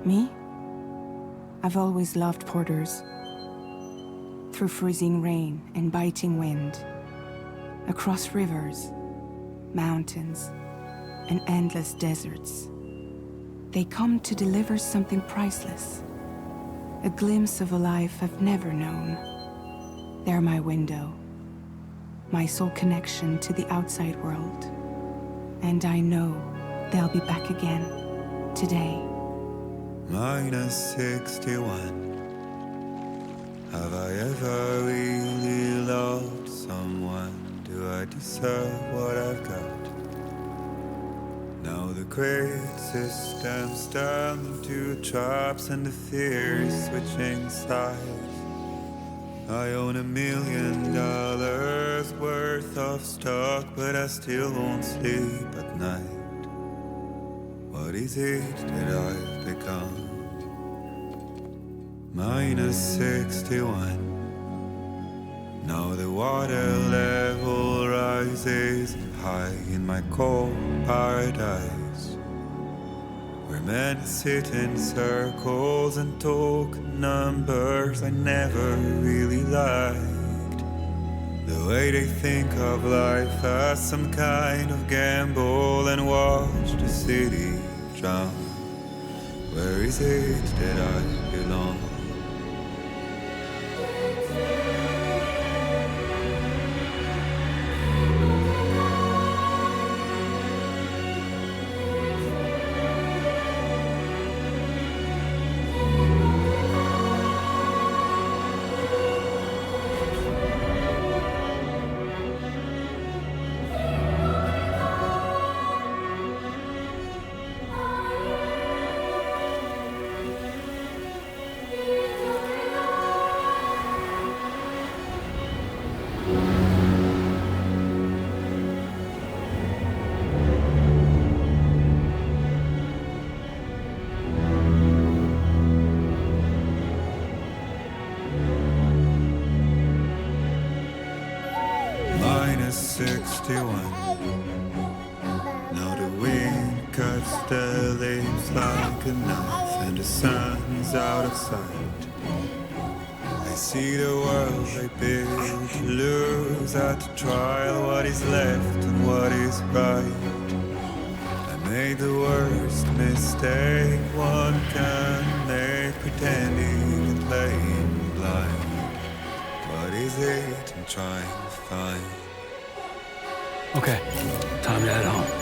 Me? I've always loved porters. Through freezing rain and biting wind, across rivers, mountains, and endless deserts, they come to deliver something priceless, a glimpse of a life I've never known. They're my window, my sole connection to the outside world. And I know they'll be back again, today. -61. Have I ever really loved someone? Do I deserve what I've got? Now the great system's turned into traps and the fear is switching sides. I own $1 million worth of stock, but I still won't sleep at night. What is it that I've become? -61. Now the water level rises high in my cold paradise, where men sit in circles and talk numbers I never really liked. The way they think of life as some kind of gamble and watch the city drown. Where is it that I belong? is 61. Now the wind cuts the leaves like a knife, and the sun's out of sight. I see the world I built to lose at the trial, what is left and what is right. I made the worst mistake one can make, pretending and playing blind. What is it I'm trying to find? Okay, time to head home.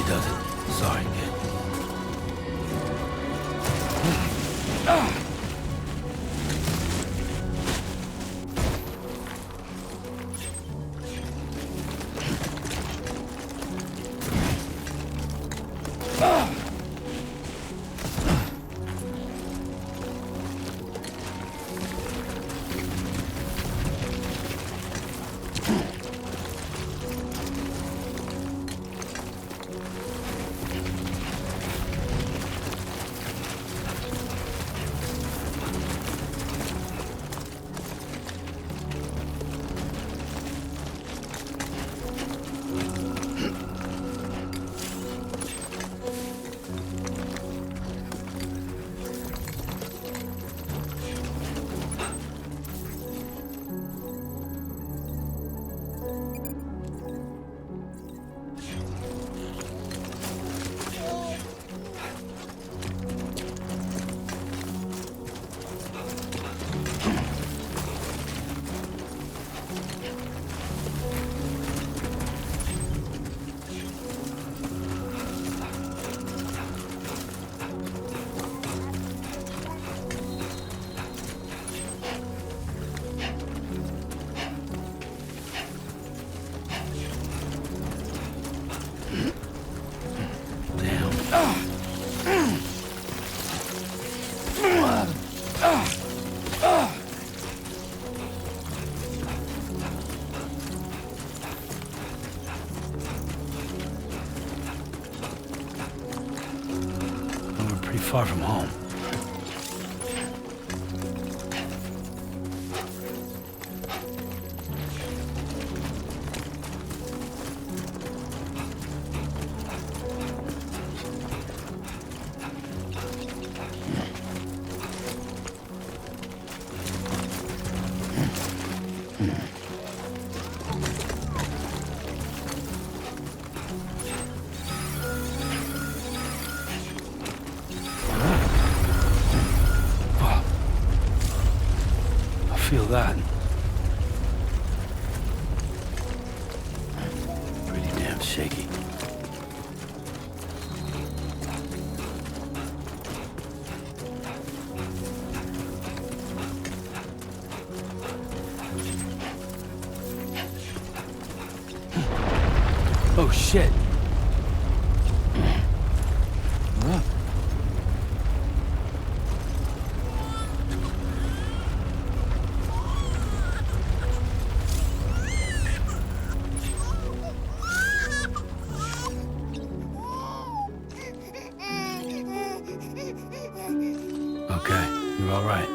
Does it? Sorry, kid. We're pretty far from home. Feel that. Pretty damn shaky. Oh shit. Okay, you're all right.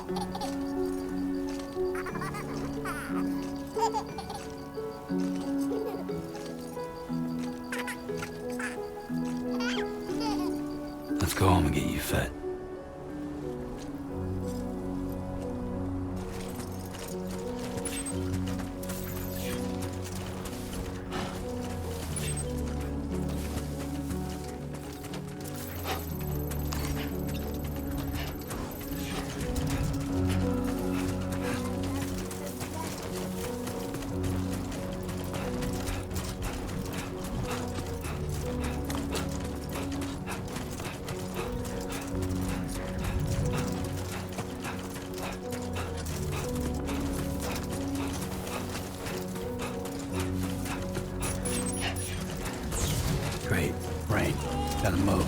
Let's go home and get you fed. Great. Rain. Gotta move.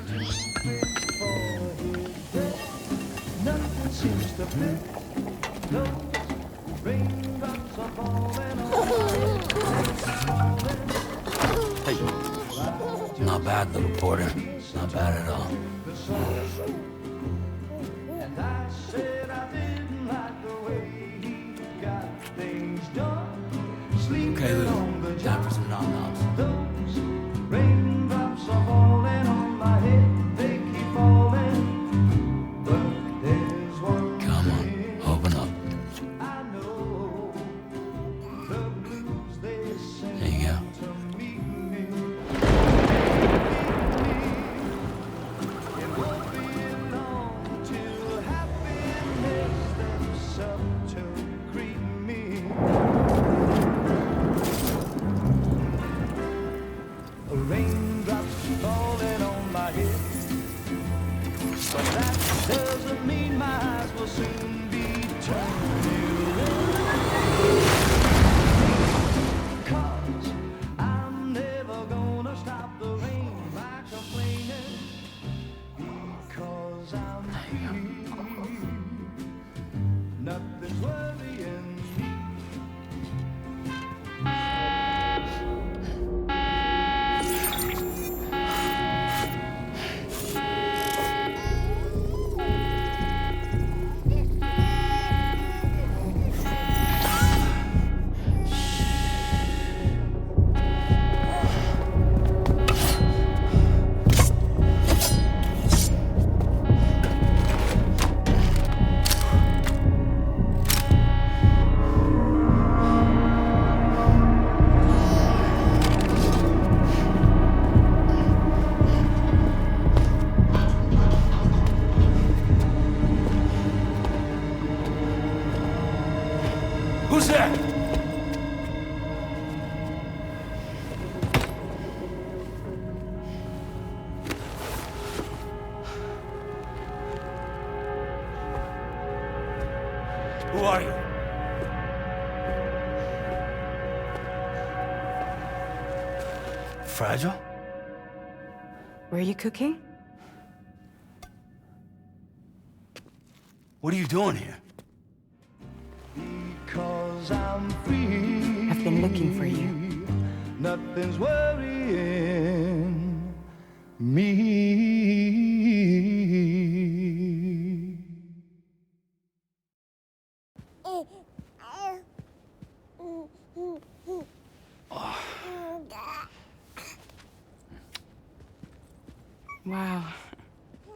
Hey. Not bad, little porter. Not bad at all. Okay, Lou. Time for some nom-noms. Raindrops are falling on my head, they keep falling. But there's one Come on, open up. I know, the blues they sing There you go. to meet me. It won't be long till happiness steps up to greet me. Raindrops falling on my head, but that doesn't mean my eyes will soon be turning red. 'Cause I'm never gonna stop the rain by complaining, because I'm free. Nothing's worrying me. Who's there? Who are you? Fragile? Were you cooking? What are you doing here? Because I'm free. I've been looking for you. Nothing's worrying me. Wow.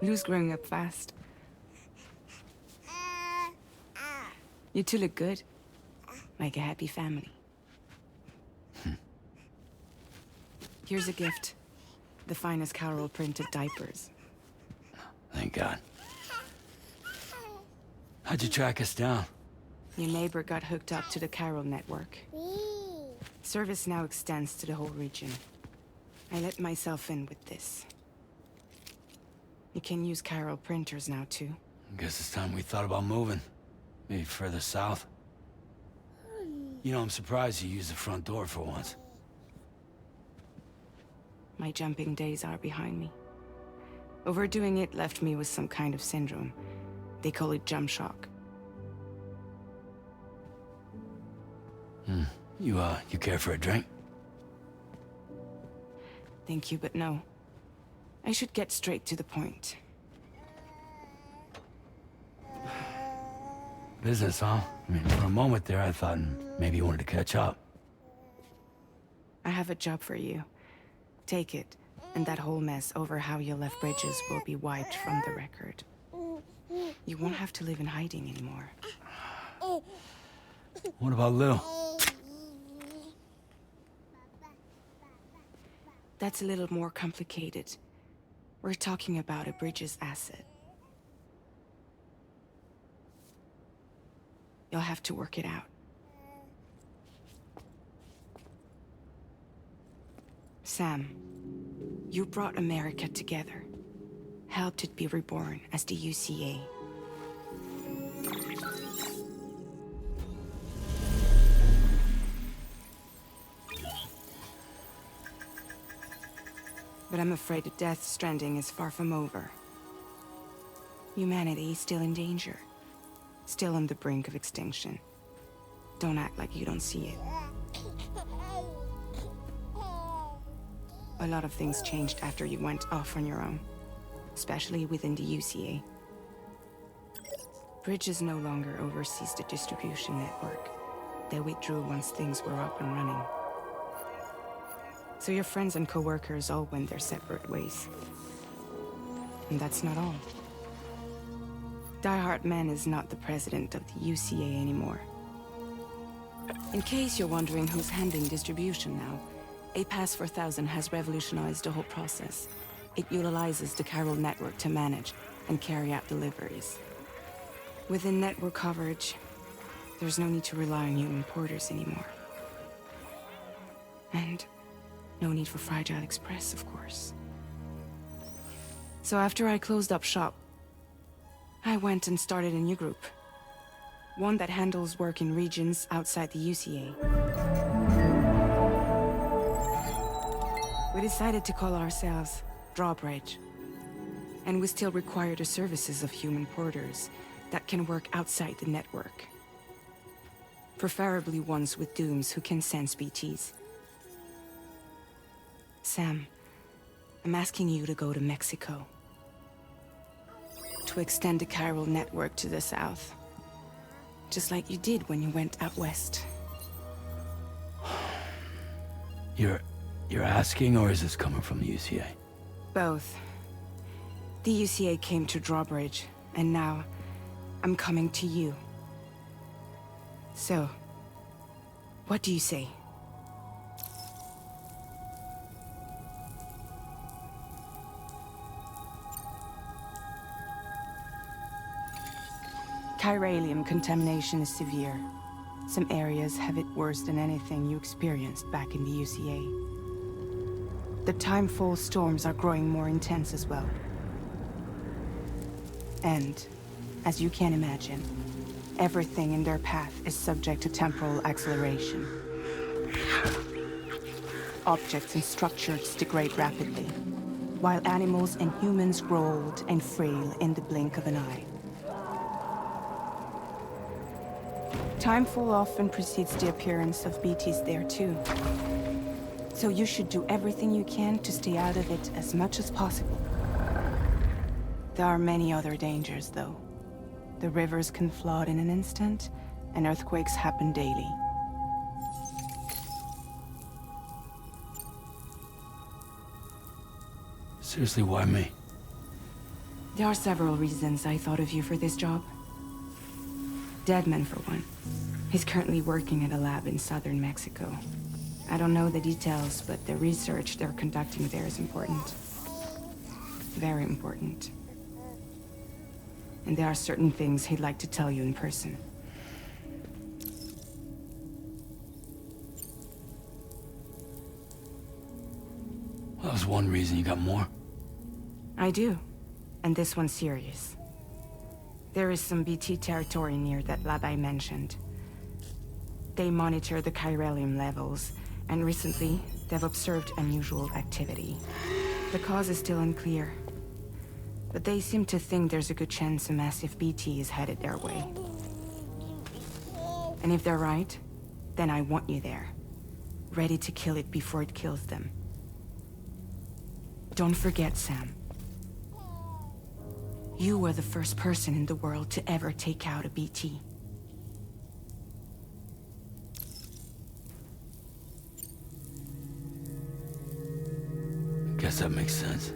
Lou's growing up fast. You two look good. Like a happy family. Here's a gift. The finest Carol printed diapers. Thank God. How'd you track us down? Your neighbor got hooked up to the Carol network. Service now extends to the whole region. I let myself in with this. You can use Carol printers now, too. Guess it's time we thought about moving. Maybe further south. You know, I'm surprised you used the front door for once. My jumping days are behind me. Overdoing it left me with some kind of syndrome. They call it jump shock. You care for a drink? Thank you, but no. I should get straight to the point. Business, huh? I mean, for a moment there, I thought maybe you wanted to catch up. I have a job for you. Take it, and that whole mess over how you left Bridges will be wiped from the record. You won't have to live in hiding anymore. What about Lou? That's a little more complicated. We're talking about a Bridges asset. You'll have to work it out. Sam, you brought America together. Helped it be reborn as the UCA. But I'm afraid that Death Stranding is far from over. Humanity is still in danger. Still on the brink of extinction. Don't act like you don't see it. A lot of things changed after you went off on your own. Especially within the UCA. Bridges no longer oversees the distribution network. They withdrew once things were up and running. So your friends and co-workers all went their separate ways. And that's not all. Die Hartman is not the president of the UCA anymore. In case you're wondering who's handling distribution now, A Pass 4000 has revolutionized the whole process. It utilizes the chiral network to manage and carry out deliveries. Within network coverage, there's no need to rely on human porters anymore. And no need for Fragile Express, of course. So after I closed up shop, I went and started a new group. One that handles work in regions outside the UCA. We decided to call ourselves Drawbridge. And we still require the services of human porters that can work outside the network. Preferably ones with dooms who can sense BTs. Sam, I'm asking you to go to Mexico. To extend the chiral network to the south. Just like you did when you went out west. You're asking, or is this coming from the UCA? Both. The UCA came to Drawbridge, and now I'm coming to you. So, what do you say? Chiralium contamination is severe. Some areas have it worse than anything you experienced back in the UCA. The timefall storms are growing more intense as well. And, as you can imagine, everything in their path is subject to temporal acceleration. Objects and structures degrade rapidly, while animals and humans grow old and frail in the blink of an eye. Timefall often precedes the appearance of BTs there too. So you should do everything you can to stay out of it as much as possible. There are many other dangers, though. The rivers can flood in an instant, and earthquakes happen daily. Seriously, why me? There are several reasons I thought of you for this job. Deadman, for one. He's currently working at a lab in southern Mexico. I don't know the details, but the research they're conducting there is important. Very important. And there are certain things he'd like to tell you in person. Well, that was one reason. You got more? I do. And this one's serious. There is some BT territory near that lab I mentioned. They monitor the chiralium levels, and recently, they've observed unusual activity. The cause is still unclear, but they seem to think there's a good chance a massive BT is headed their way. And if they're right, then I want you there, ready to kill it before it kills them. Don't forget, Sam. You were the first person in the world to ever take out a BT. Guess that makes sense.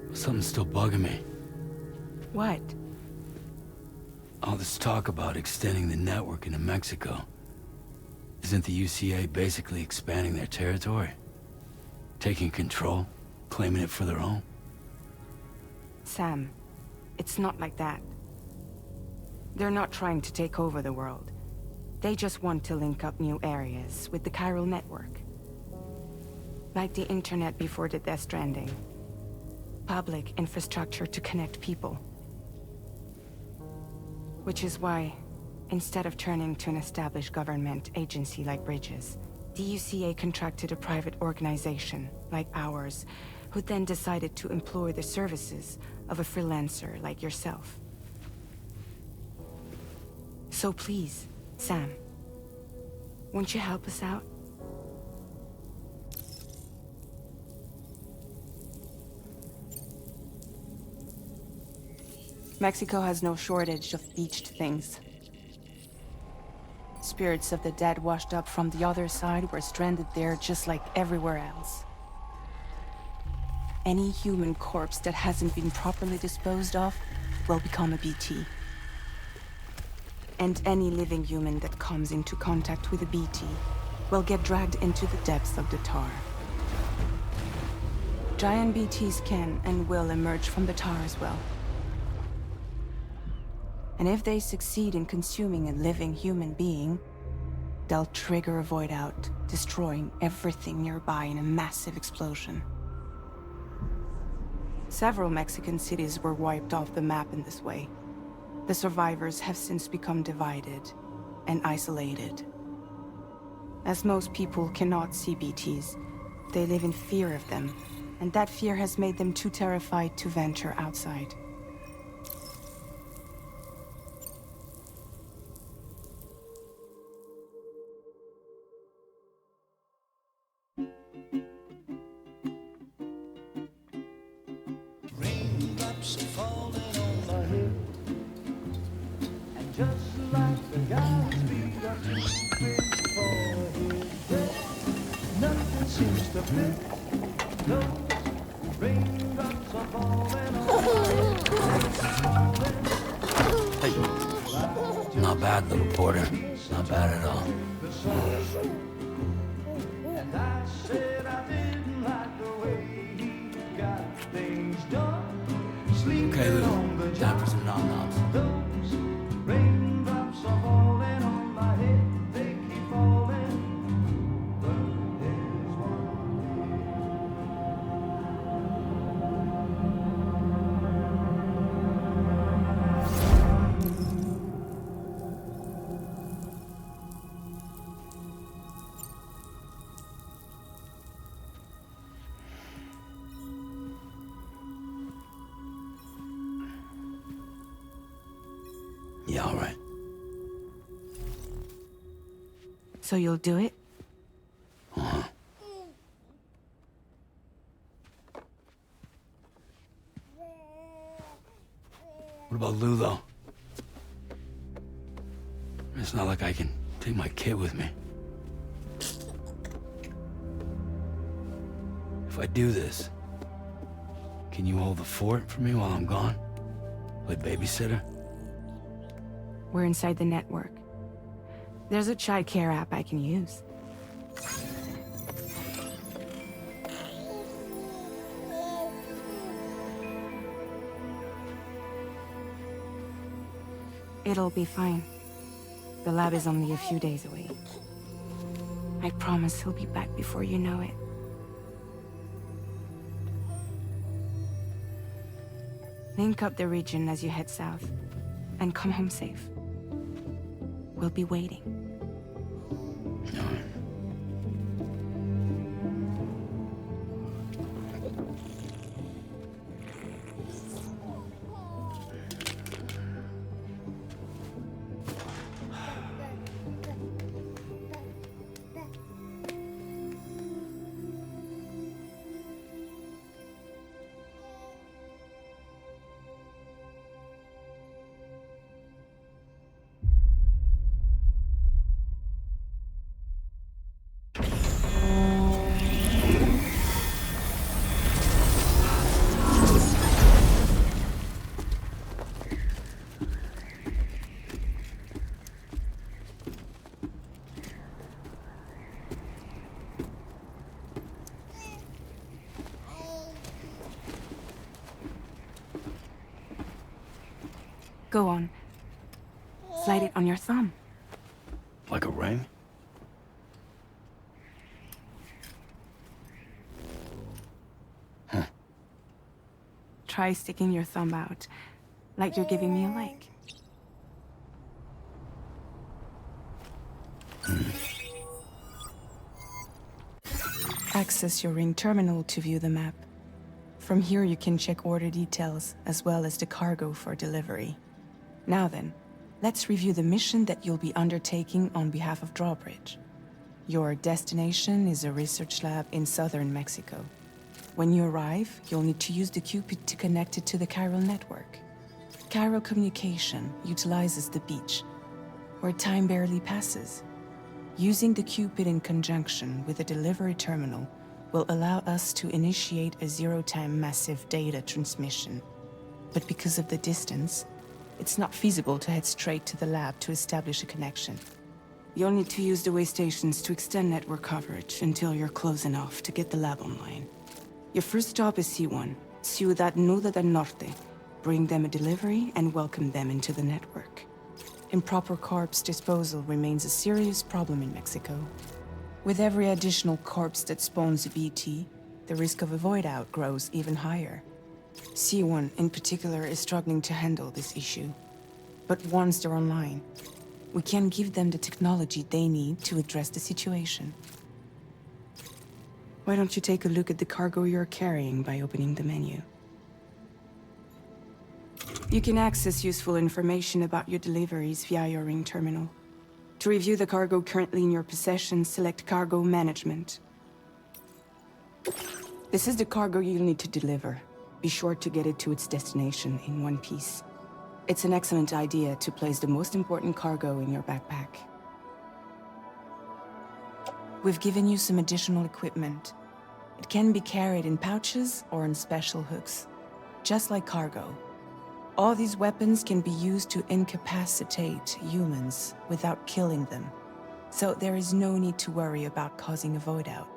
But something's still bugging me. What? All this talk about extending the network into Mexico. Isn't the UCA basically expanding their territory? Taking control? Claiming it for their own? Sam, it's not like that. They're not trying to take over the world. They just want to link up new areas with the chiral network. Like the internet before the Death Stranding. Public infrastructure to connect people. Which is why, instead of turning to an established government agency like Bridges, The UCA contracted a private organization, like ours, who then decided to employ the services of a freelancer like yourself. So please, Sam, won't you help us out? Mexico has no shortage of beached things. Spirits of the dead washed up from the other side were stranded there just like everywhere else. Any human corpse that hasn't been properly disposed of will become a BT. And any living human that comes into contact with a BT will get dragged into the depths of the tar. Giant BTs can and will emerge from the tar as well. And if they succeed in consuming a living human being, they'll trigger a void out, destroying everything nearby in a massive explosion. Several Mexican cities were wiped off the map in this way. The survivors have since become divided and isolated. As most people cannot see BTs, they live in fear of them, and that fear has made them too terrified to venture outside. Raindrops are falling on my head, and just like the guy's feet are too big for his bed, nothing seems to fit. Those raindrops are falling on my head. Hey. Not bad, little porter. Not bad at all. And I said I didn't like the way he got things done. Okay, Sleeping Lou. on the Time job. for some nom-noms. Those raindrops are falling on my head. They keep falling. But there's one. Yeah, all right. So you'll do it? Uh-huh. What about Lou, though? It's not like I can take my kid with me. If I do this, can you hold the fort for me while I'm gone? Play babysitter? We're inside the network. There's a child care app I can use. It'll be fine. The lab is only a few days away. I promise he'll be back before you know it. Link up the region as you head south, and come home safe. We'll be waiting. All right. Go on. Slide it on your thumb. Like a ring? Try sticking your thumb out, like you're giving me a like. Access your ring terminal to view the map. From here you can check order details, as well as the cargo for delivery. Now then, let's review the mission that you'll be undertaking on behalf of Drawbridge. Your destination is a research lab in southern Mexico. When you arrive, you'll need to use the Cupid to connect it to the chiral network. Chiral communication utilizes the beach, where time barely passes. Using the Cupid in conjunction with a delivery terminal will allow us to initiate a zero-time massive data transmission. But because of the distance, it's not feasible to head straight to the lab to establish a connection. You'll need to use the way stations to extend network coverage until you're close enough to get the lab online. Your first stop is C1, Ciudad Nuda del Norte. Bring them a delivery and welcome them into the network. Improper corpse disposal remains a serious problem in Mexico. With every additional corpse that spawns a BT, the risk of a void out grows even higher. C1 in particular is struggling to handle this issue. But once they're online, we can give them the technology they need to address the situation. Why don't you take a look at the cargo you're carrying by opening the menu? You can access useful information about your deliveries via your ring terminal. To review the cargo currently in your possession, select Cargo Management. This is the cargo you'll need to deliver. Be sure to get it to its destination in one piece. It's an excellent idea to place the most important cargo in your backpack. We've given you some additional equipment. It can be carried in pouches or on special hooks, just like cargo. All these weapons can be used to incapacitate humans without killing them, so there is no need to worry about causing a void out.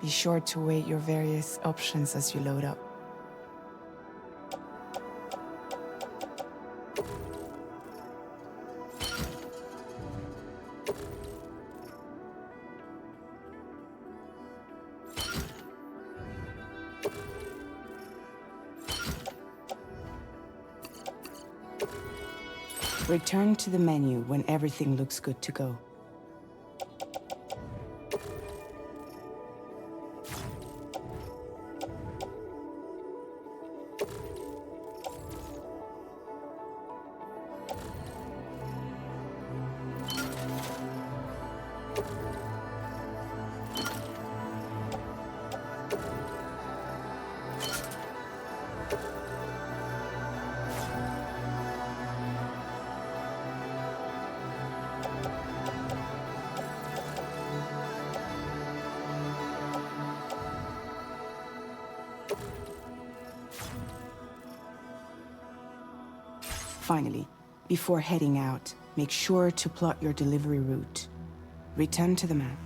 Be sure to weigh your various options as you load up. Return to the menu when everything looks good to go. Finally, before heading out, make sure to plot your delivery route. Return to the map.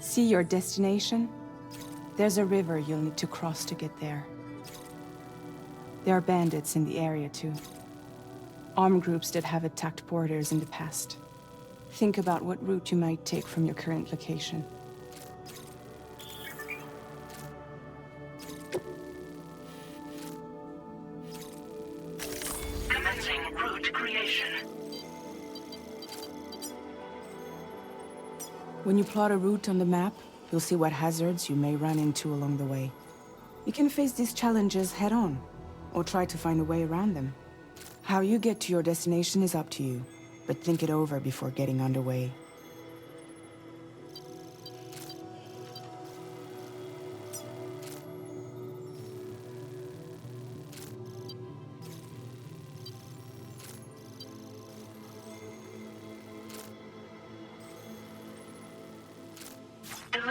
See your destination? There's a river you'll need to cross to get there. There are bandits in the area too. Armed groups that have attacked borders in the past. Think about what route you might take from your current location. Commencing route creation. When you plot a route on the map, you'll see what hazards you may run into along the way. You can face these challenges head-on, or try to find a way around them. How you get to your destination is up to you, but think it over before getting underway.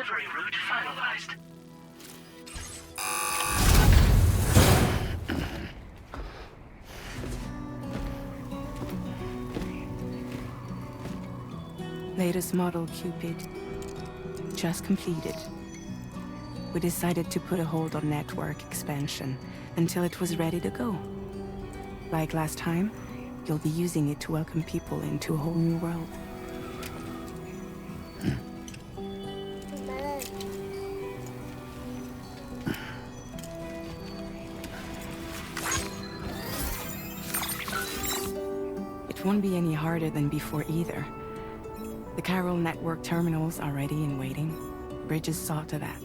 delivery route finalized. Latest model Cupid. Just completed. We decided to put a hold on network expansion until it was ready to go. Like last time, you'll be using it to welcome people into a whole new world. It won't be any harder than before either. The Carol network terminals are ready and waiting. Bridges saw to that.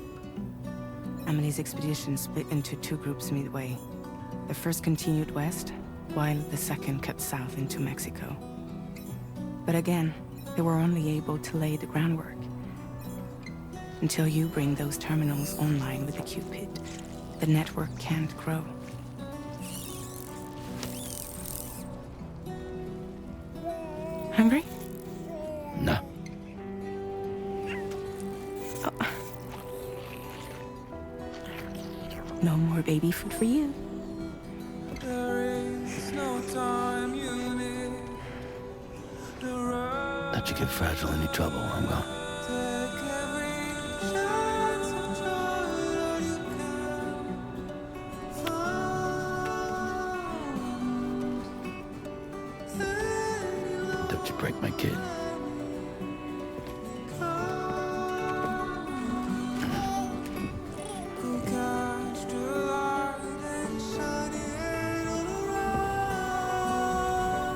Emily's expedition split into two groups midway. The first continued west, while the second cut south into Mexico. But again, they were only able to lay the groundwork. Until you bring those terminals online with the Cupid, the network can't grow. Hungry? No. Oh. No more baby food for you. Let you get fragile any trouble, I'm gone. Don't you break my kid.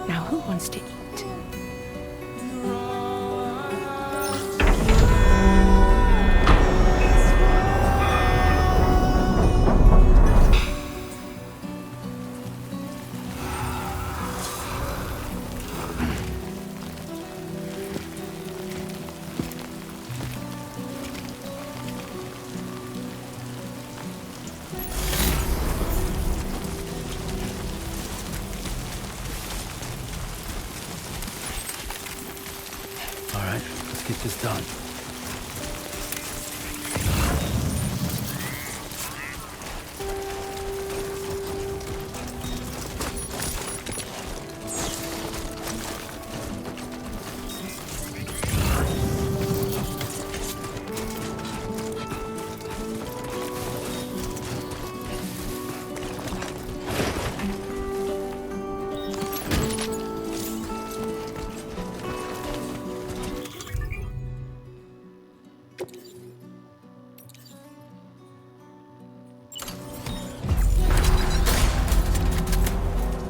Now who wants to eat? All right, let's get this done.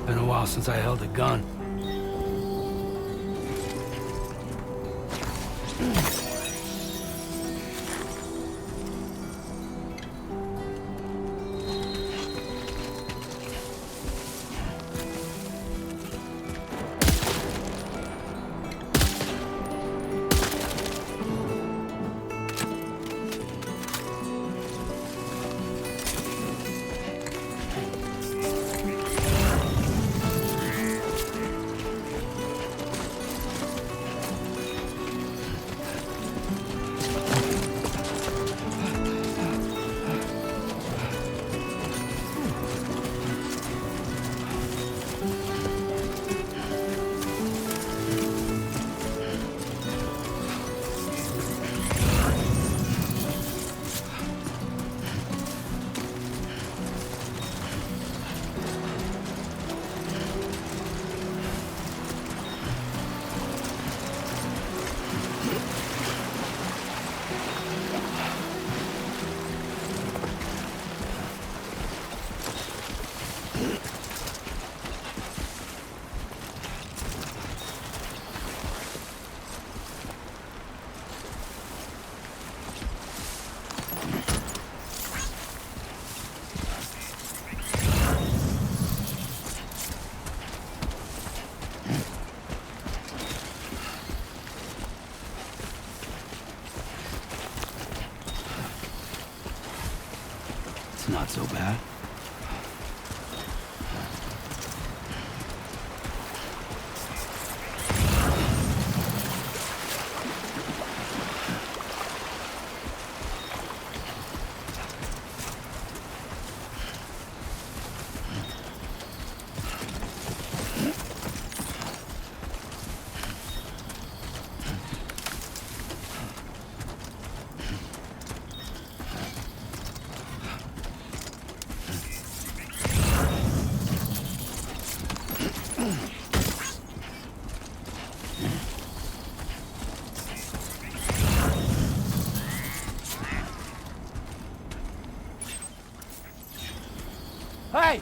Been a while since I held a gun. It's not so bad. Hey!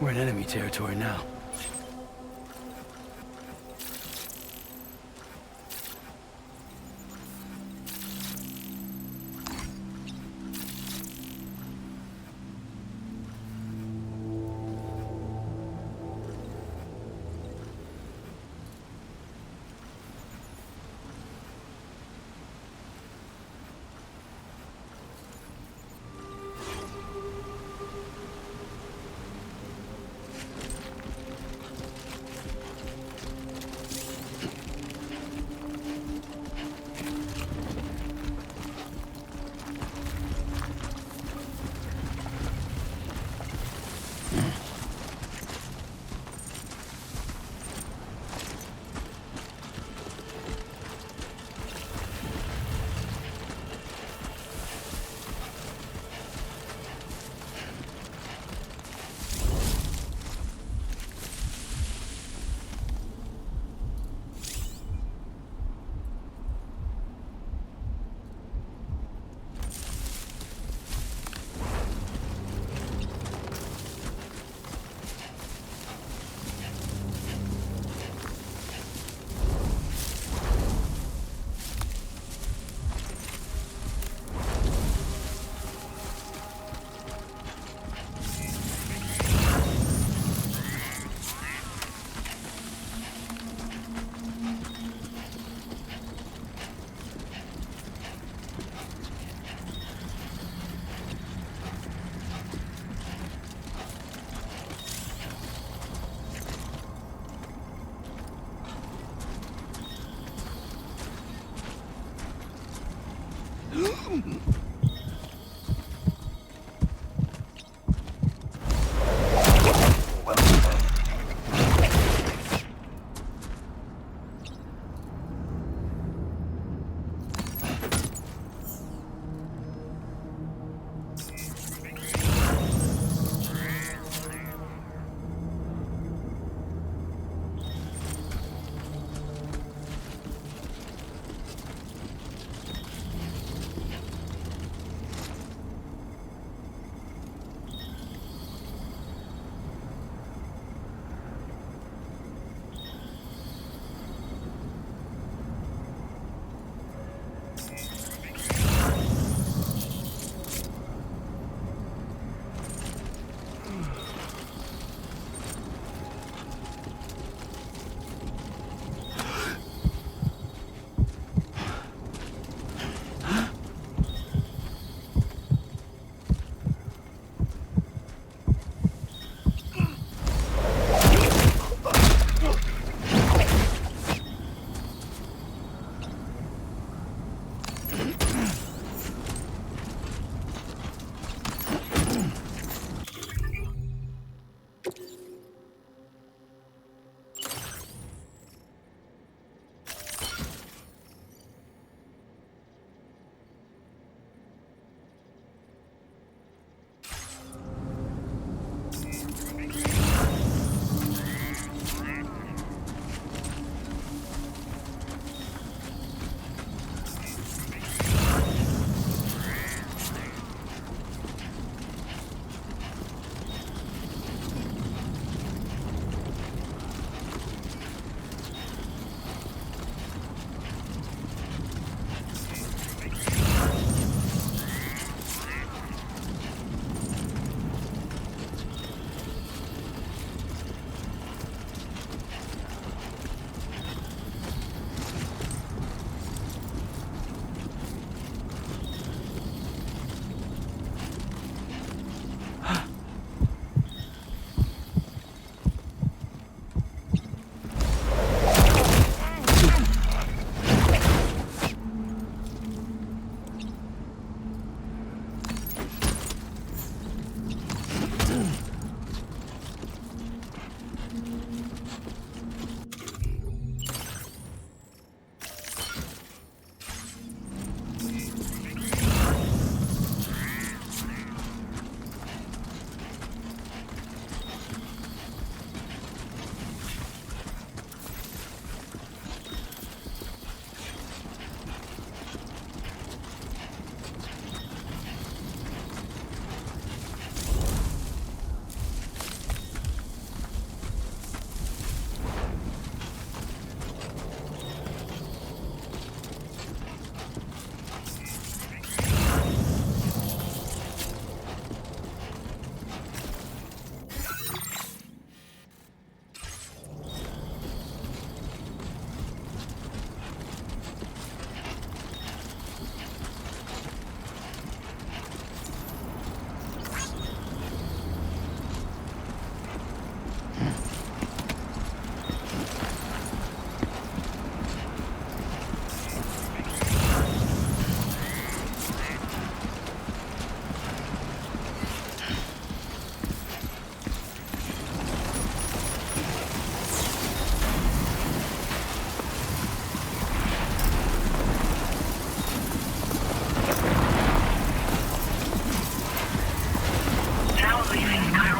We're in enemy territory now.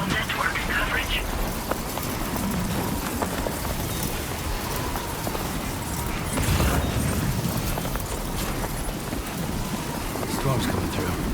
network coverage. Storm's coming through.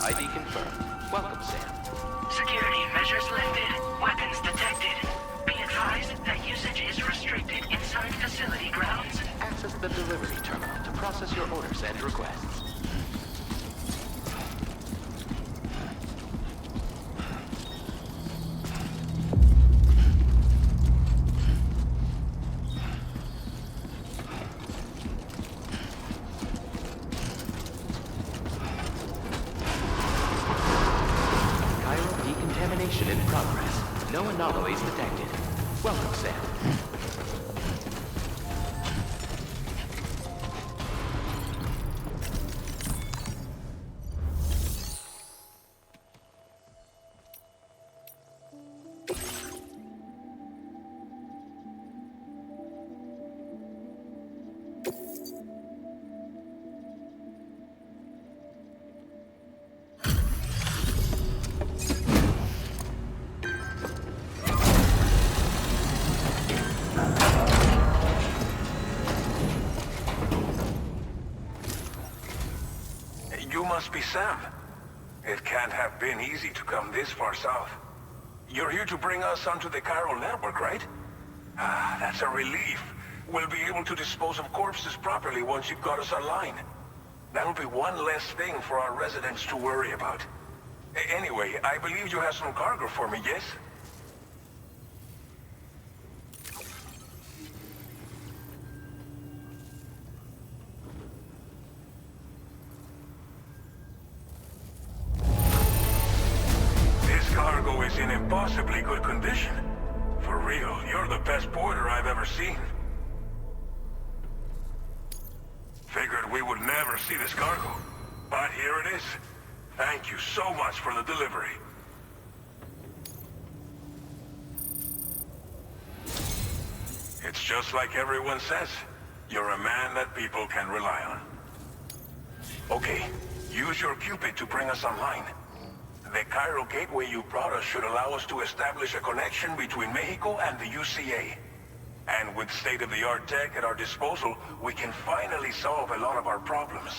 ID confirmed. Welcome, Sam. Security measures lifted. Weapons detected. Be advised that usage is restricted inside facility grounds. Access the delivery terminal to process your orders and requests. Decontamination in progress. No anomalies detected. Welcome, Sam. You must be Sam. It can't have been easy to come this far south. You're here to bring us onto the chiral network, right? Ah, that's a relief. We'll be able to dispose of corpses properly once you've got us online. That'll be one less thing for our residents to worry about. Anyway, I believe you have some cargo for me, yes? Cargo is in impossibly good condition. For real, you're the best porter I've ever seen. Figured we would never see this cargo, but here it is. Thank you so much for the delivery. It's just like everyone says. You're a man that people can rely on. Okay, use your Cupid to bring us online. The chiral gateway you brought us should allow us to establish a connection between Mexico and the UCA. And with state-of-the-art tech at our disposal, we can finally solve a lot of our problems.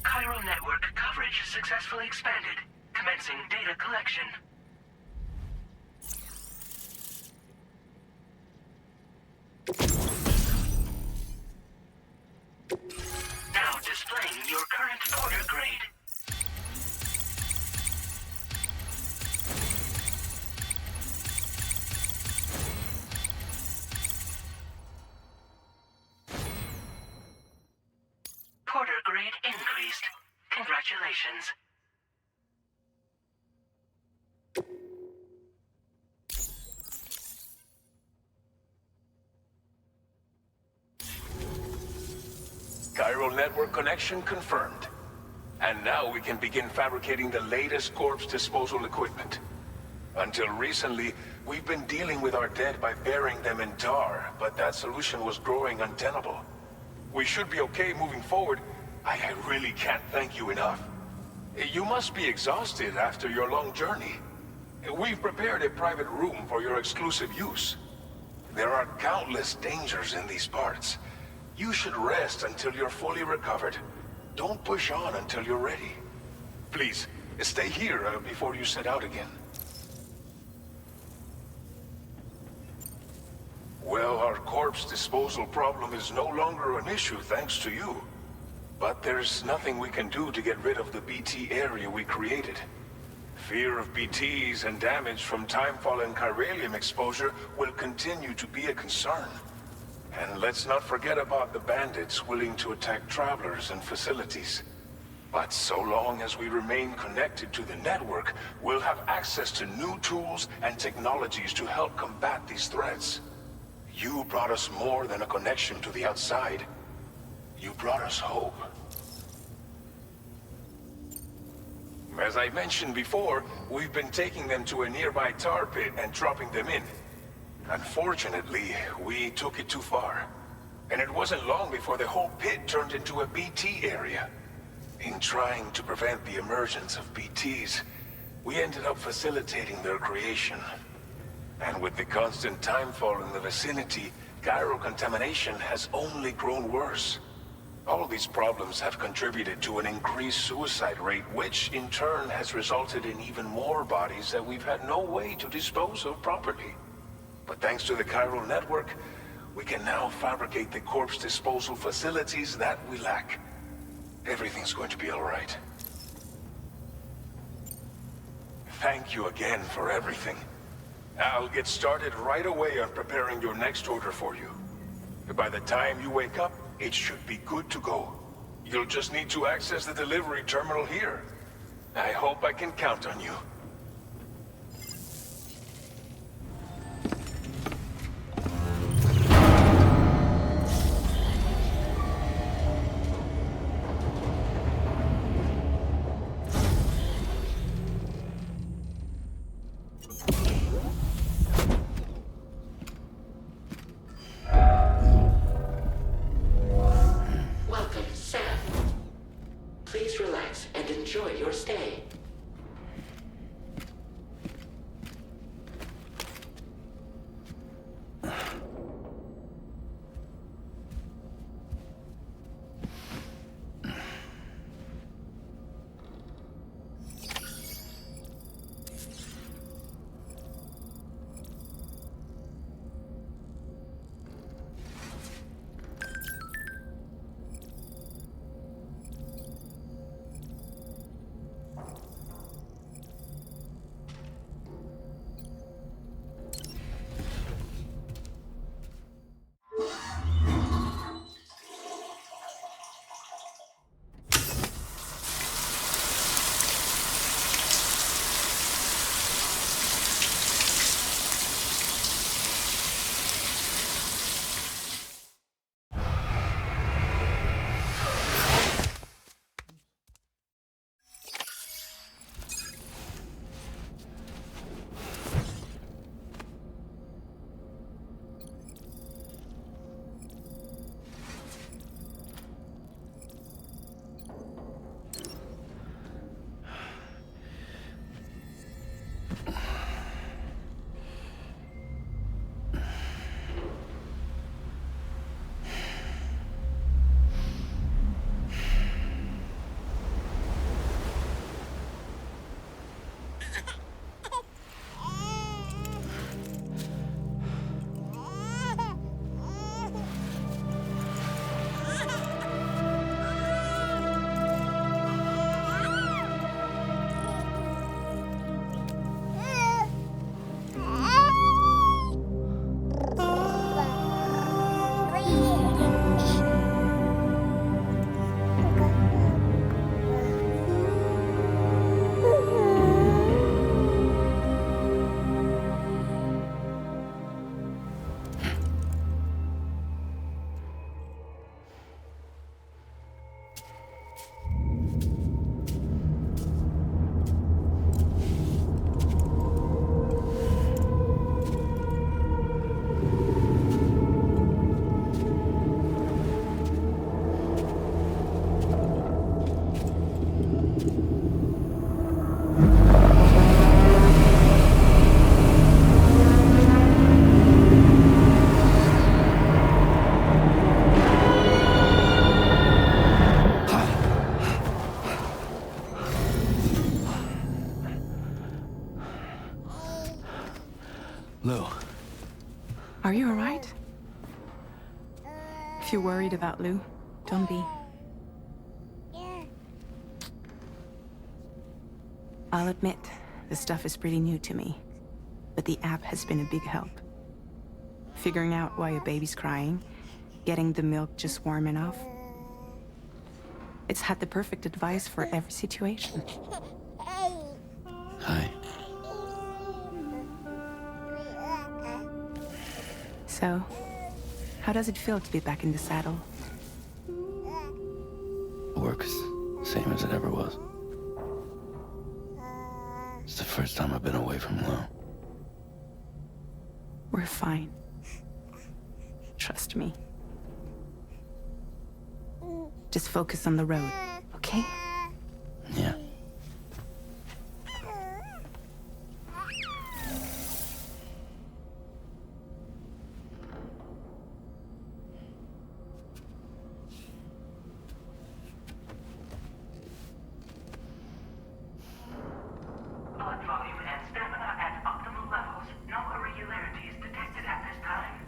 Chiral network coverage successfully expanded. Commencing data collection. Now displaying your current porter grade. Porter grade increased. Congratulations. Chiral network connection confirmed. And now we can begin fabricating the latest corpse disposal equipment. Until recently, we've been dealing with our dead by burying them in tar, but that solution was growing untenable. We should be okay moving forward. I really can't thank you enough. You must be exhausted after your long journey. We've prepared a private room for your exclusive use. There are countless dangers in these parts. You should rest until you're fully recovered. Don't push on until you're ready. Please, stay here before you set out again. Well, our corpse disposal problem is no longer an issue thanks to you. But there's nothing we can do to get rid of the BT area we created. Fear of BTs and damage from timefall and chiralium exposure will continue to be a concern. And let's not forget about the bandits willing to attack travelers and facilities. But so long as we remain connected to the network, we'll have access to new tools and technologies to help combat these threats. You brought us more than a connection to the outside. You brought us hope. As I mentioned before, we've been taking them to a nearby tar pit and dropping them in. Unfortunately, we took it too far. And it wasn't long before the whole pit turned into a BT area. In trying to prevent the emergence of BTs, we ended up facilitating their creation. And with the constant timefall in the vicinity, gyro contamination has only grown worse. All of these problems have contributed to an increased suicide rate, which in turn has resulted in even more bodies that we've had no way to dispose of properly. But thanks to the chiral network, we can now fabricate the corpse disposal facilities that we lack. Everything's going to be all right. Thank you again for everything. I'll get started right away on preparing your next order for you. By the time you wake up, it should be good to go. You'll just need to access the delivery terminal here. I hope I can count on you. Welcome, Sam. Please relax and enjoy your stay. Lou, Are you alright? If you're worried about Lou, don't be. I'll admit, the stuff is pretty new to me, but the app has been a big help. Figuring out why a baby's crying, getting the milk just warm enough. It's had the perfect advice for every situation. Hi. So, how does it feel to be back in the saddle? Work is the same as it ever was. It's the first time I've been away from Lo. We're fine. Trust me. Just focus on the road, okay? Yeah. Blood volume and stamina at optimal levels. No irregularities detected at this time.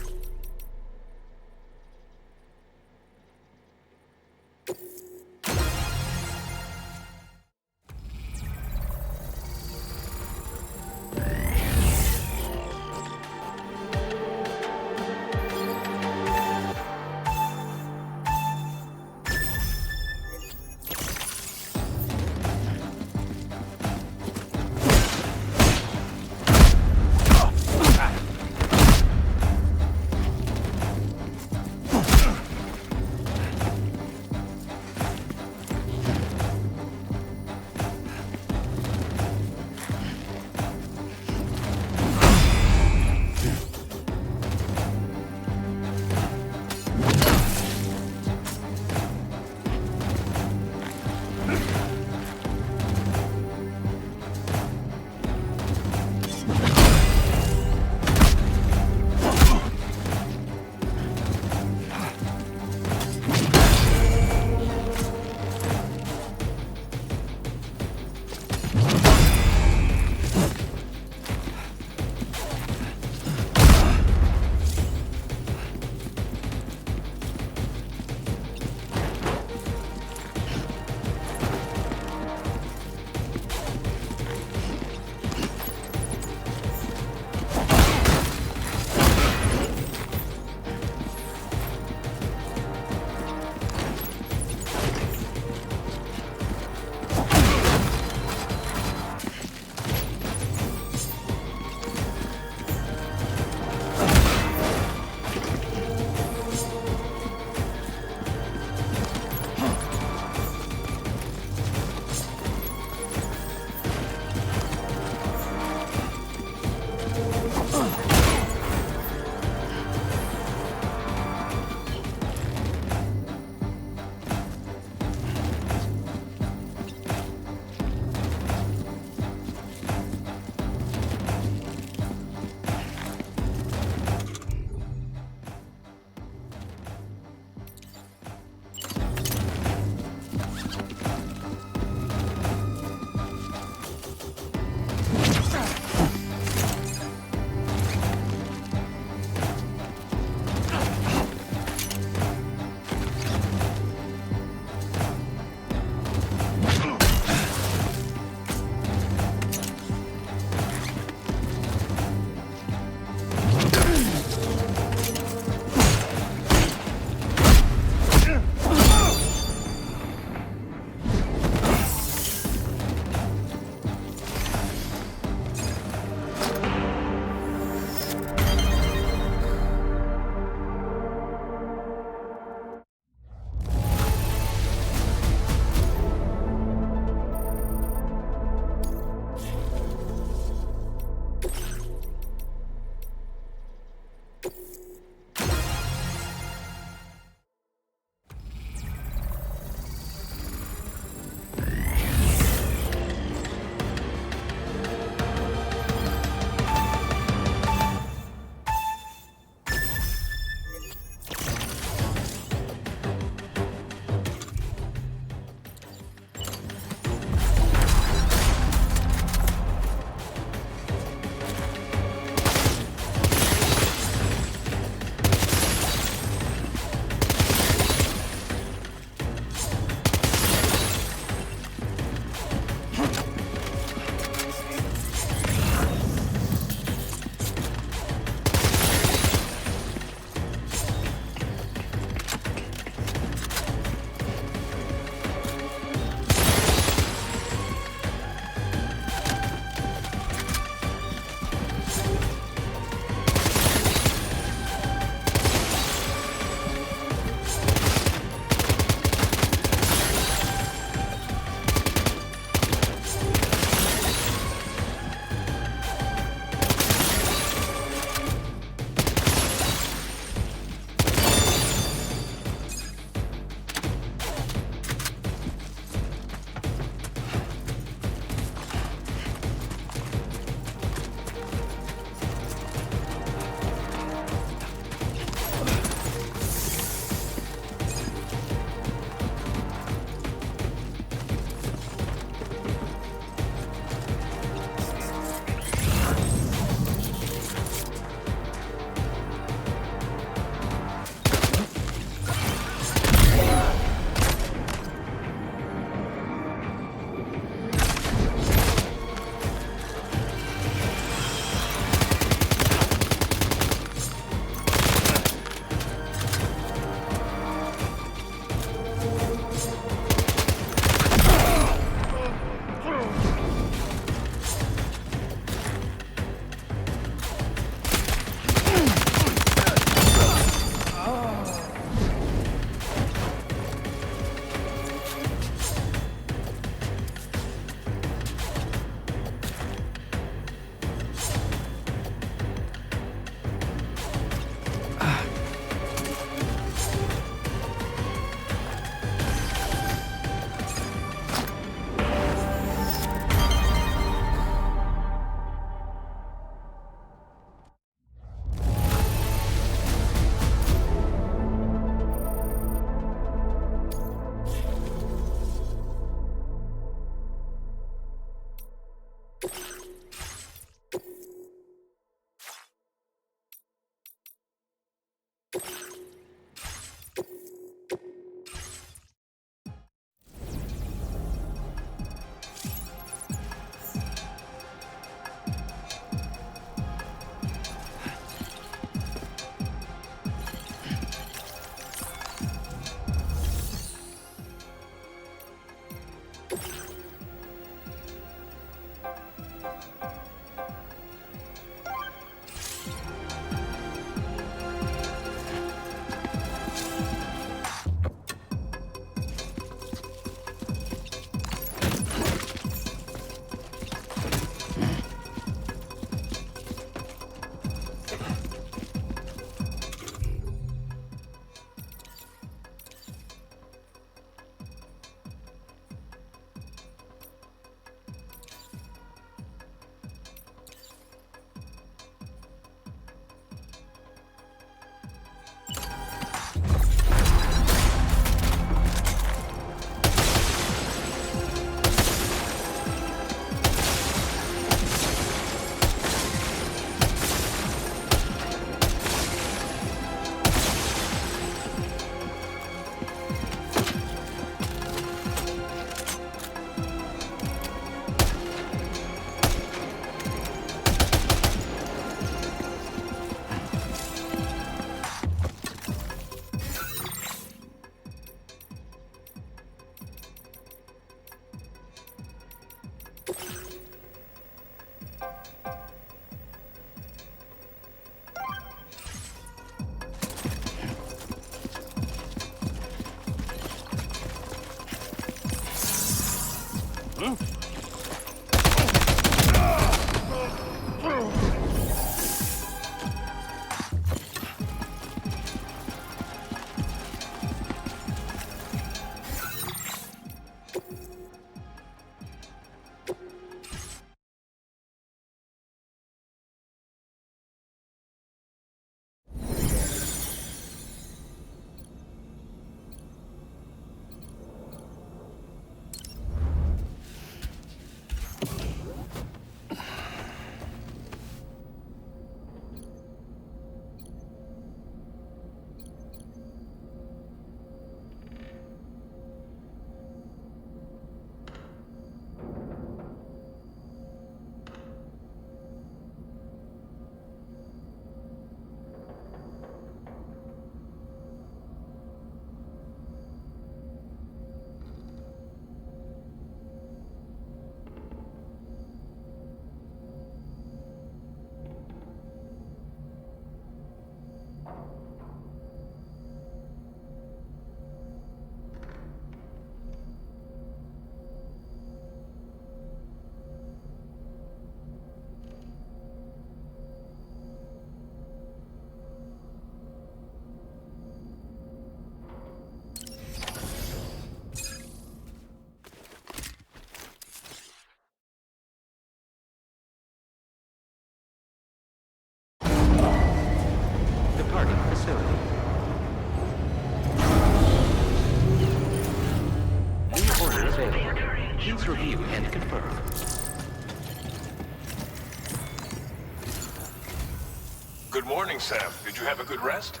Good morning, Sam. Did you have a good rest?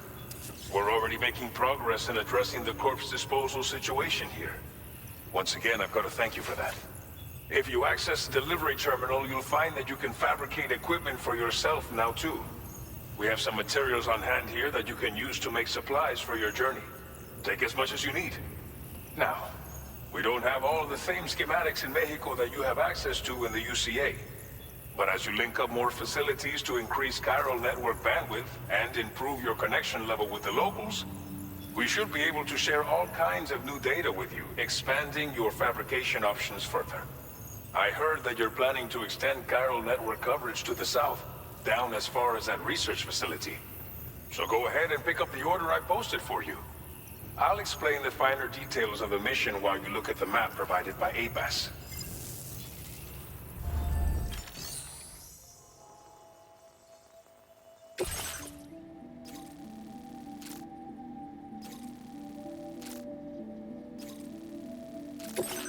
We're already making progress in addressing the corpse disposal situation here. Once again, I've got to thank you for that. If you access the delivery terminal, you'll find that you can fabricate equipment for yourself now too. We have some materials on hand here that you can use to make supplies for your journey. Take as much as you need. Now, we don't have all the same schematics in Mexico that you have access to in the UCA. But as you link up more facilities to increase chiral network bandwidth and improve your connection level with the locals, we should be able to share all kinds of new data with you, expanding your fabrication options further. I heard that you're planning to extend chiral network coverage to the south, down as far as that research facility. So go ahead and pick up the order I posted for you. I'll explain the finer details of the mission while you look at the map provided by ABAS.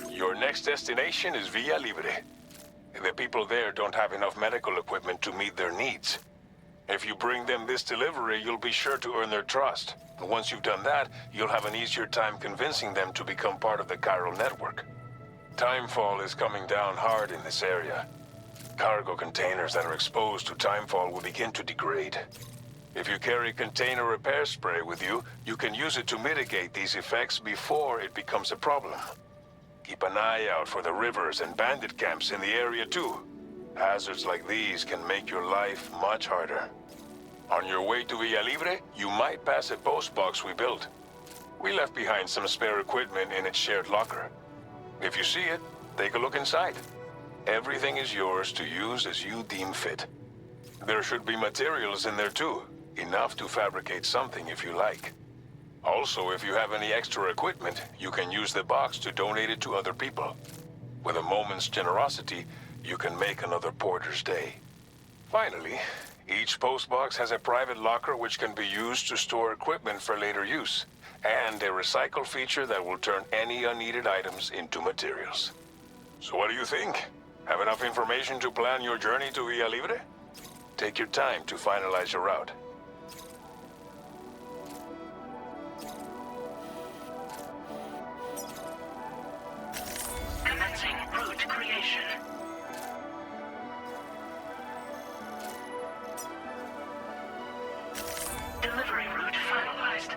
Your next destination is Villa Libre. The people there don't have enough medical equipment to meet their needs. If you bring them this delivery, you'll be sure to earn their trust. And once you've done that, you'll have an easier time convincing them to become part of the chiral network. Timefall is coming down hard in this area. Cargo containers that are exposed to timefall will begin to degrade. If you carry container repair spray with you, you can use it to mitigate these effects before it becomes a problem. Keep an eye out for the rivers and bandit camps in the area too. Hazards like these can make your life much harder. On your way to Villa Libre, you might pass a post box we built. We left behind some spare equipment in its shared locker. If you see it, take a look inside. Everything is yours to use as you deem fit. There should be materials in there too, enough to fabricate something if you like. Also, if you have any extra equipment, you can use the box to donate it to other people. With a moment's generosity, you can make another porter's day. Finally, each postbox has a private locker which can be used to store equipment for later use, and a recycle feature that will turn any unneeded items into materials. So what do you think? Have enough information to plan your journey to Villa Libre? Take your time to finalize your route. Commencing route creation. Delivery route finalized.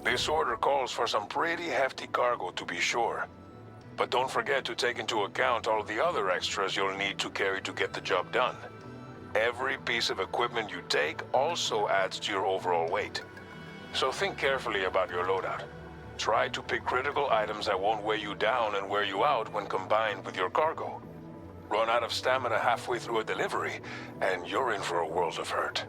This order calls for some pretty hefty cargo to be sure. But don't forget to take into account all the other extras you'll need to carry to get the job done. Every piece of equipment you take also adds to your overall weight. So think carefully about your loadout. Try to pick critical items that won't weigh you down and wear you out when combined with your cargo. Run out of stamina halfway through a delivery, and you're in for a world of hurt.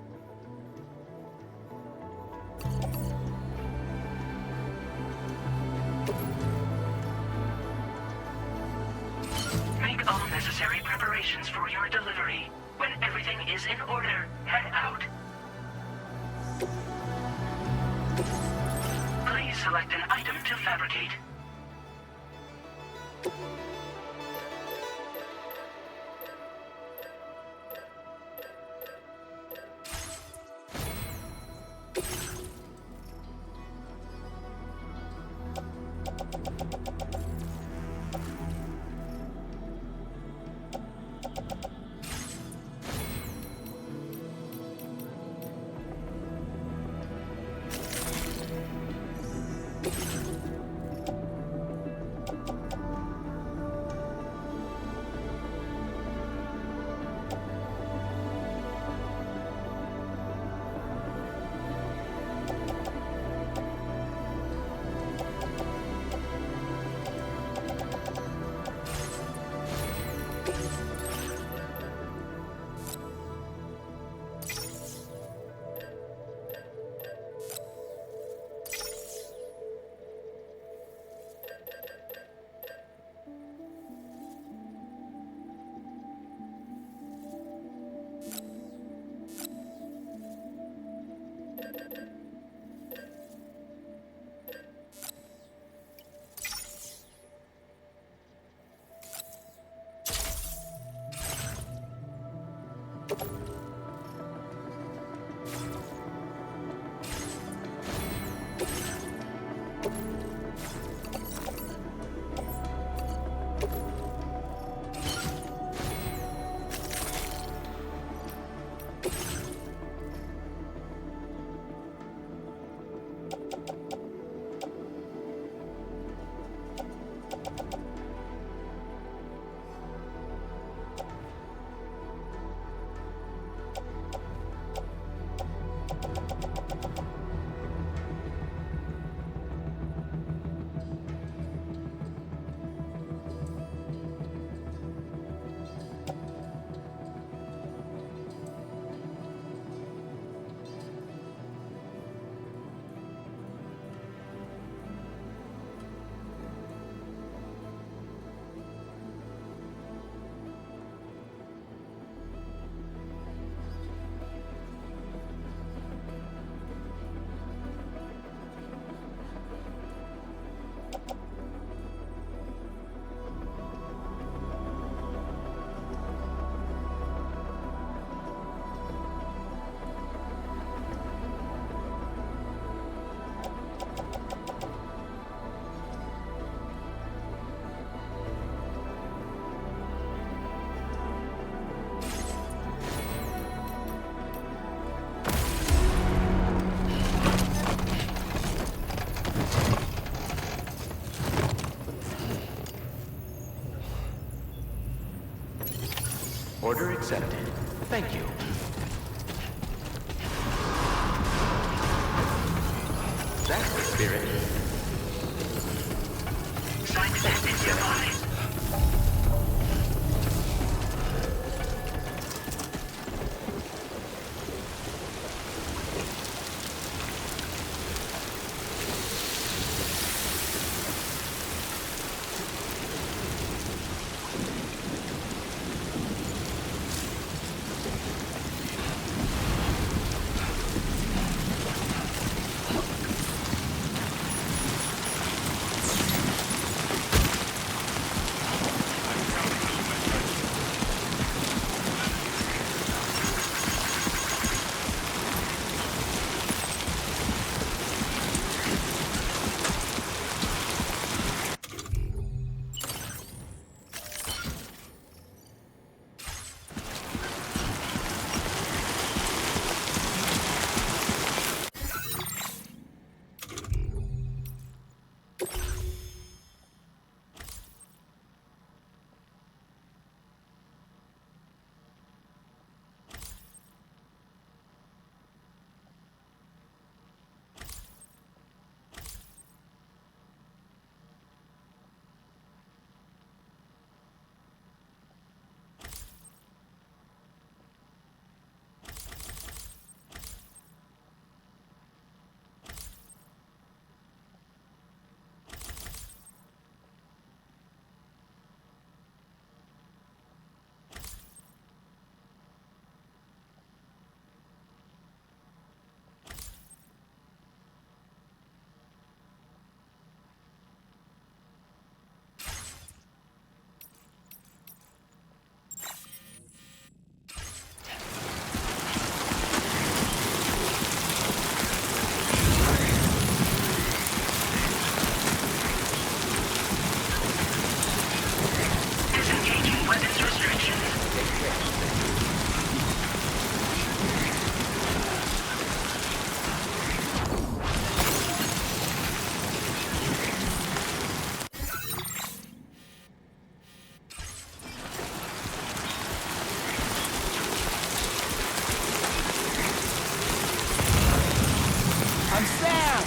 Make all necessary preparations for your delivery. When everything is in order, head out. Please select an item to fabricate. Order accepted. Thank you. That's the spirit. Sign detected nearby. Disengaging weapons restrictions. I'm Sam!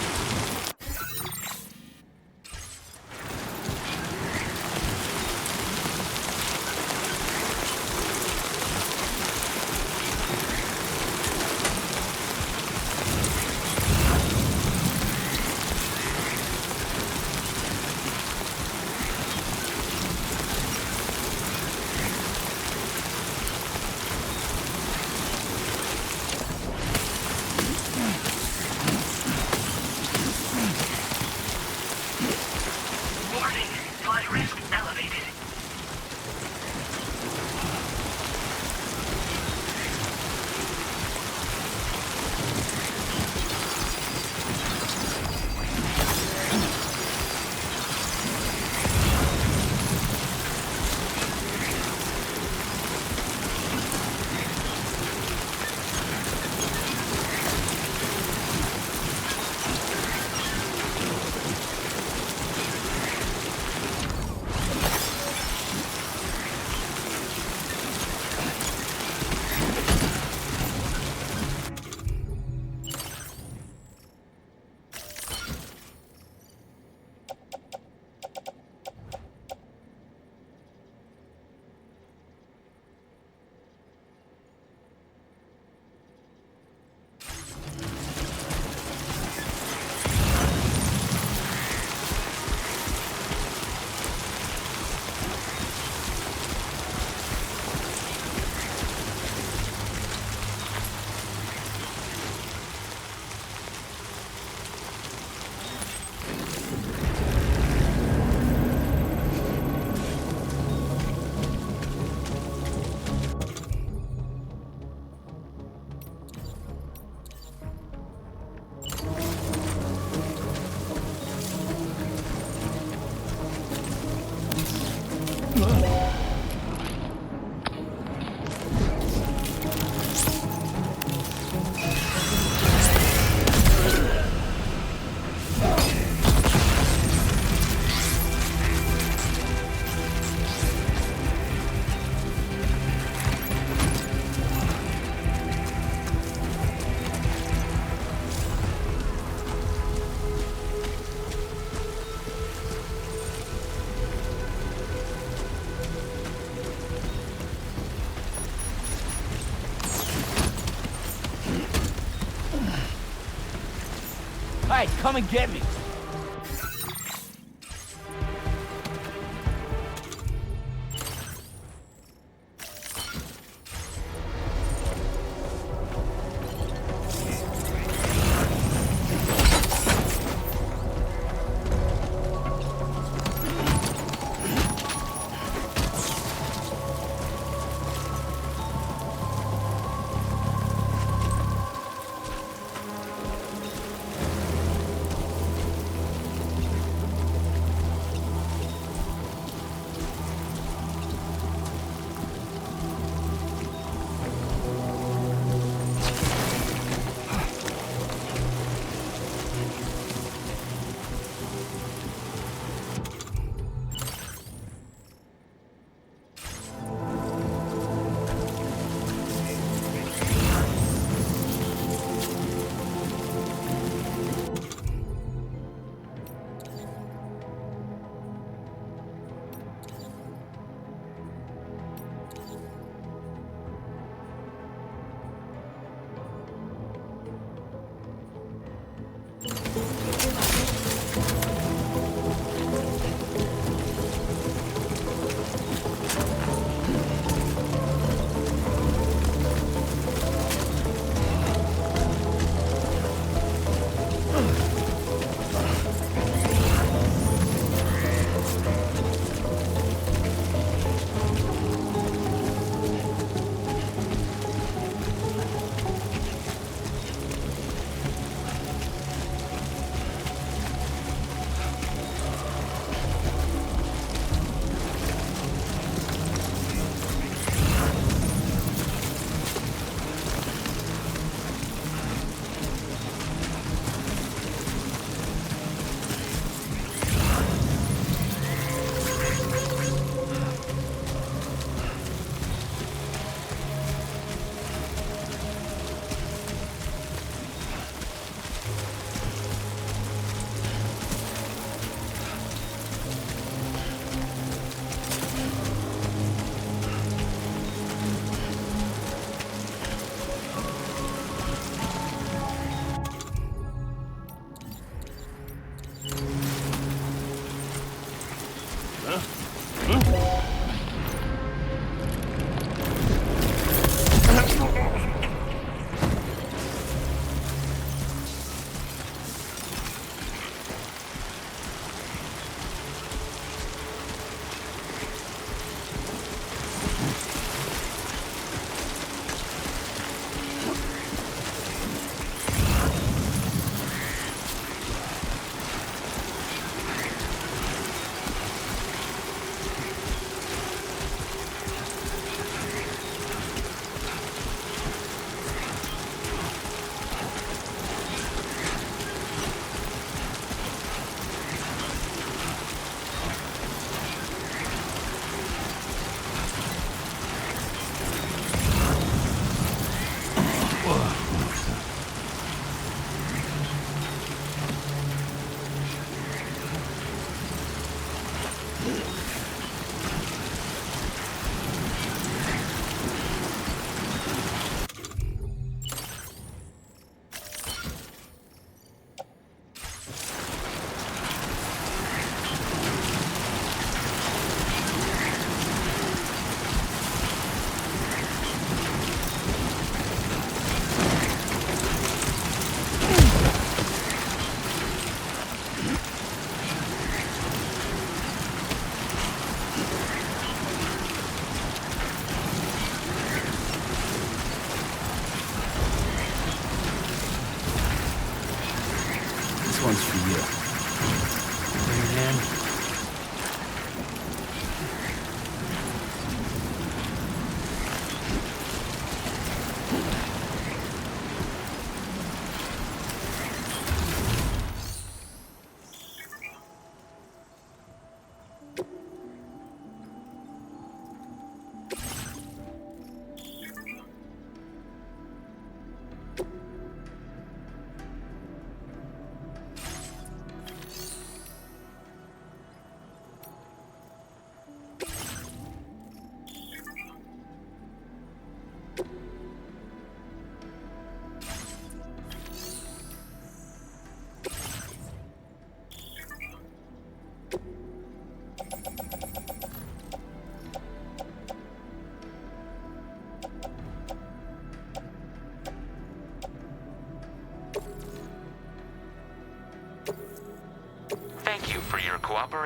right, come and get me.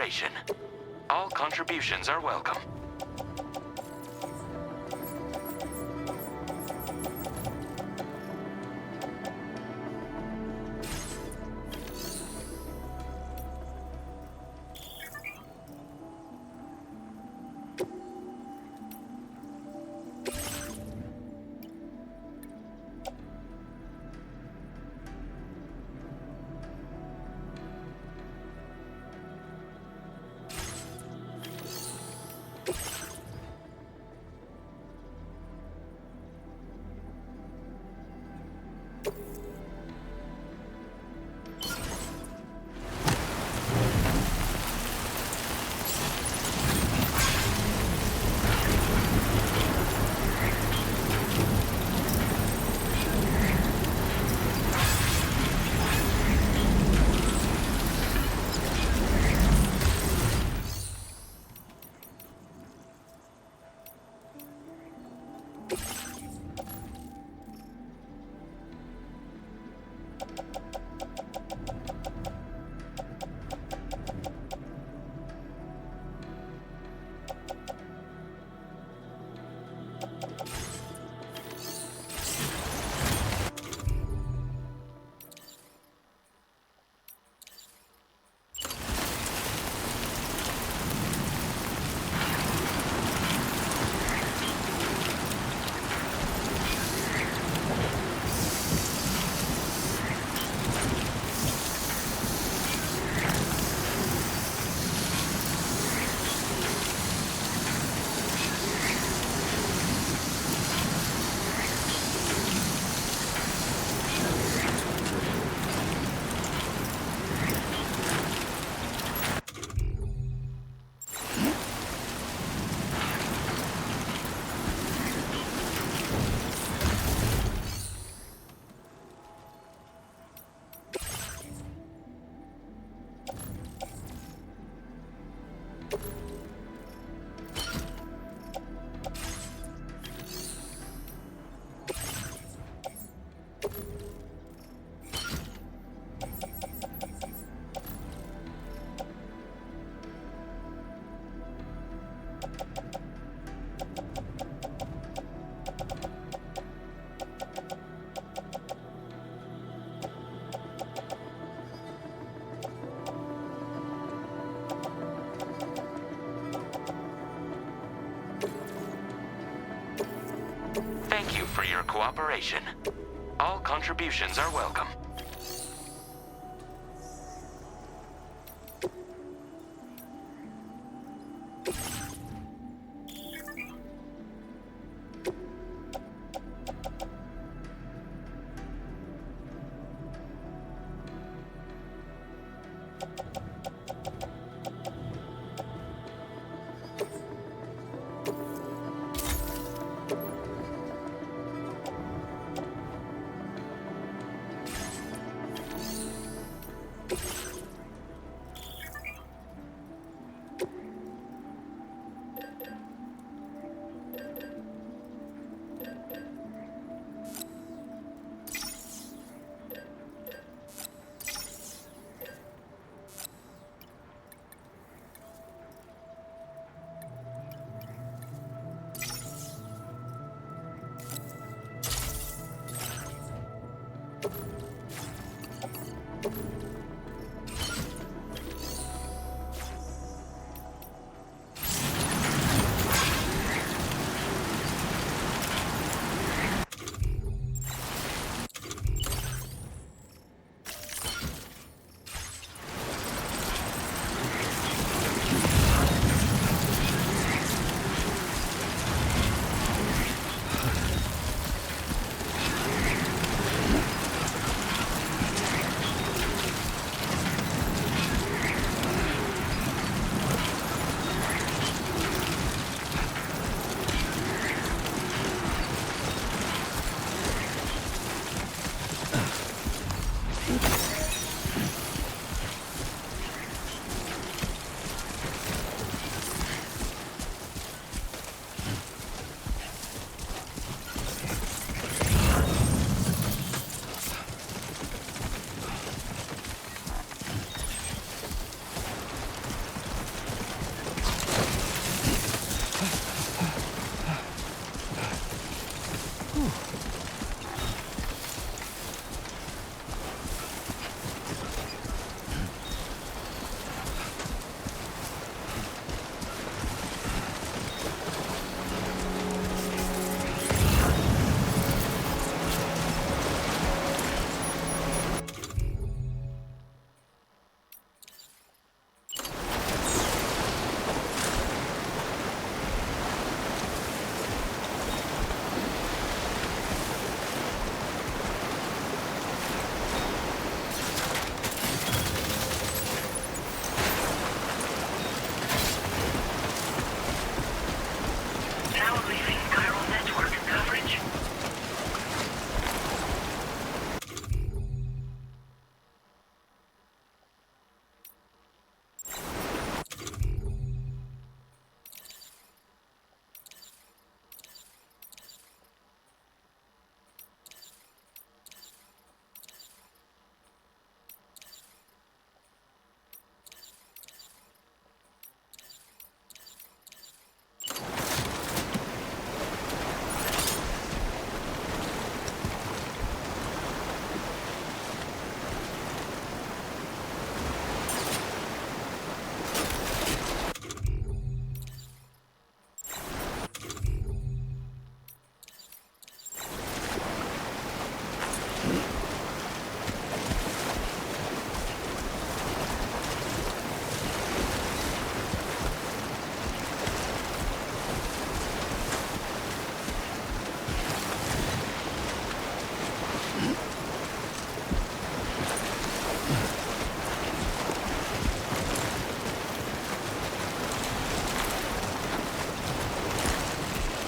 cooperation. All contributions are welcome. Thank you for your cooperation. All contributions are welcome.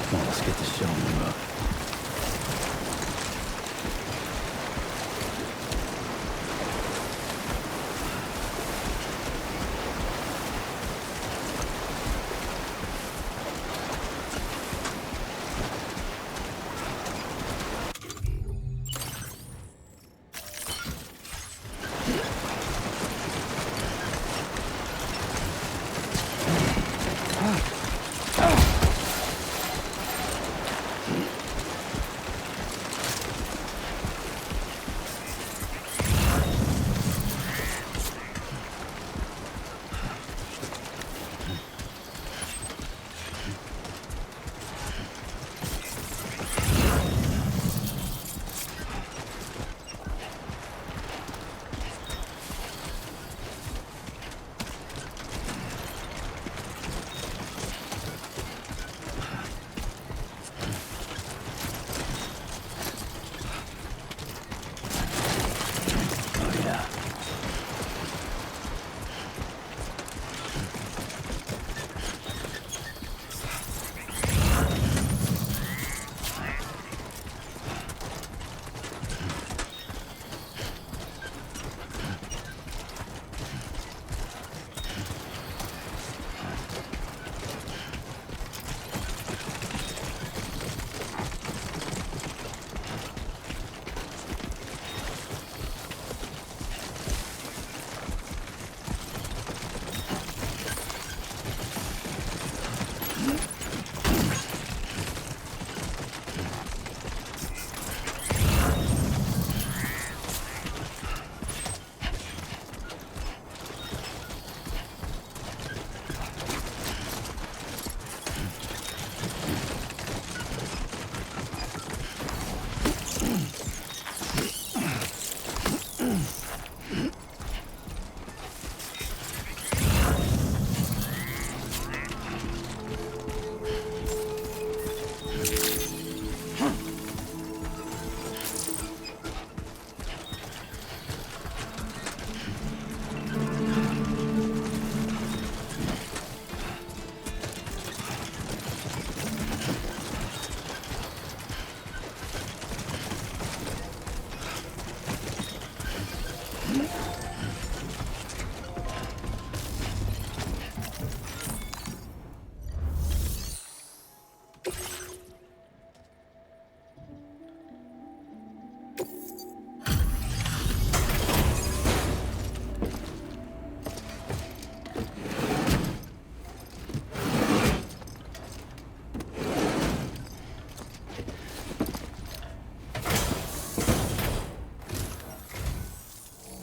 Come on, let's get the show on the road.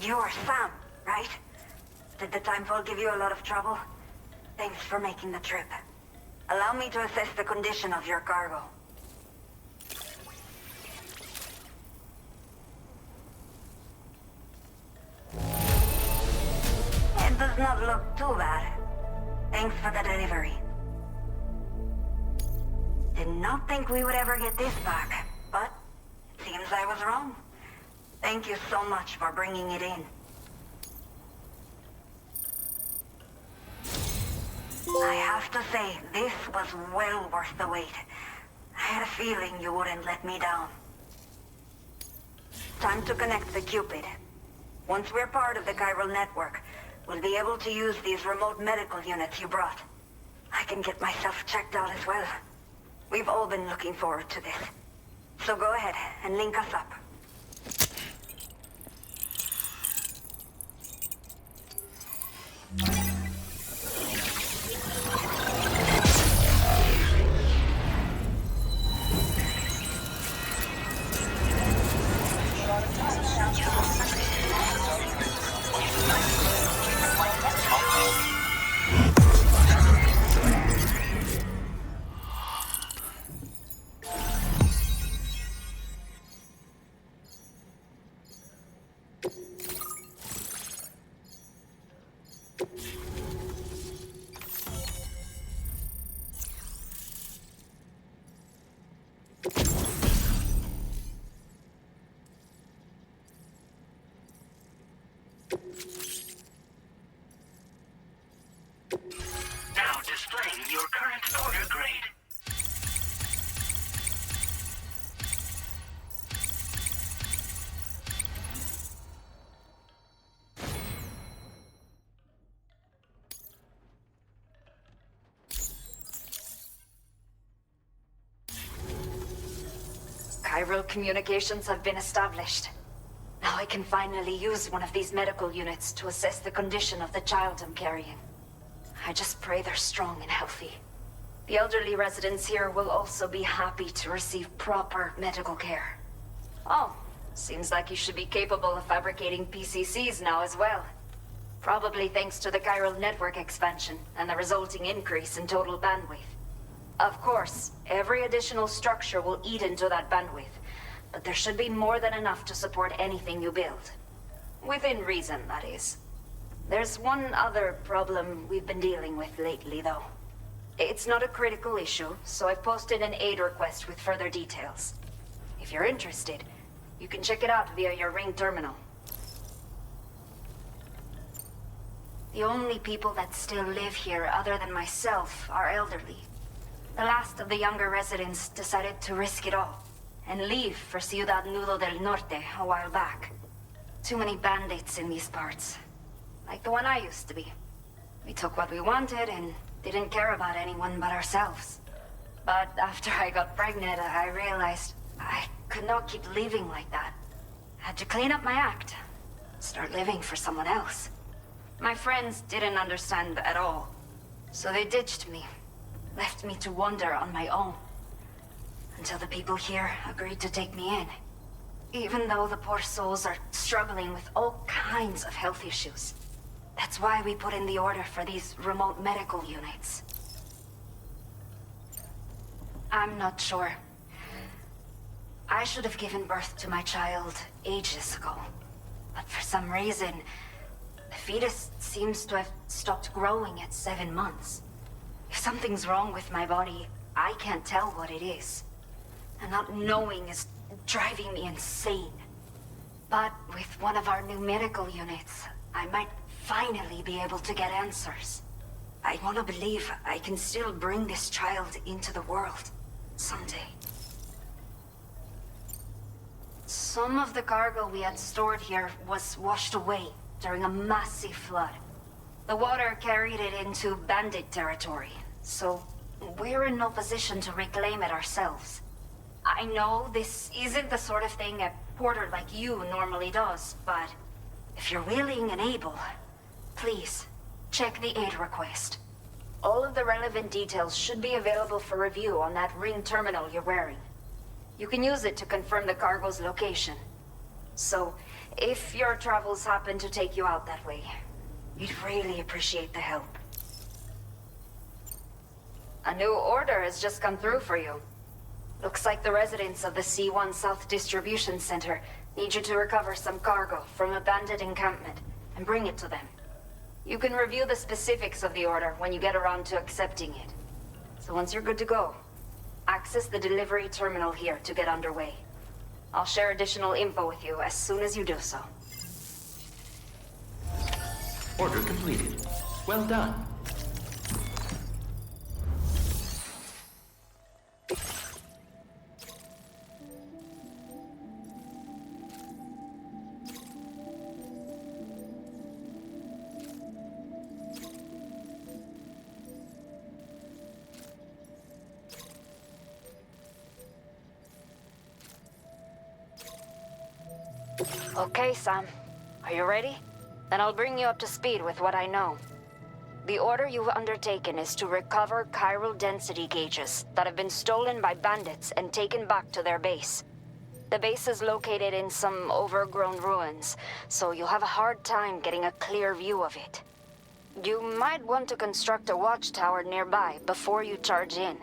You're Sam, right? Did the Timefall give you a lot of trouble? Thanks for making the trip. Allow me to assess the condition of your cargo. It does not look too bad. Thanks for the delivery. Did not think we would ever get this back, but it seems I was wrong. Thank you so much for bringing it in. I have to say, this was well worth the wait. I had a feeling you wouldn't let me down. Time to connect the Cupid. Once we're part of the chiral network, we'll be able to use these remote medical units you brought. I can get myself checked out as well. We've all been looking forward to this. So go ahead and link us up. Now displaying your current order grade. Chiral communications have been established. Now I can finally use one of these medical units to assess the condition of the child I'm carrying. I just pray they're strong and healthy. The elderly residents here will also be happy to receive proper medical care. Oh, seems like you should be capable of fabricating PCCs now as well. Probably thanks to the chiral network expansion and the resulting increase in total bandwidth. Of course, every additional structure will eat into that bandwidth, but there should be more than enough to support anything you build. Within reason, that is. There's one other problem we've been dealing with lately, though. It's not a critical issue, so I've posted an aid request with further details. If you're interested, you can check it out via your ring terminal. The only people that still live here other than myself are elderly. The last of the younger residents decided to risk it all and leave for Ciudad Nudo del Norte a while back. Too many bandits in these parts. Like the one I used to be. We took what we wanted and didn't care about anyone but ourselves. But after I got pregnant, I realized I could not keep living like that. Had to clean up my act. Start living for someone else. My friends didn't understand at all. So they ditched me. Left me to wander on my own. Until the people here agreed to take me in. Even though the poor souls are struggling with all kinds of health issues. That's why we put in the order for these remote medical units. I'm not sure. I should have given birth to my child ages ago. But for some reason, the fetus seems to have stopped growing at 7 months. If something's wrong with my body, I can't tell what it is. And not knowing is driving me insane. But with one of our new medical units, I might finally be able to get answers. I want to believe I can still bring this child into the world someday. Some of the cargo we had stored here was washed away during a massive flood. The water carried it into bandit territory, so we're in no position to reclaim it ourselves. I know this isn't the sort of thing a porter like you normally does, but if you're willing and able, please, check the aid request. All of the relevant details should be available for review on that ring terminal you're wearing. You can use it to confirm the cargo's location. So, if your travels happen to take you out that way, we'd really appreciate the help. A new order has just come through for you. Looks like the residents of the C1 South Distribution Center need you to recover some cargo from a bandit encampment and bring it to them. You can review the specifics of the order when you get around to accepting it. So once you're good to go, access the delivery terminal here to get underway. I'll share additional info with you as soon as you do so. Order completed. Well done. Okay, Sam. Are you ready? Then I'll bring you up to speed with what I know. The order you've undertaken is to recover chiral density gauges that have been stolen by bandits and taken back to their base. The base is located in some overgrown ruins, so you'll have a hard time getting a clear view of it. You might want to construct a watchtower nearby before you charge in.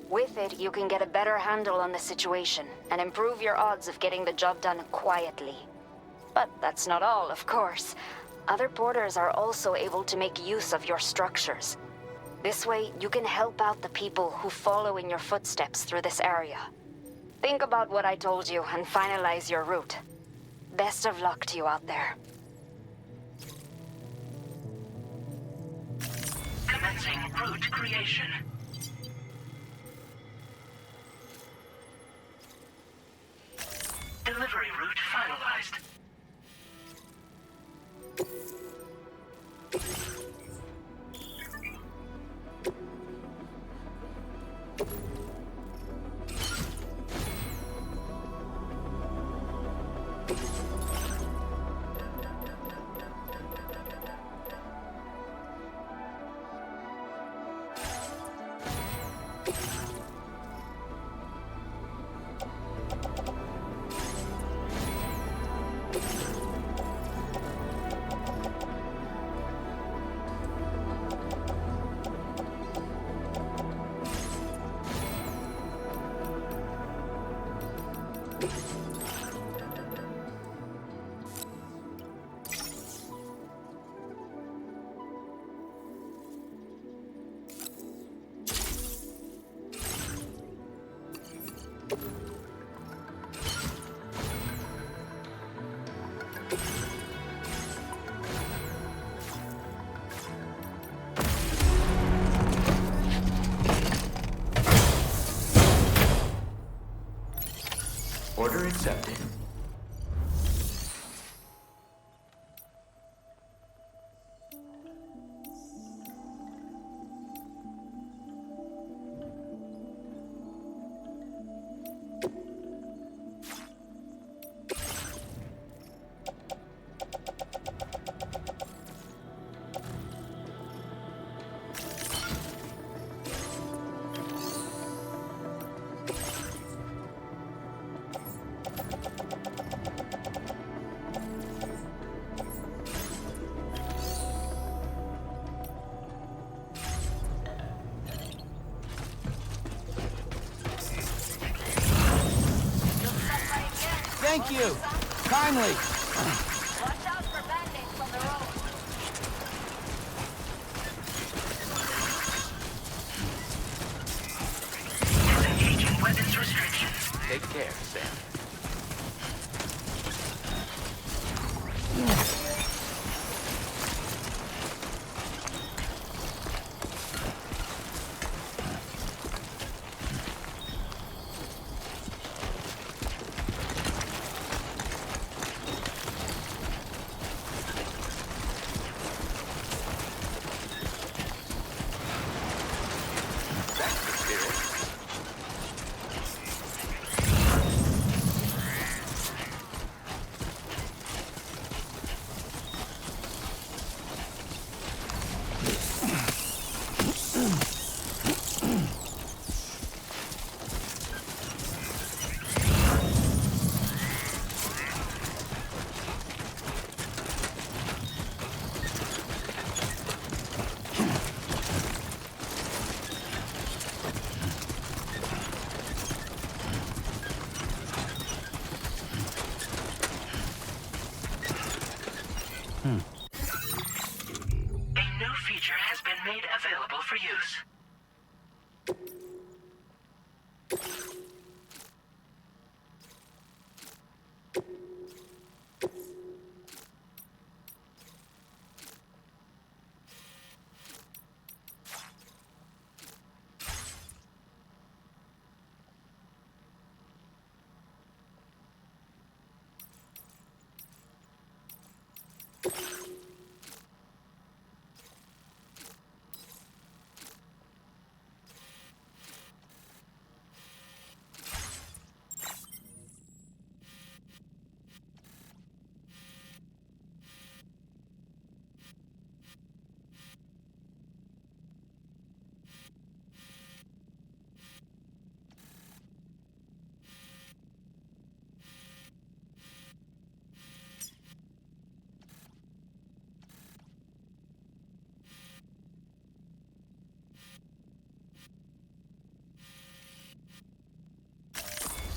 With it, you can get a better handle on the situation and improve your odds of getting the job done quietly. But that's not all, of course. Other porters are also able to make use of your structures. This way, you can help out the people who follow in your footsteps through this area. Think about what I told you and finalize your route. Best of luck to you out there. Commencing route creation. Delivery route finalized. Order accepted. Thank you. Kindly. Watch out for band-aids on the road. Disengaging weapons restrictions. Take care, Sam. That's the spirit. A new feature has been made available for use.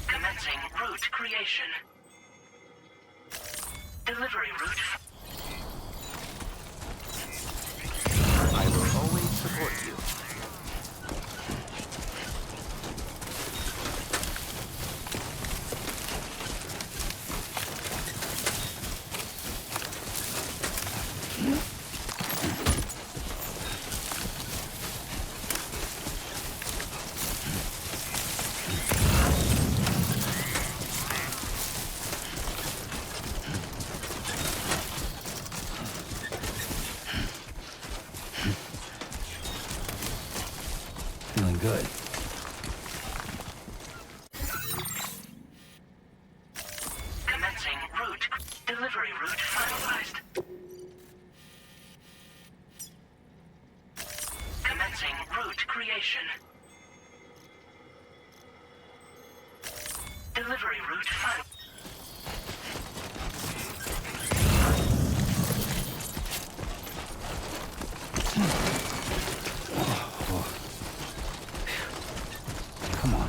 Commencing route creation. Delivery route. I will always support you. Feeling good. Commencing route. Delivery route finalized. Commencing route creation. Delivery route final. Come on.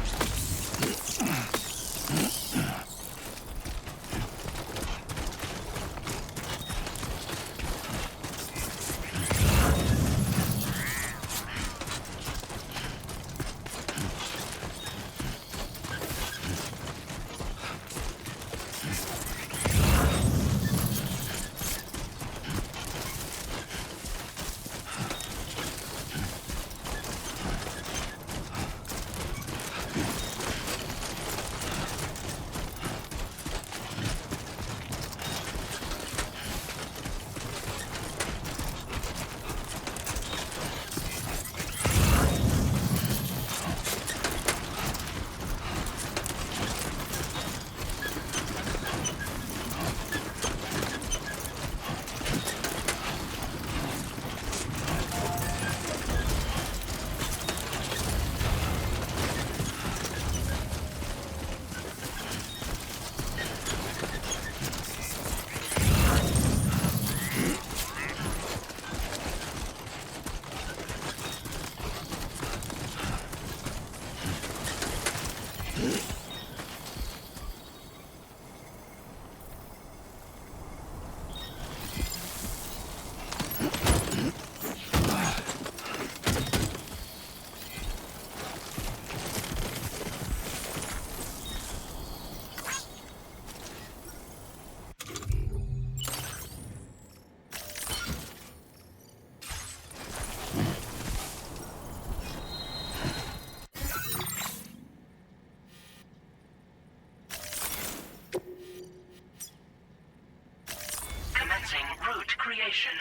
Commencing route creation.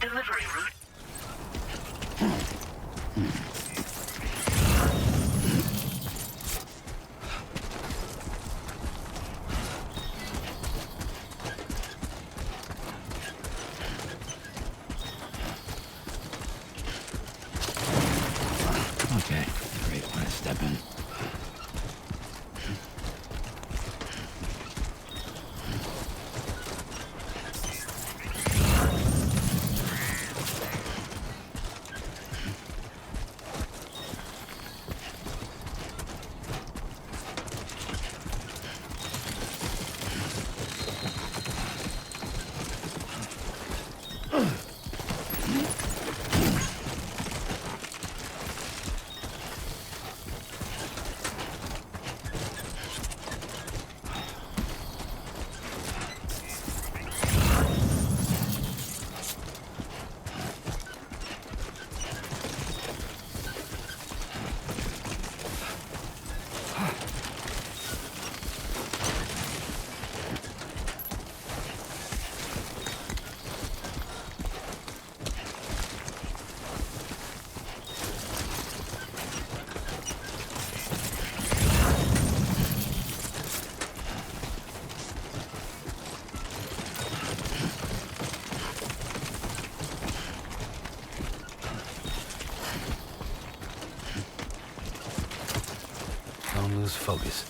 Delivery route. Okay, great. Let's step in. Don't lose focus.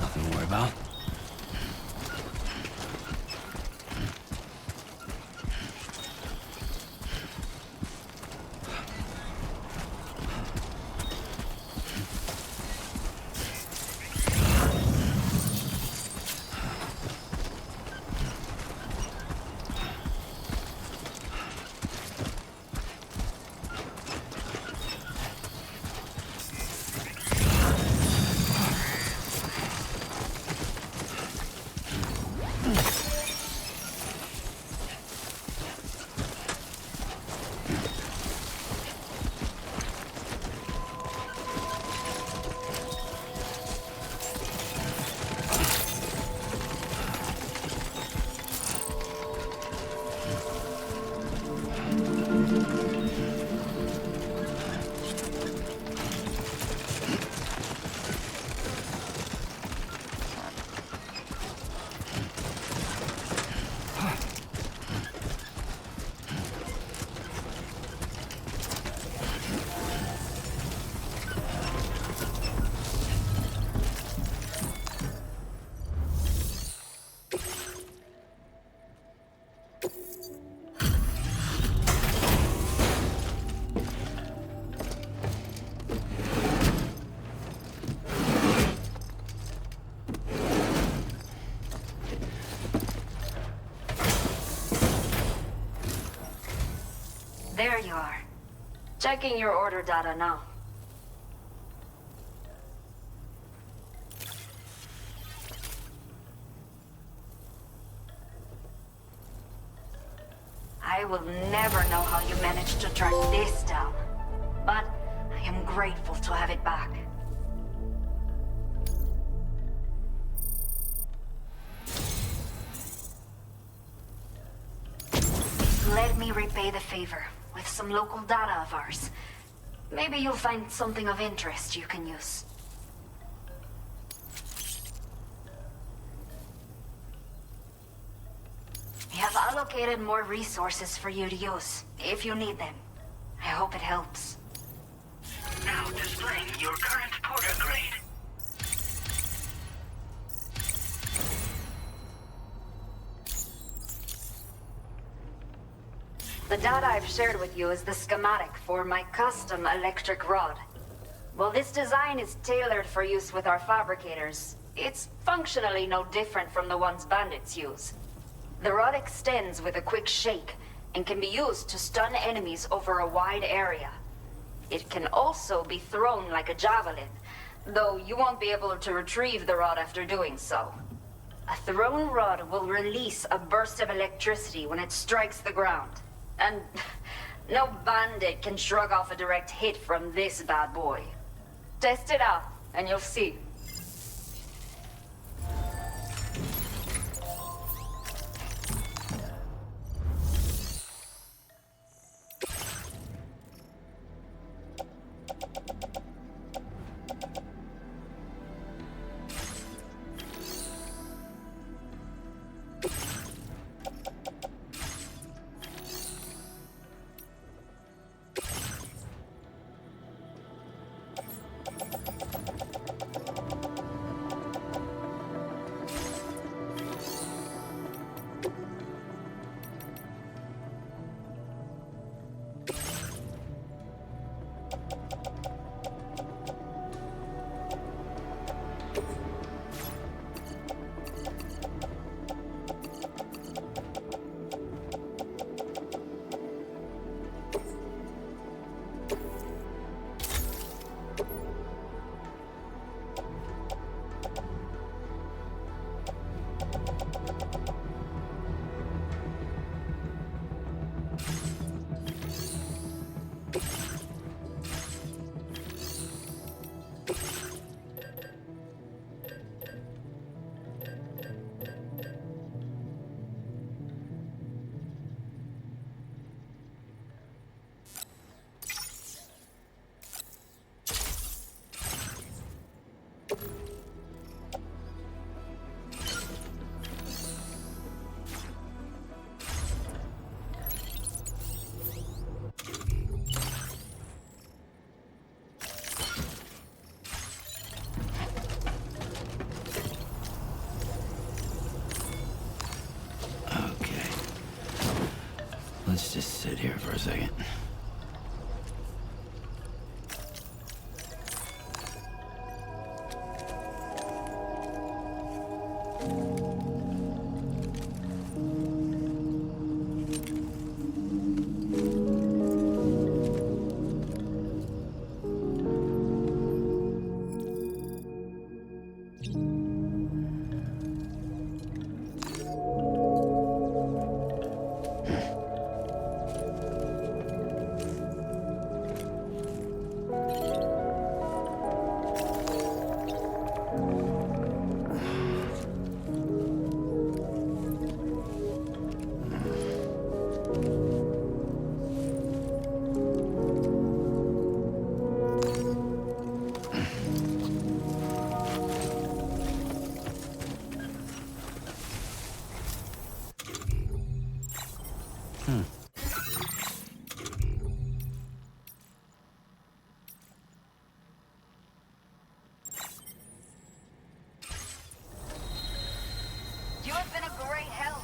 Nothing to worry about. you are. Checking your order data now. I will never know how you managed to track this down, but I am grateful to have it back. Let me repay the favor with some local data of ours. Maybe you'll find something of interest you can use. We have allocated more resources for you to use, if you need them. I hope it helps. Now displaying your current porter grade. The data I've shared with you is the schematic for my custom electric rod. While this design is tailored for use with our fabricators, it's functionally no different from the ones bandits use. The rod extends with a quick shake and can be used to stun enemies over a wide area. It can also be thrown like a javelin, though you won't be able to retrieve the rod after doing so. A thrown rod will release a burst of electricity when it strikes the ground. And no bandit can shrug off a direct hit from this bad boy. Test it out, and you'll see. Let's just sit here for a second. You have been a great help.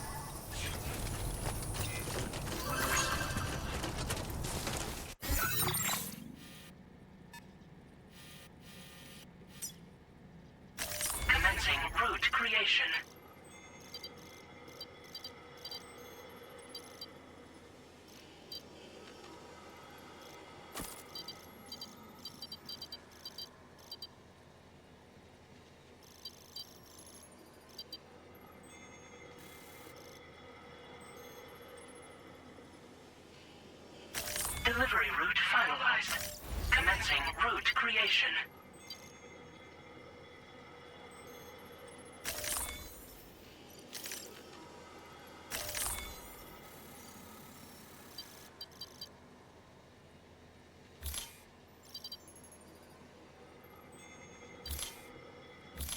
Commencing route creation. Delivery route finalized. Commencing route creation.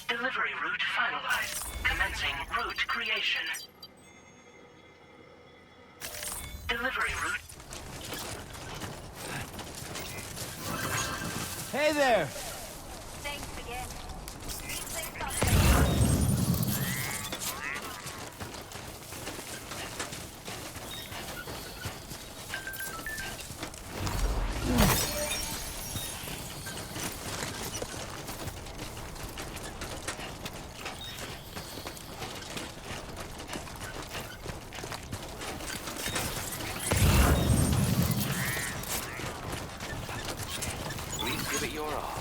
Delivery route finalized. Commencing route creation. Delivery route. Hey there! Thanks again. Please give it your all.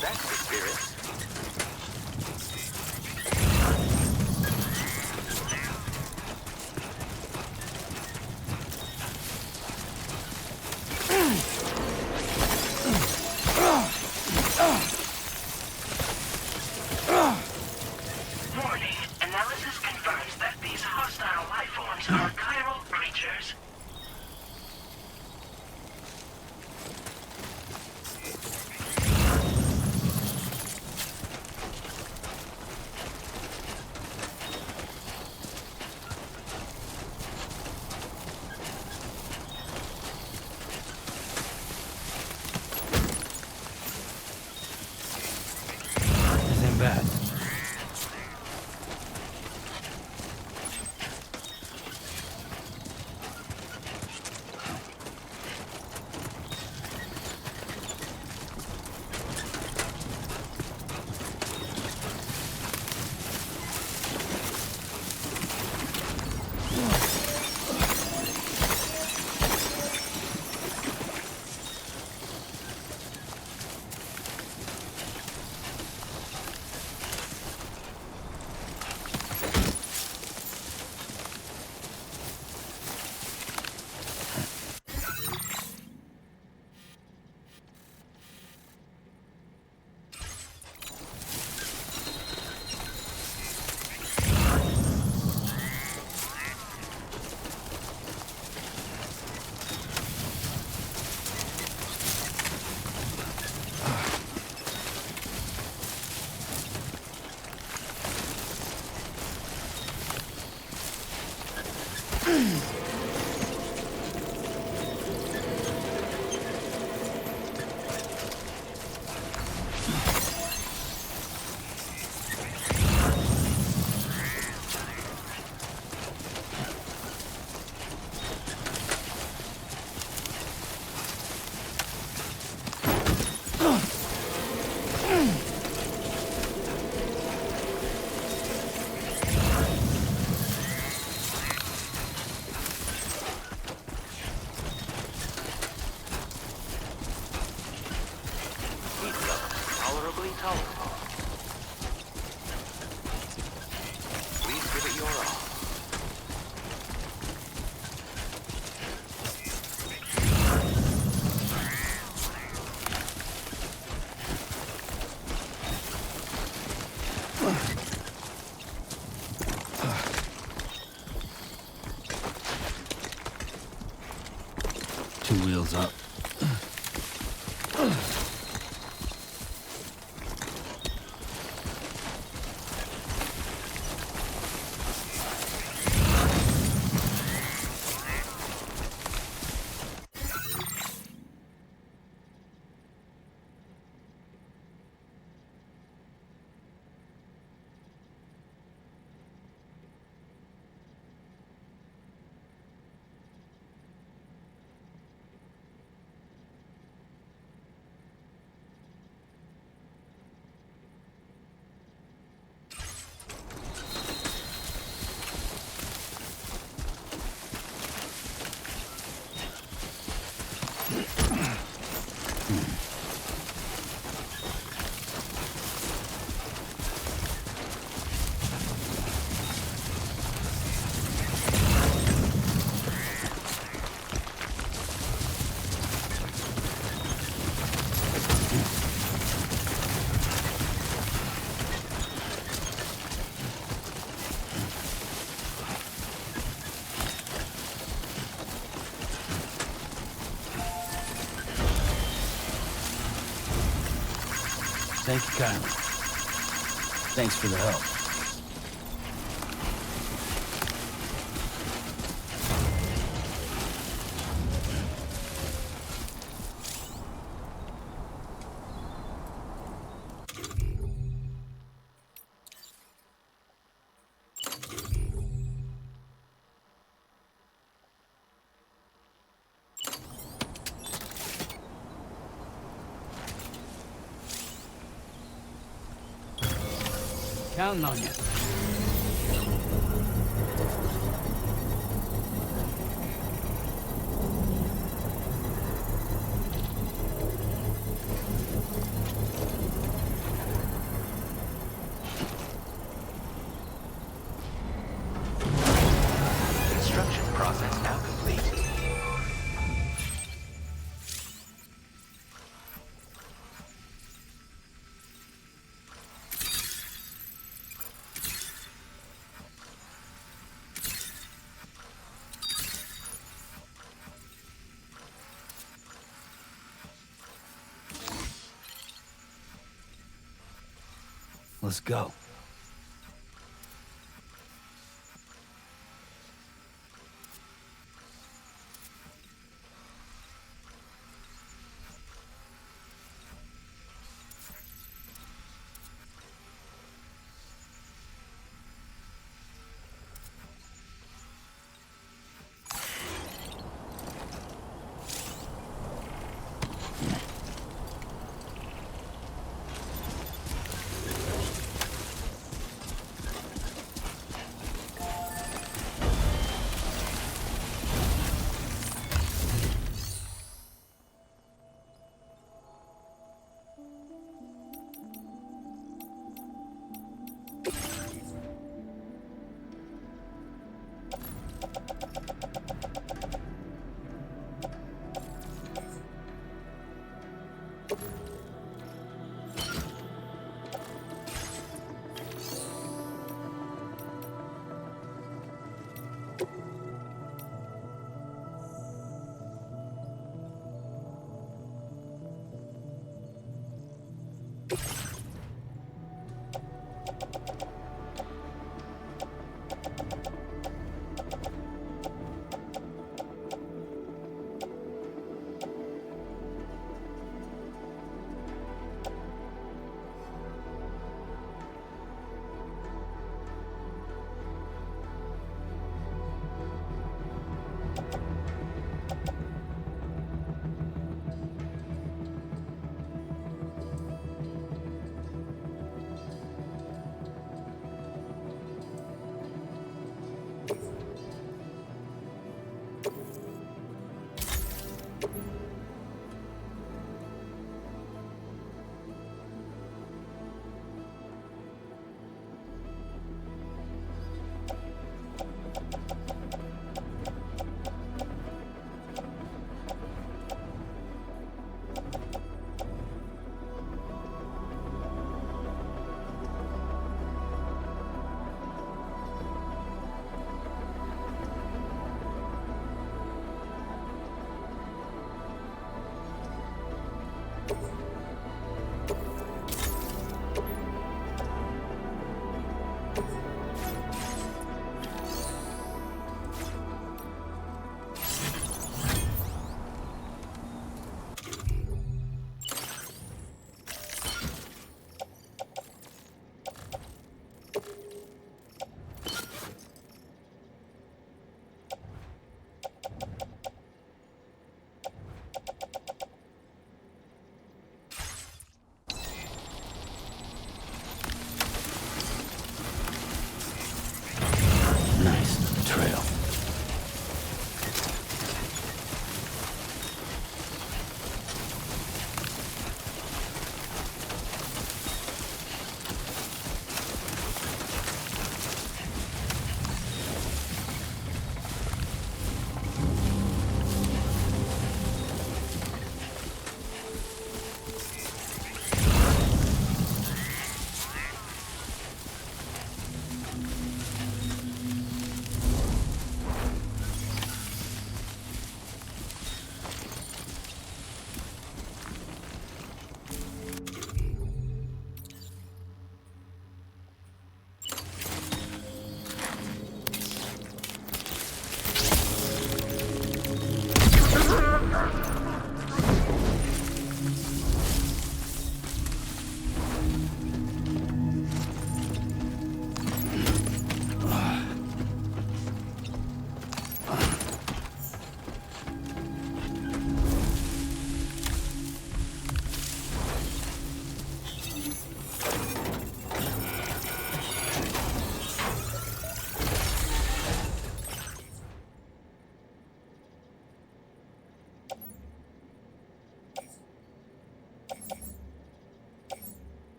That's the spirit. Warning. Analysis confirms that these hostile life forms are chiral creatures. Nothing bad. Tolerably tolerable. Please give it your all. Two wheels up. Thank you kindly. Thanks for the help. Counting on you. Construction process now complete. Let's go.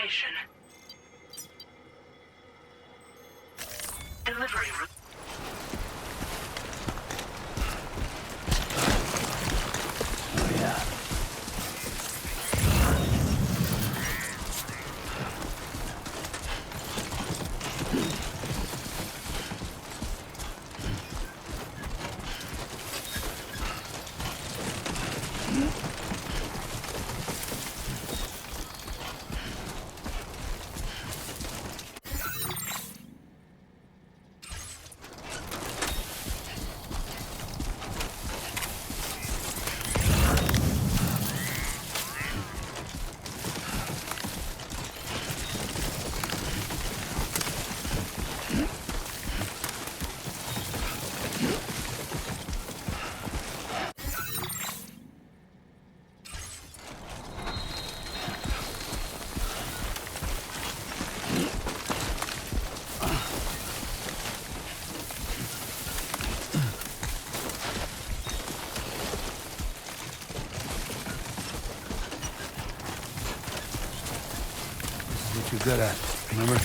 location. Delivery route. Oh, yeah. What you're good at, remember?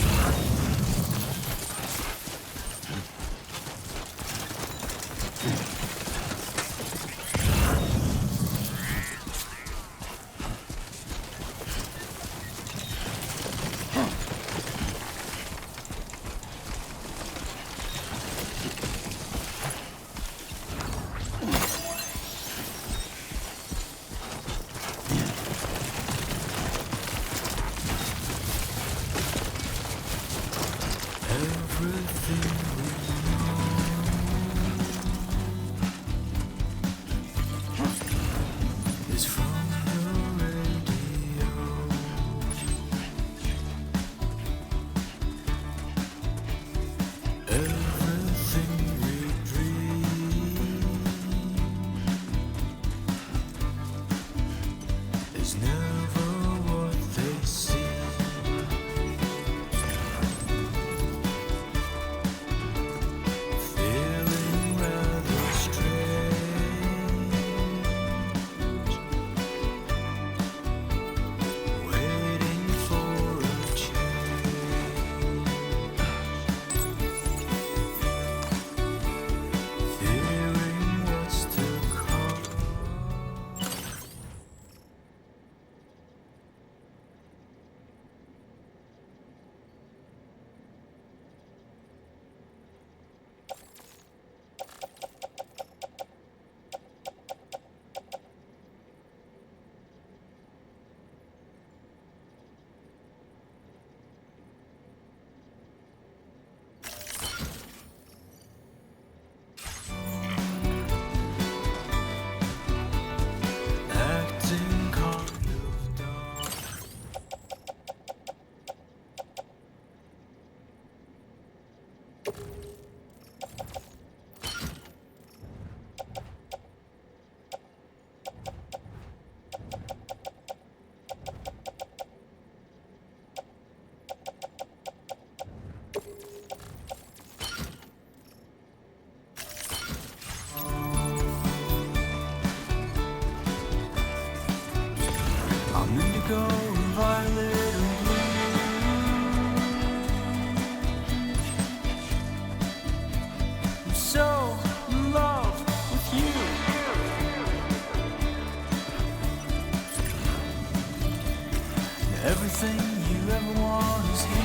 Everything you ever want is here.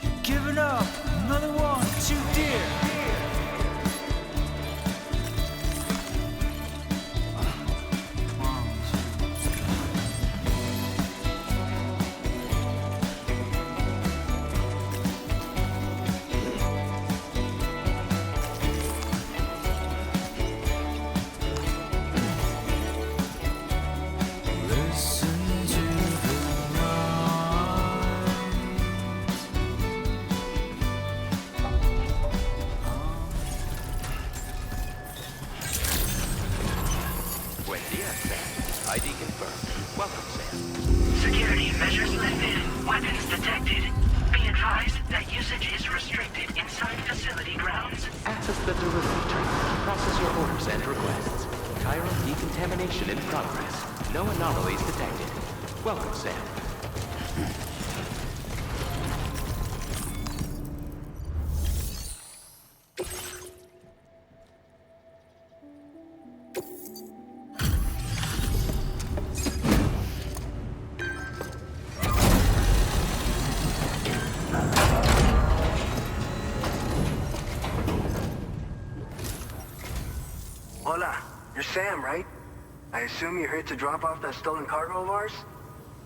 You're giving up another one too dear. ID confirmed. Welcome, Sam. Security measures lifted. Weapons detected. Be advised that usage is restricted inside facility grounds. Access the delivery terminal to process your orders and requests. Chiral decontamination. Contamination in progress. No anomalies detected. Welcome, Sam. Hola, you're Sam, right? I assume you're here to drop off that stolen cargo of ours?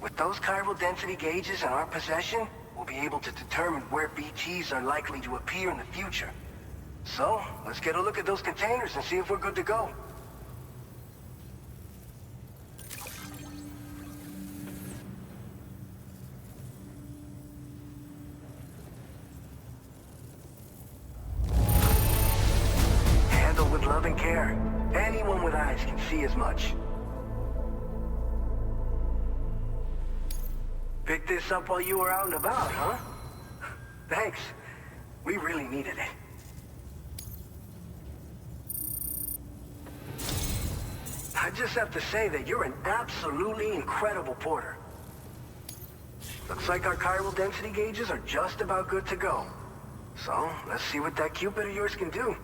With those chiral density gauges in our possession, we'll be able to determine where BTs are likely to appear in the future. So, let's get a look at those containers and see if we're good to go. Handled with love and care. Anyone with eyes can see as much. Picked this up while you were out and about, huh? Thanks. We really needed it. I just have to say that you're an absolutely incredible porter. Looks like our chiral density gauges are just about good to go. So, let's see what that Cupid of yours can do.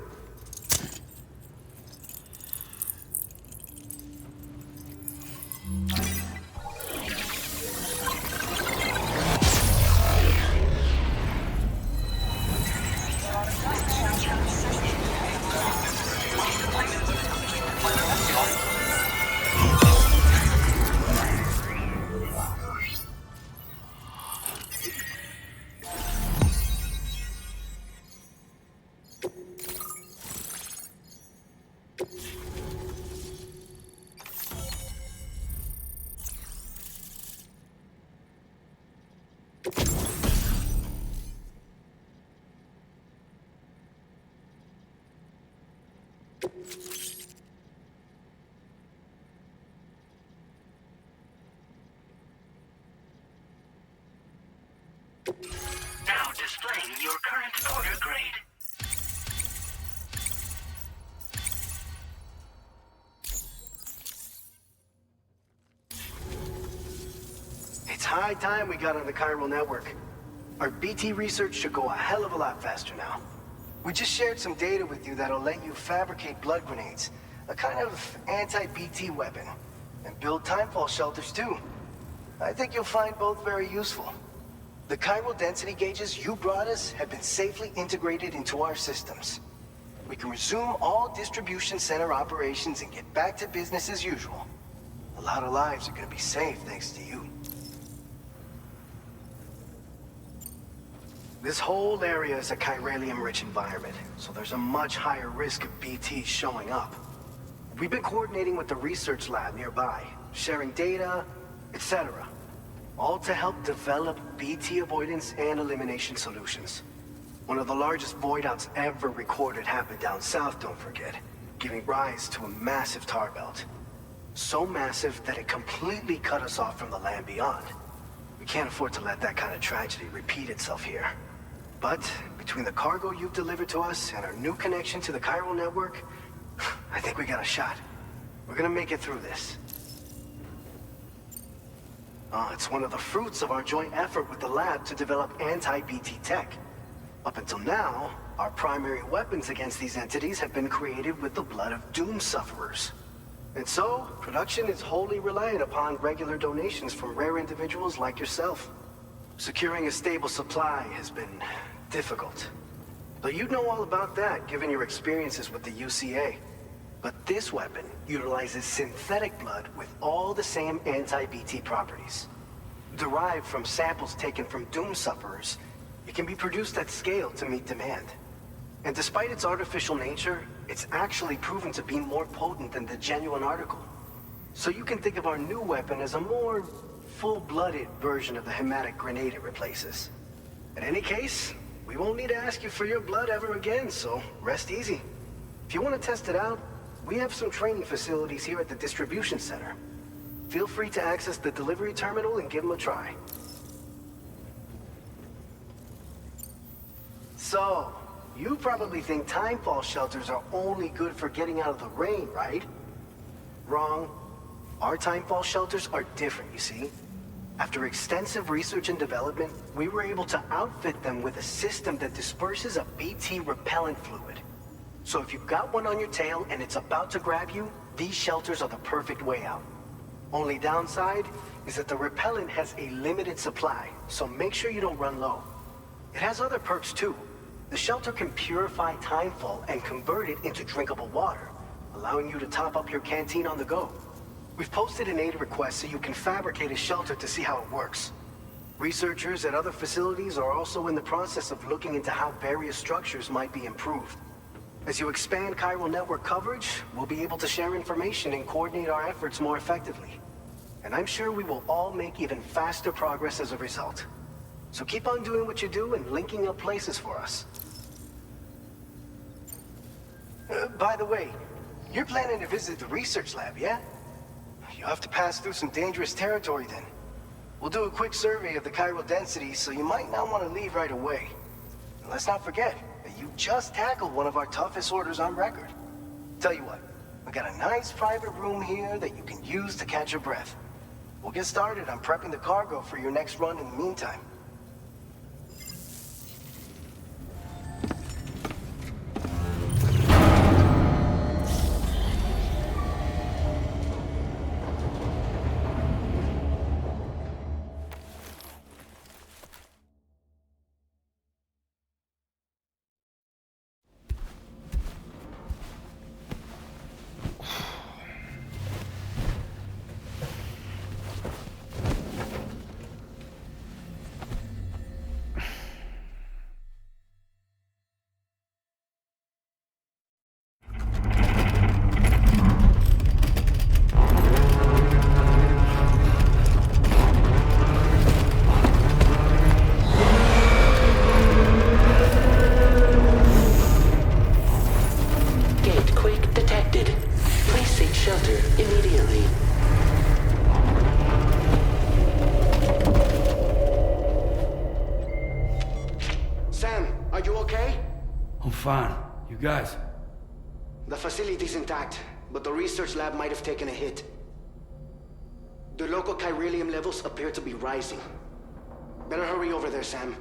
Now displaying your current porter grade. It's high time we got on the chiral network. Our BT research should go a hell of a lot faster now. We just shared some data with you that'll let you fabricate blood grenades, a kind of anti-BT weapon, and build timefall shelters too. I think you'll find both very useful. The chiral density gauges you brought us have been safely integrated into our systems. We can resume all distribution center operations and get back to business as usual. A lot of lives are gonna be saved thanks to you. This whole area is a chiralium-rich environment, so there's a much higher risk of BTs showing up. We've been coordinating with the research lab nearby, sharing data, etc. All to help develop BT avoidance and elimination solutions. One of the largest void outs ever recorded happened down south, don't forget, giving rise to a massive tar belt. So massive that it completely cut us off from the land beyond. We can't afford to let that kind of tragedy repeat itself here. But between the cargo you've delivered to us and our new connection to the chiral network, I think we got a shot. We're gonna make it through this. It's one of the fruits of our joint effort with the lab to develop anti-BT tech. Up until now, our primary weapons against these entities have been created with the blood of doom sufferers. And so, production is wholly reliant upon regular donations from rare individuals like yourself. Securing a stable supply has been difficult. Though you'd know all about that, given your experiences with the UCA. But this weapon utilizes synthetic blood with all the same anti-BT properties. Derived from samples taken from doom sufferers, it can be produced at scale to meet demand. And despite its artificial nature, it's actually proven to be more potent than the genuine article. So you can think of our new weapon as a more full-blooded version of the hematic grenade it replaces. In any case, we won't need to ask you for your blood ever again, so rest easy. If you want to test it out, we have some training facilities here at the distribution center. Feel free to access the delivery terminal and give them a try. So, you probably think timefall shelters are only good for getting out of the rain, right? Wrong. Our timefall shelters are different, you see. After extensive research and development, we were able to outfit them with a system that disperses a BT repellent fluid. So if you've got one on your tail and it's about to grab you, these shelters are the perfect way out. Only downside is that the repellent has a limited supply, so make sure you don't run low. It has other perks too. The shelter can purify timefall and convert it into drinkable water, allowing you to top up your canteen on the go. We've posted an aid request so you can fabricate a shelter to see how it works. Researchers at other facilities are also in the process of looking into how various structures might be improved. As you expand chiral network coverage, we'll be able to share information and coordinate our efforts more effectively. And I'm sure we will all make even faster progress as a result. So keep on doing what you do and linking up places for us. By the way, you're planning to visit the research lab, yeah? You'll have to pass through some dangerous territory then. We'll do a quick survey of the chiral density, so you might not want to leave right away. And let's not forget that you just tackled one of our toughest orders on record. Tell you what, we got a nice private room here that you can use to catch your breath. We'll get started on prepping the cargo for your next run in the meantime. Fine. You guys? The facility's intact, but the research lab might have taken a hit. The local chiralium levels appear to be rising. Better hurry over there, Sam.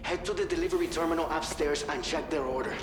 Head to the delivery terminal upstairs and check their order.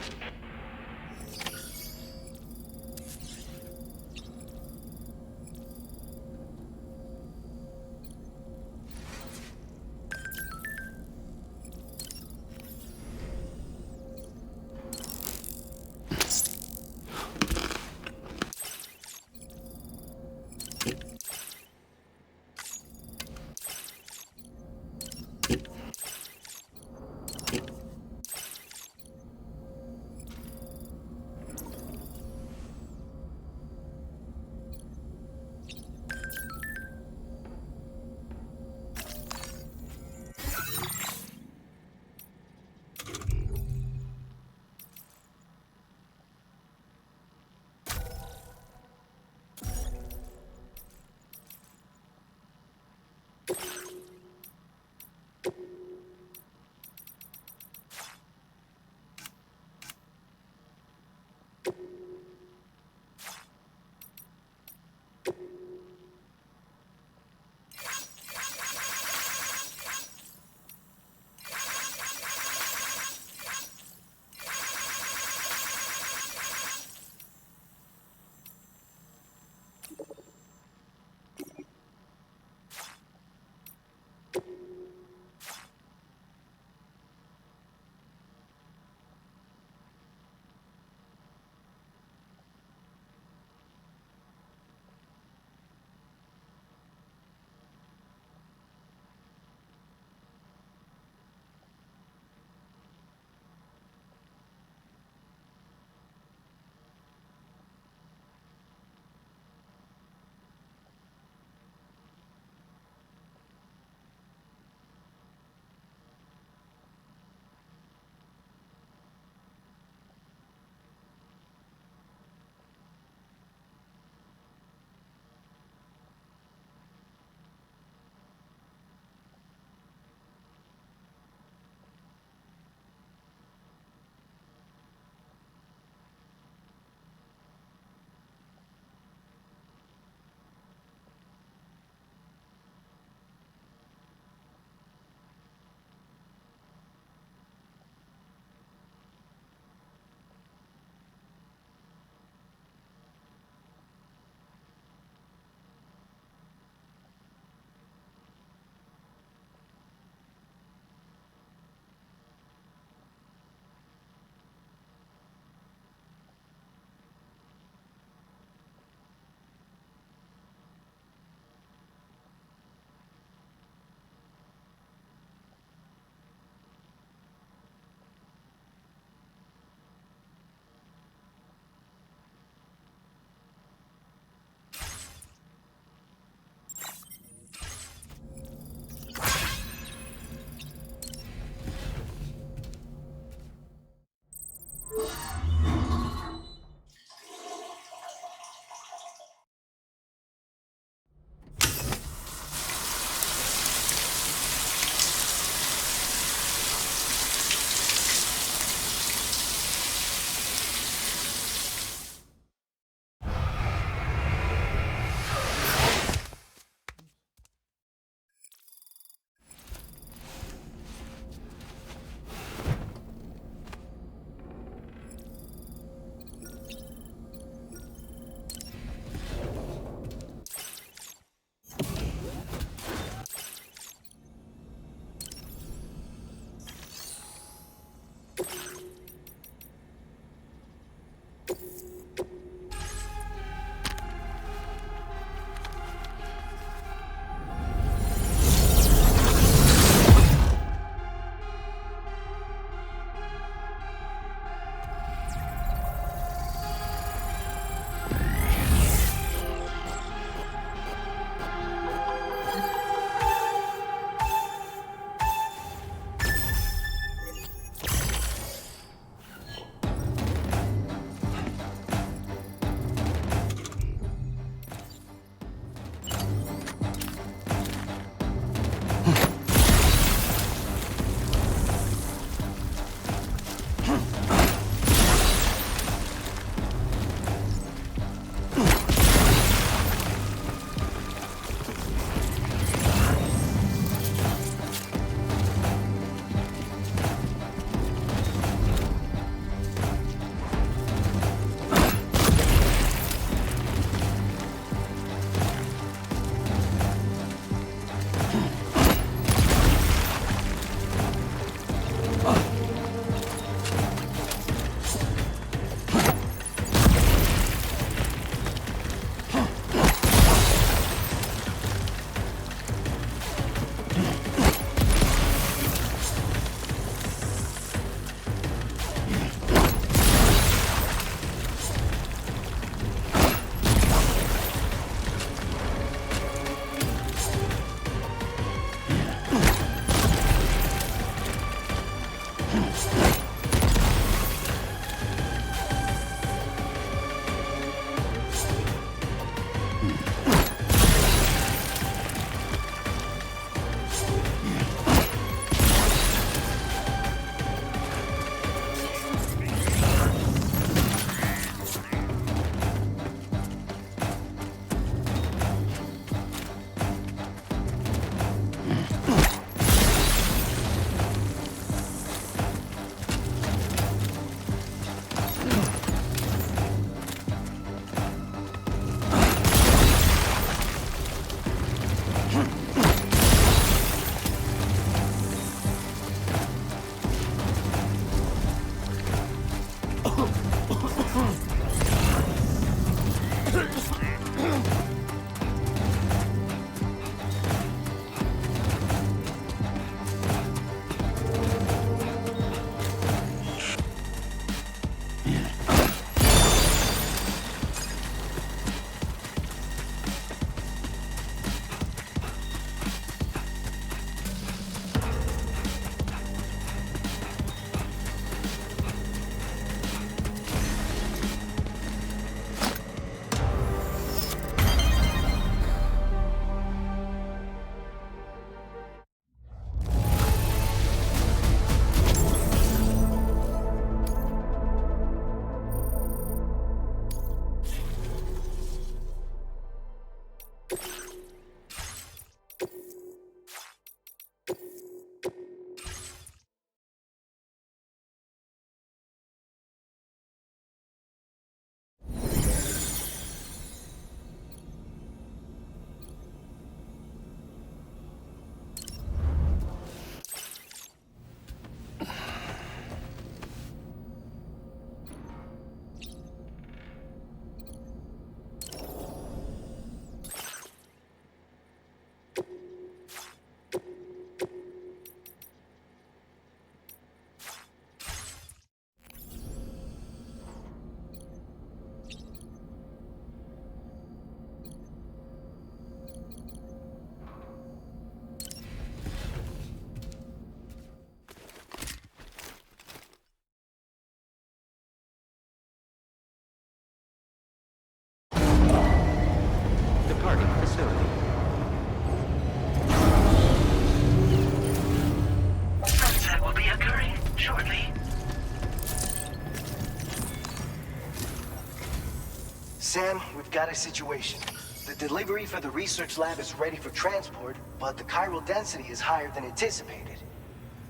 Sam, we've got a situation. The delivery for the research lab is ready for transport, but the chiral density is higher than anticipated.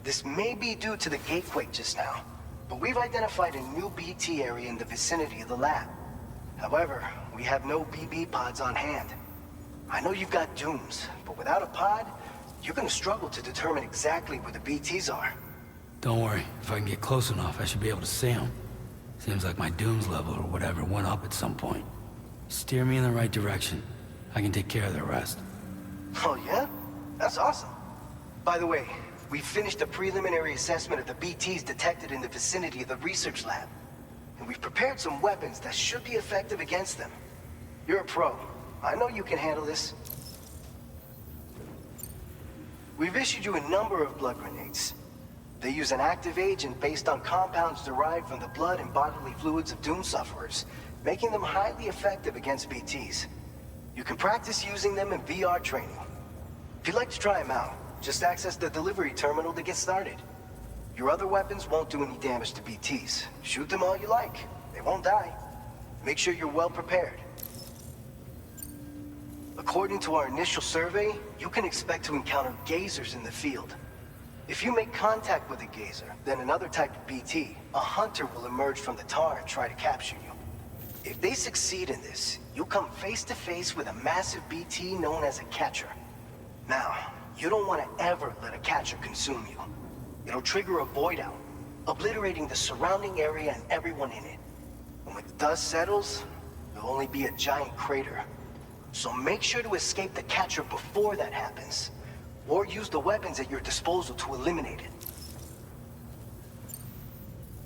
This may be due to the gatequake just now, but we've identified a new BT area in the vicinity of the lab. However, we have no BB pods on hand. I know you've got Dooms, but without a pod, you're gonna struggle to determine exactly where the BTs are. Don't worry. If I can get close enough, I should be able to see them. Seems like my Dooms level or whatever went up at some point. Steer me in the right direction. I can take care of the rest. Oh yeah? That's awesome. By the way, we finished a preliminary assessment of the BTs detected in the vicinity of the research lab. And we've prepared some weapons that should be effective against them. You're a pro. I know you can handle this. We've issued you a number of blood grenades. They use an active agent based on compounds derived from the blood and bodily fluids of Doom sufferers, making them highly effective against BTs. You can practice using them in VR training. If you'd like to try them out, just access the delivery terminal to get started. Your other weapons won't do any damage to BTs. Shoot them all you like. They won't die. Make sure you're well prepared. According to our initial survey, you can expect to encounter gazers in the field. If you make contact with a gazer, then another type of BT, a hunter will emerge from the tar and try to capture you. If they succeed in this, you'll come face to face with a massive BT known as a catcher. Now, you don't want to ever let a catcher consume you. It'll trigger a void out, obliterating the surrounding area and everyone in it. And when the dust settles, there'll only be a giant crater. So make sure to escape the catcher before that happens, or use the weapons at your disposal to eliminate it.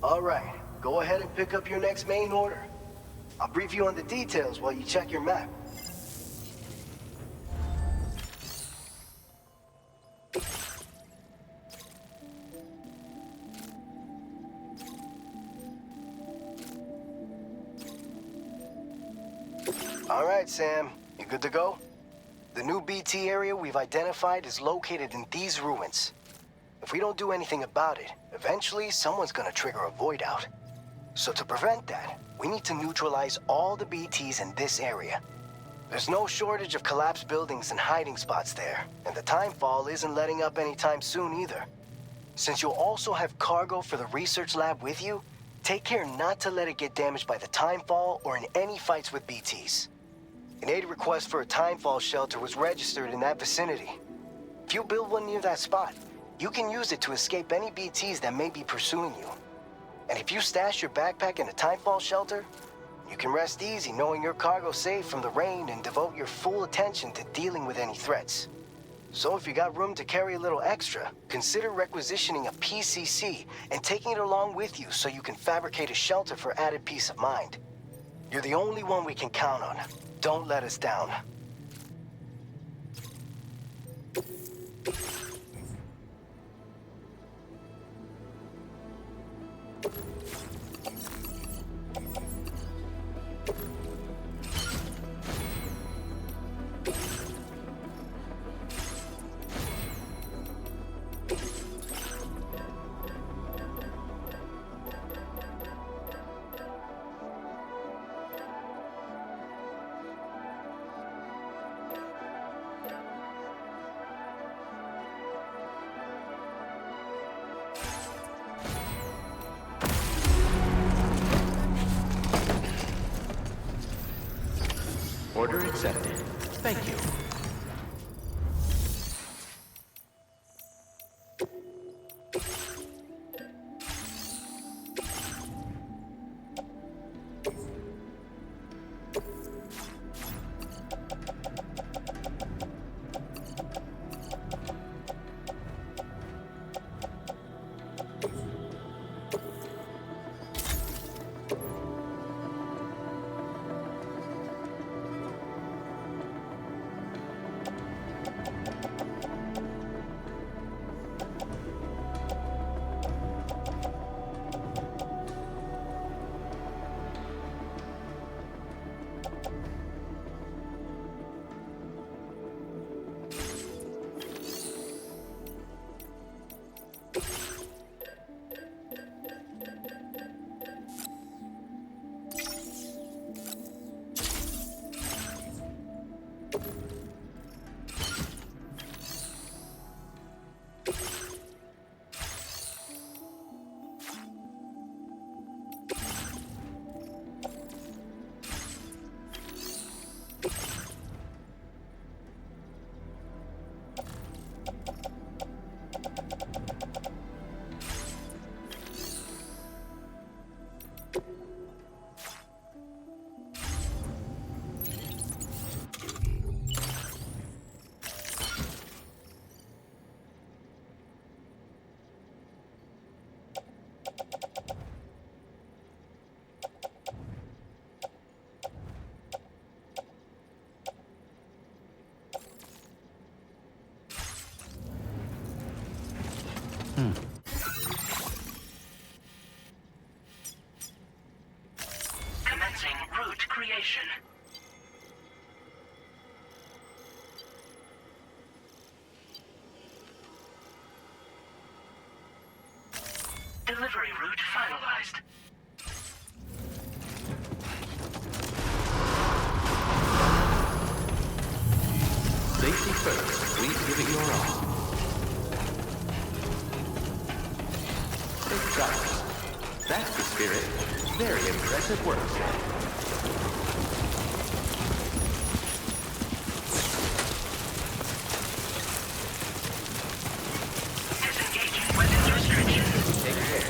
All right, go ahead and pick up your next main order. I'll brief you on the details while you check your map. All right, Sam. You good to go? The new BT area we've identified is located in these ruins. If we don't do anything about it, eventually someone's gonna trigger a void out. So to prevent that, we need to neutralize all the BTs in this area. There's no shortage of collapsed buildings and hiding spots there, and the timefall isn't letting up anytime soon either. Since you'll also have cargo for the research lab with you, take care not to let it get damaged by the timefall or in any fights with BTs. An aid request for a timefall shelter was registered in that vicinity. If you build one near that spot, you can use it to escape any BTs that may be pursuing you. And if you stash your backpack in a timefall shelter, you can rest easy knowing your cargo's safe from the rain and devote your full attention to dealing with any threats. So if you got room to carry a little extra, consider requisitioning a PCC and taking it along with you so you can fabricate a shelter for added peace of mind. You're the only one we can count on. Don't let us down. Order accepted. Thank you. creation. Delivery route finalized. Safety first. Please give it your all. Safe travels. That's the spirit. Very impressive work. Disengaging weapons restrictions. Take care.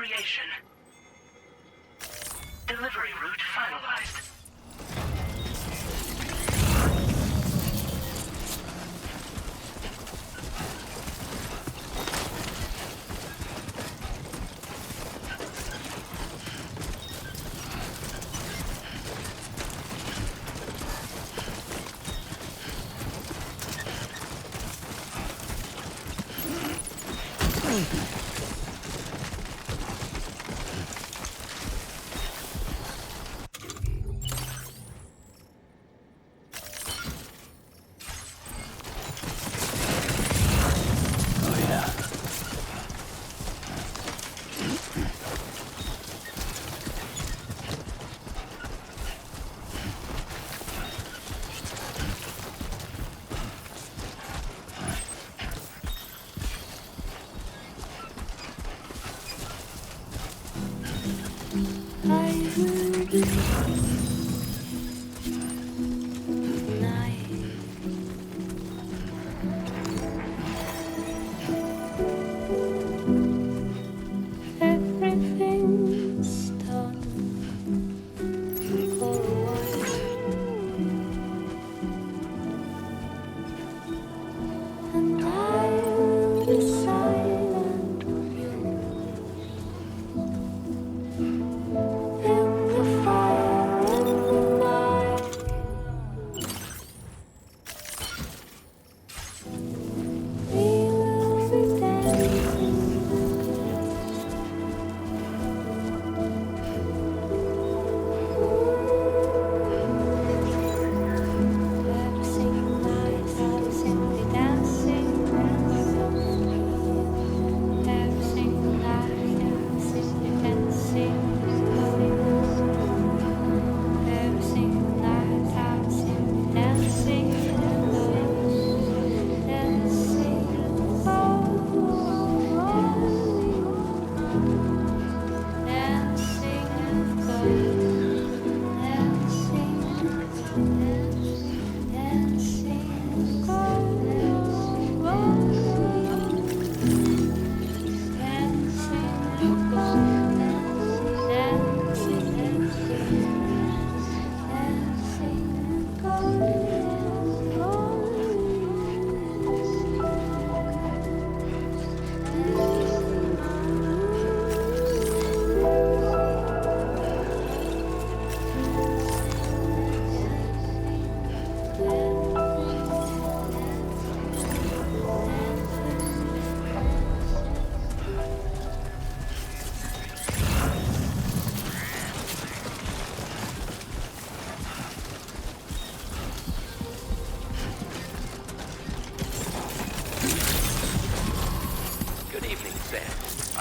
creation. Delivery route finalized.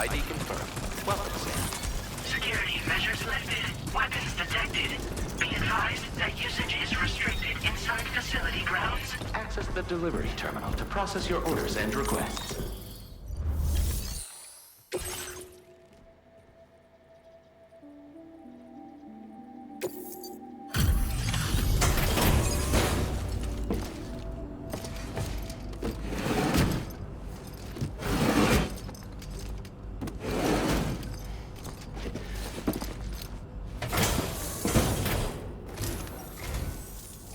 ID confirmed. Welcome, Sam. Security measures lifted. Weapons detected. Be advised that usage is restricted inside facility grounds. Access the delivery terminal to process your orders and requests.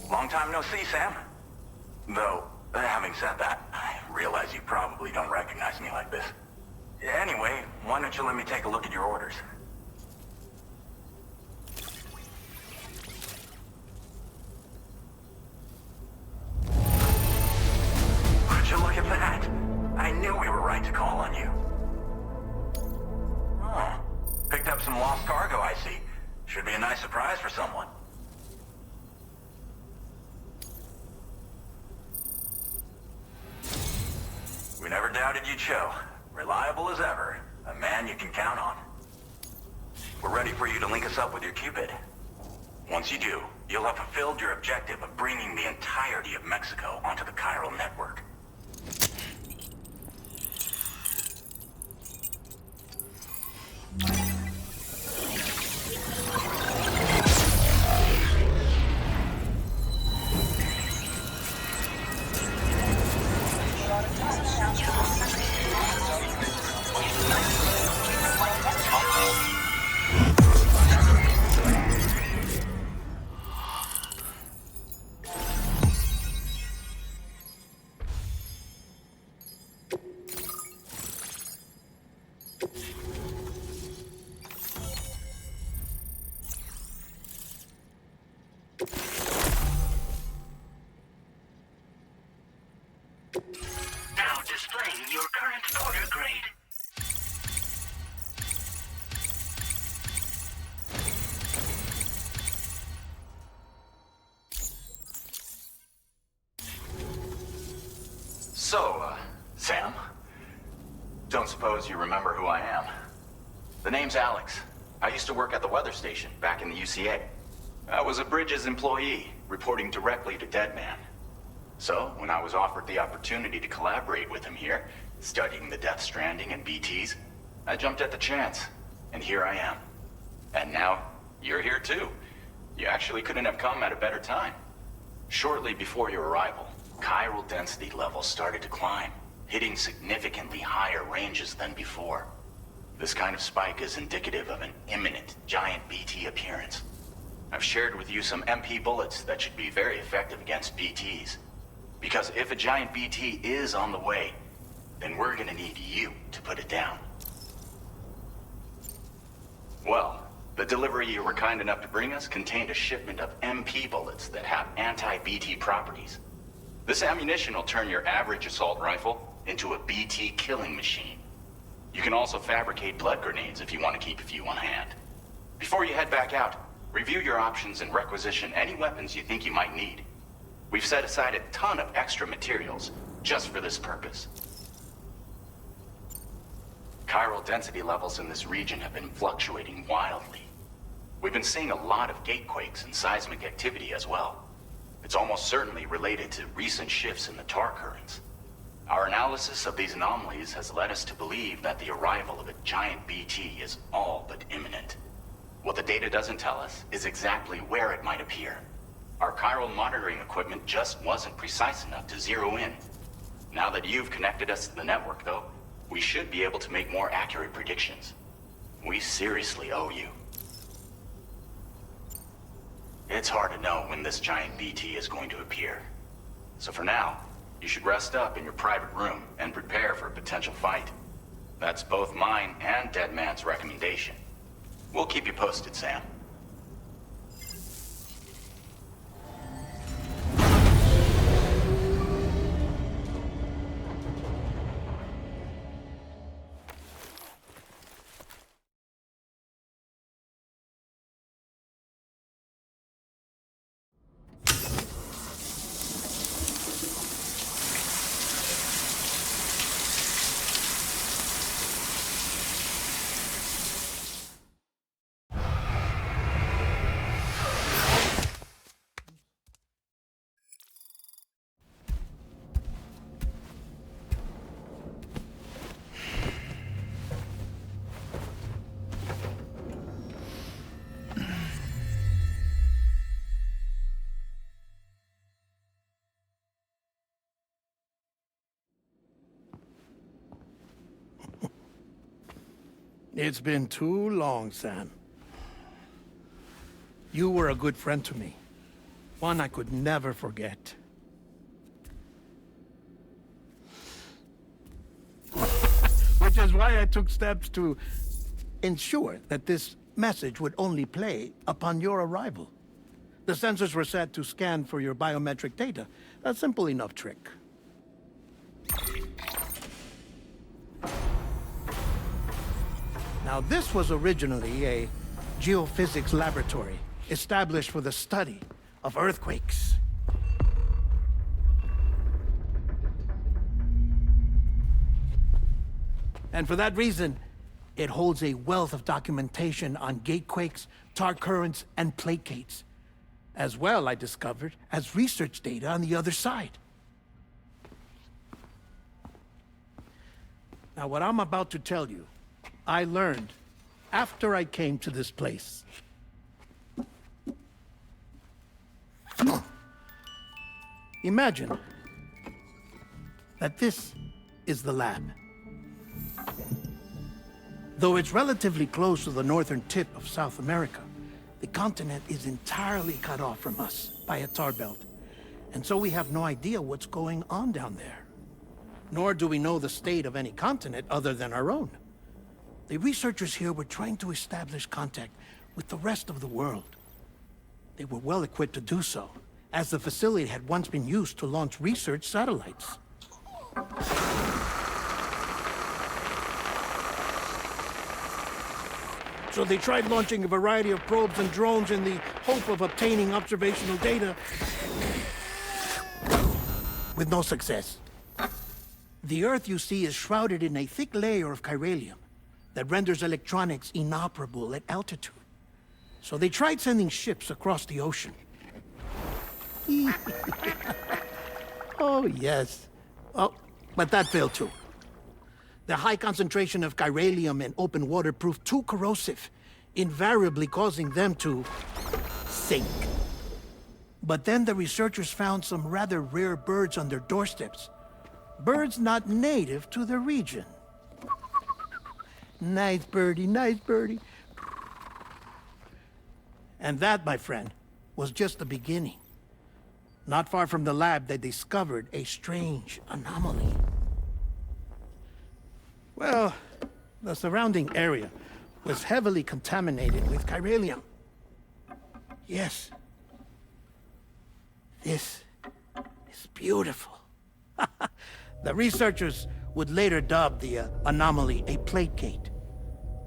Long time no see, Sam. Though, having said that, I realize you probably don't recognize me like this. Anyway, why don't you let me take a look at your orders? Would you look at that? I knew we were right to call on you. Oh, picked up some lost cargo, I see. Should be a nice surprise for someone. We never doubted you'd show. Reliable as ever. A man you can count on. We're ready for you to link us up with your Cupid. Once you do, you'll have fulfilled your objective of bringing the entirety of Mexico onto the chiral network. Now displaying your current porter grade. So, Sam, don't suppose you remember who I am? The name's Alex. I used to work at the weather station back in the UCA. I was a Bridges employee, reporting directly to Deadman. So, when I was offered the opportunity to collaborate with him here, studying the Death Stranding and BTs, I jumped at the chance, and here I am. And now, you're here too. You actually couldn't have come at a better time. Shortly before your arrival, chiral density levels started to climb, hitting significantly higher ranges than before. This kind of spike is indicative of an imminent giant BT appearance. I've shared with you some MP bullets that should be very effective against BTs. Because if a giant BT is on the way, then we're gonna need you to put it down. Well, the delivery you were kind enough to bring us contained a shipment of MP bullets that have anti-BT properties. This ammunition will turn your average assault rifle into a BT killing machine. You can also fabricate blood grenades if you want to keep a few on hand. Before you head back out, review your options and requisition any weapons you think you might need. We've set aside a ton of extra materials just for this purpose. Chiral density levels in this region have been fluctuating wildly. We've been seeing a lot of gatequakes and seismic activity as well. It's almost certainly related to recent shifts in the tar currents. Our analysis of these anomalies has led us to believe that the arrival of a giant BT is all but imminent. What the data doesn't tell us is exactly where it might appear. Our chiral monitoring equipment just wasn't precise enough to zero in. Now that you've connected us to the network, though, we should be able to make more accurate predictions. We seriously owe you. It's hard to know when this giant BT is going to appear. So for now, you should rest up in your private room and prepare for a potential fight. That's both mine and Deadman's recommendation. We'll keep you posted, Sam. It's been too long, Sam. You were a good friend to me. One I could never forget. Which is why I took steps to ensure that this message would only play upon your arrival. The sensors were set to scan for your biometric data. A simple enough trick. Now, this was originally a geophysics laboratory established for the study of earthquakes. And for that reason, it holds a wealth of documentation on gatequakes, tar currents, and placates. As well, I discovered, as research data on the other side. Now, what I'm about to tell you, I learned after I came to this place. Imagine that this is the lab. Though it's relatively close to the northern tip of South America, the continent is entirely cut off from us by a tar belt. And so we have no idea what's going on down there. Nor do we know the state of any continent other than our own. The researchers here were trying to establish contact with the rest of the world. They were well equipped to do so, as the facility had once been used to launch research satellites. So they tried launching a variety of probes and drones in the hope of obtaining observational data, with no success. The Earth, you see, is shrouded in a thick layer of chiralium that renders electronics inoperable at altitude. So they tried sending ships across the ocean. Oh, yes. Oh, but that failed too. The high concentration of chiralium in open water proved too corrosive, invariably causing them to sink. But then the researchers found some rather rare birds on their doorsteps. Birds not native to the region. Nice birdie, nice birdie. And that, my friend, was just the beginning. Not far from the lab, they discovered a strange anomaly. Well, the surrounding area was heavily contaminated with chiralium. Yes. This is beautiful. The researchers would later dub the anomaly a plate gate.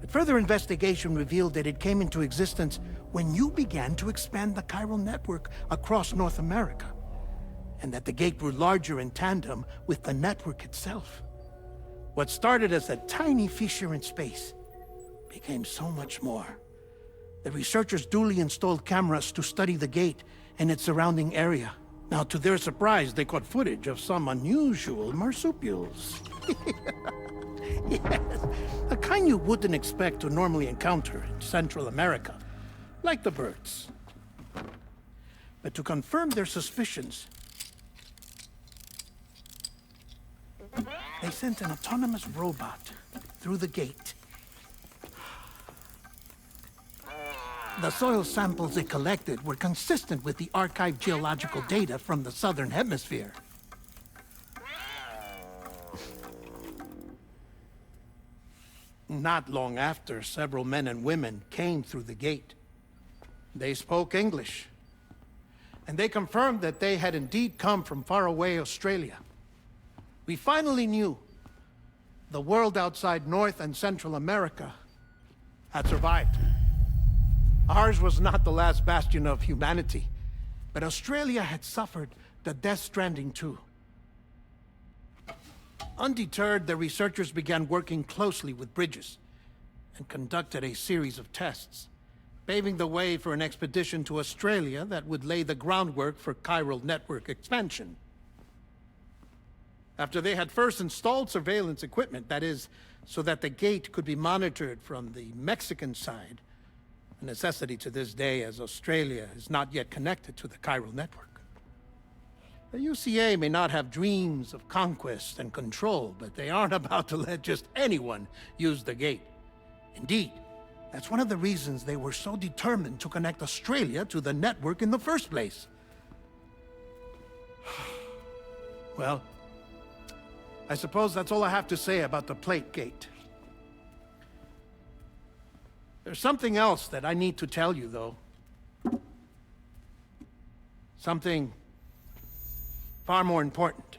But further investigation revealed that it came into existence when you began to expand the chiral network across North America, and that the gate grew larger in tandem with the network itself. What started as a tiny fissure in space became so much more. The researchers duly installed cameras to study the gate and its surrounding area. Now, to their surprise, they caught footage of some unusual marsupials. Yes, a kind you wouldn't expect to normally encounter in Central America, like the birds. But to confirm their suspicions, they sent an autonomous robot through the gate. The soil samples it collected were consistent with the archived geological data from the southern hemisphere. Not long after, several men and women came through the gate. They spoke English, and they confirmed that they had indeed come from faraway Australia. We finally knew the world outside North and Central America had survived. Ours was not the last bastion of humanity, but Australia had suffered the death stranding too. Undeterred, the researchers began working closely with Bridges and conducted a series of tests, paving the way for an expedition to Australia that would lay the groundwork for chiral network expansion. After they had first installed surveillance equipment, that is, so that the gate could be monitored from the Mexican side, a necessity to this day as Australia is not yet connected to the chiral network. The UCA may not have dreams of conquest and control, but they aren't about to let just anyone use the gate. Indeed, that's one of the reasons they were so determined to connect Australia to the network in the first place. Well, I suppose that's all I have to say about the plate gate. There's something else that I need to tell you, though. Something far more important.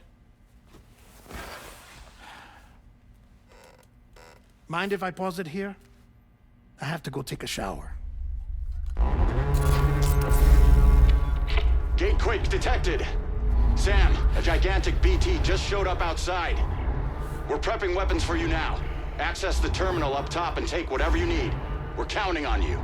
Mind if I pause it here? I have to go take a shower. Gate quake detected. Sam, a gigantic BT just showed up outside. We're prepping weapons for you now. Access the terminal up top and take whatever you need. We're counting on you.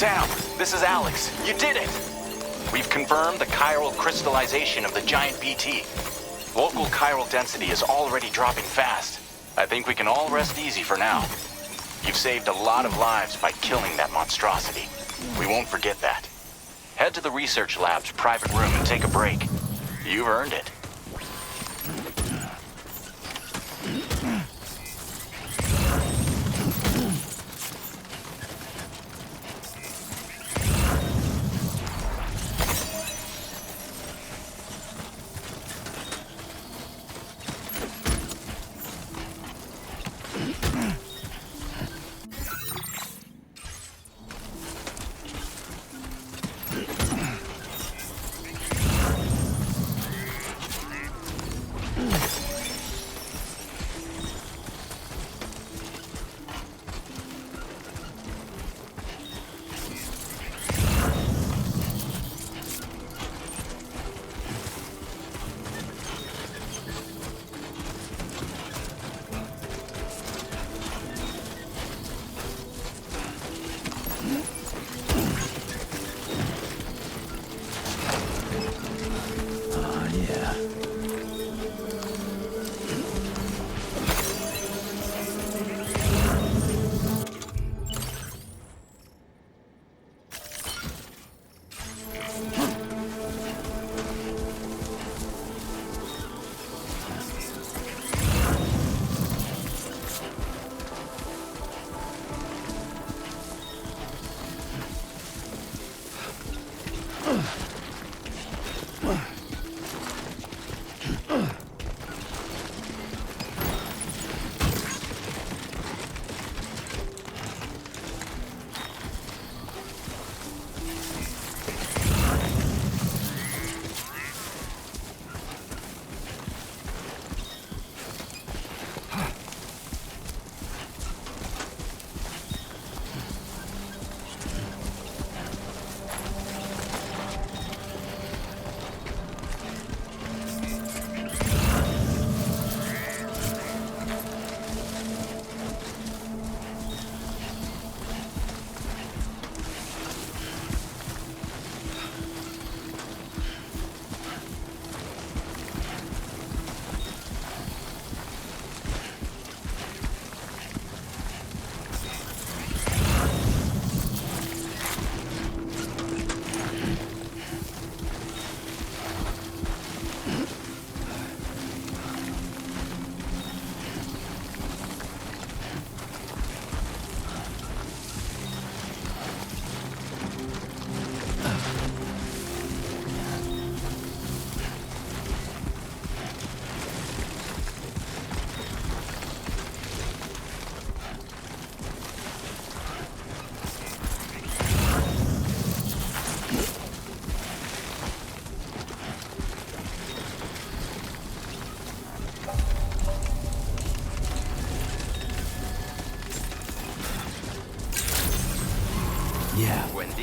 Sam, this is Alex. You did it! We've confirmed the chiral crystallization of the giant BT. Local chiral density is already dropping fast. I think we can all rest easy for now. You've saved a lot of lives by killing that monstrosity. We won't forget that. Head to the research lab's private room and take a break. You've earned it.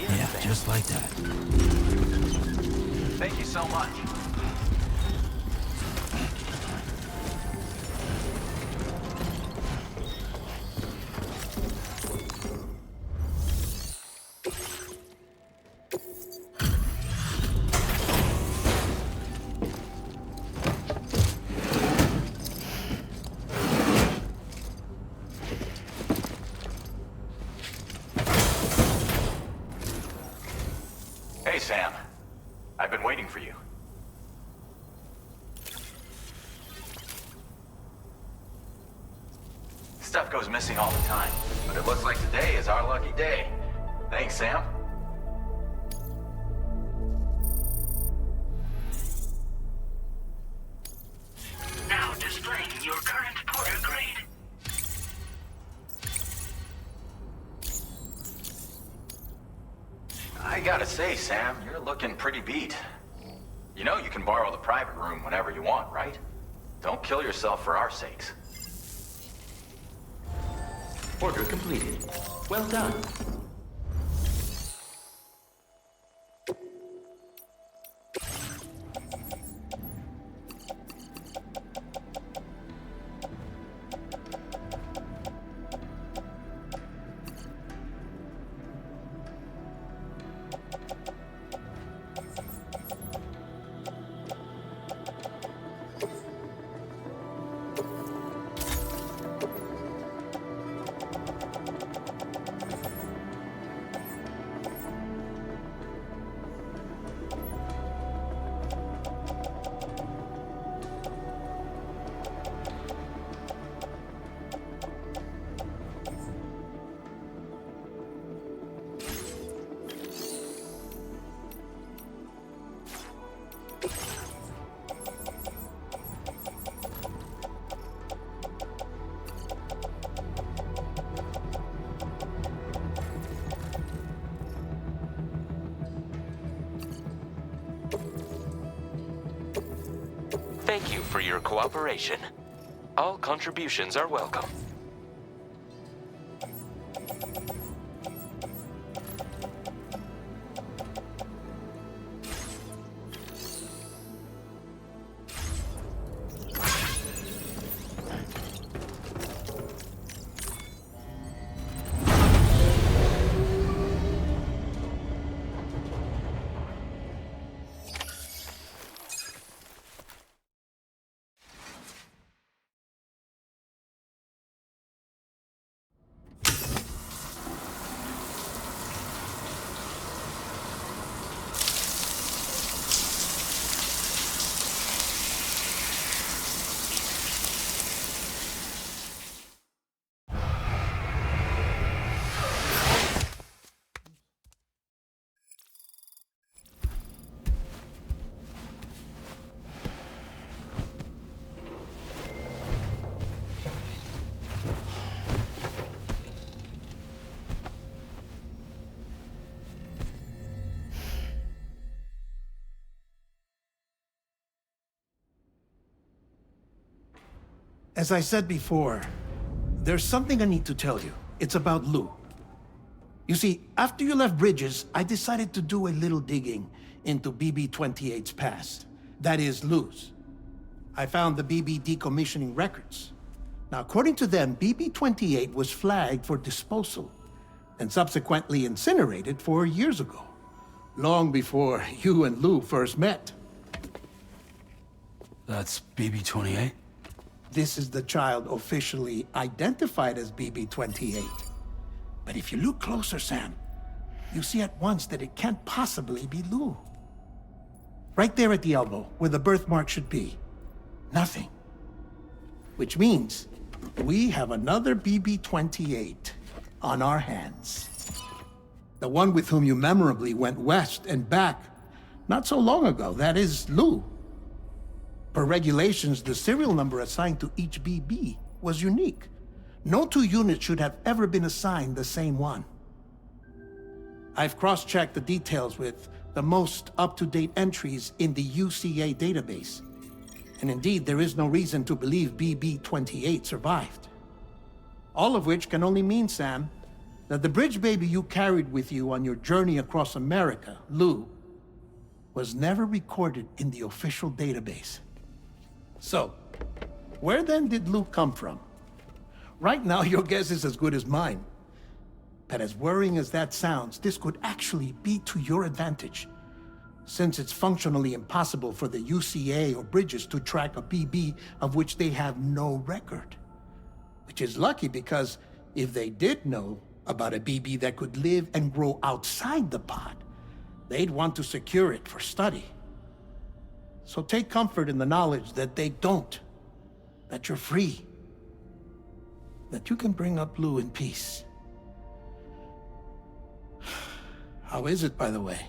Yeah, just like that. Thank you so much. Hey, Sam. I've been waiting for you. Stuff goes missing all the time, but it looks like today is our lucky day. Thanks, Sam. Now displaying your current porter grade. I gotta say, Sam, you're looking pretty beat. You know you can borrow the private room whenever you want, right? Don't kill yourself for our sakes. Order completed. Well done. Thank you for your cooperation. All contributions are welcome. As I said before, there's something I need to tell you. It's about Lou. You see, after you left Bridges, I decided to do a little digging into BB-28's past. That is, Lou's. I found the BB decommissioning records. Now, according to them, BB-28 was flagged for disposal and subsequently incinerated 4 years ago, long before you and Lou first met. That's BB-28? This is the child officially identified as BB-28. But if you look closer, Sam, you see at once that it can't possibly be Lou. Right there at the elbow, where the birthmark should be. Nothing. Which means we have another BB-28 on our hands. The one with whom you memorably went west and back not so long ago, that is Lou. Per regulations, the serial number assigned to each BB was unique. No two units should have ever been assigned the same one. I've cross-checked the details with the most up-to-date entries in the UCA database. And indeed, there is no reason to believe BB-28 survived. All of which can only mean, Sam, that the bridge baby you carried with you on your journey across America, Lou, was never recorded in the official database. So, where then did Lou come from? Right now, your guess is as good as mine. But as worrying as that sounds, this could actually be to your advantage, since it's functionally impossible for the UCA or Bridges to track a BB of which they have no record. Which is lucky because if they did know about a BB that could live and grow outside the pod, they'd want to secure it for study. So take comfort in the knowledge that they don't, that you're free, that you can bring up Lou in peace. How is it, by the way?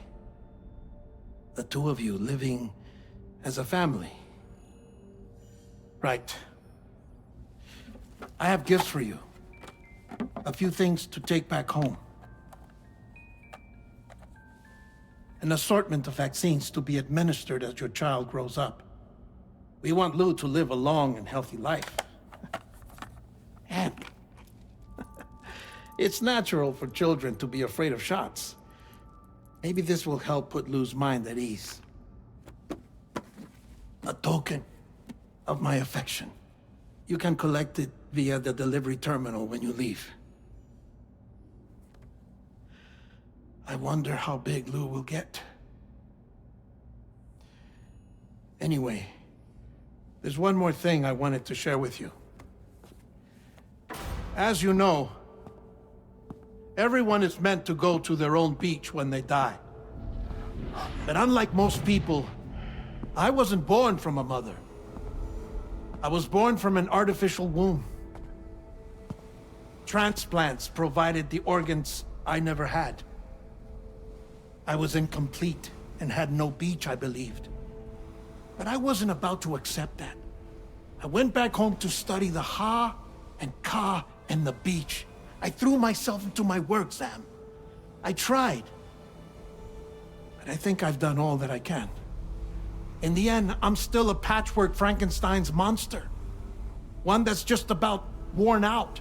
The two of you living as a family? Right. I have gifts for you. A few things to take back home. An assortment of vaccines to be administered as your child grows up. We want Lou to live a long and healthy life. And it's natural for children to be afraid of shots. Maybe this will help put Lou's mind at ease. A token of my affection. You can collect it via the delivery terminal when you leave. I wonder how big Lou will get. Anyway, there's one more thing I wanted to share with you. As you know, everyone is meant to go to their own beach when they die. But unlike most people, I wasn't born from a mother. I was born from an artificial womb. Transplants provided the organs I never had. I was incomplete and had no beach, I believed. But I wasn't about to accept that. I went back home to study the Ha and Ka and the beach. I threw myself into my work, Sam. I tried. But I think I've done all that I can. In the end, I'm still a patchwork Frankenstein's monster. One that's just about worn out.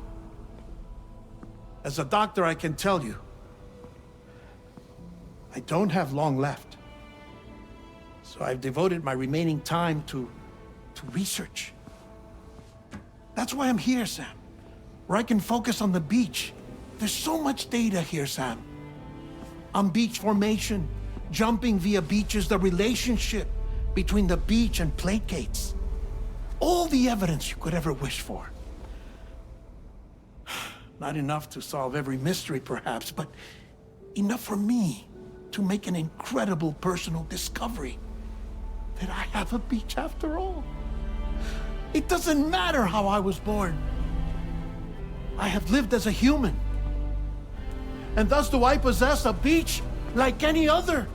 As a doctor, I can tell you, I don't have long left. So I've devoted my remaining time to research. That's why I'm here, Sam. Where I can focus on the beach. There's so much data here, Sam. On beach formation, jumping via beaches, the relationship between the beach and placates. All the evidence you could ever wish for. Not enough to solve every mystery, perhaps, but enough for me to make an incredible personal discovery. That I have a beach after all. It doesn't matter how I was born. I have lived as a human. And thus do I possess a beach like any other.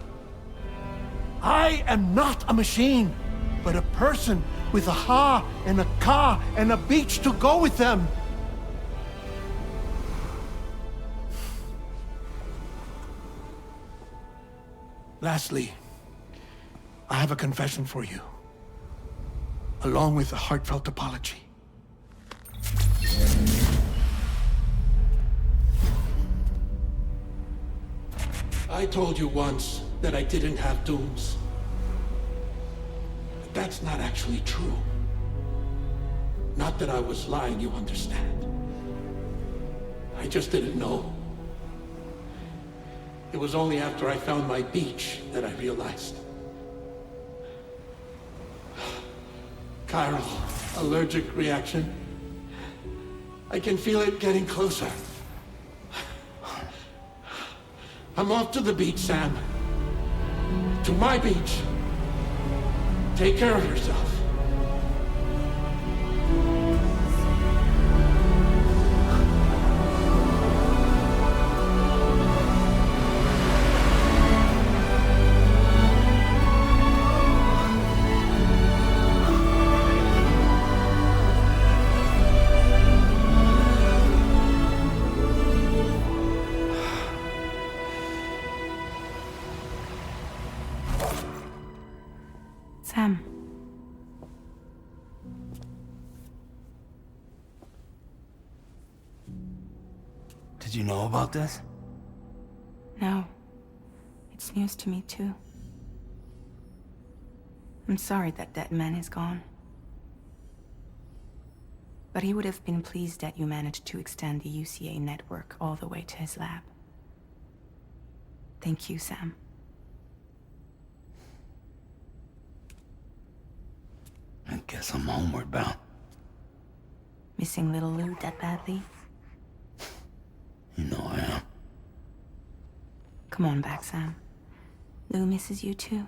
I am not a machine, but a person with a ha and a ka and a beach to go with them. Lastly, I have a confession for you, along with a heartfelt apology. I told you once that I didn't have dooms. But that's not actually true. Not that I was lying, you understand. I just didn't know. It was only after I found my beach that I realized. Chiral allergic reaction. I can feel it getting closer. I'm off to the beach, Sam. To my beach. Take care of yourself. Sam. Did you know about this? No. It's news to me, too. I'm sorry that that man is gone. But he would have been pleased that you managed to extend the UCA network all the way to his lab. Thank you, Sam. I guess I'm homeward bound. Missing little Lou that badly? You know I am. Come on back, Sam. Lou misses you too.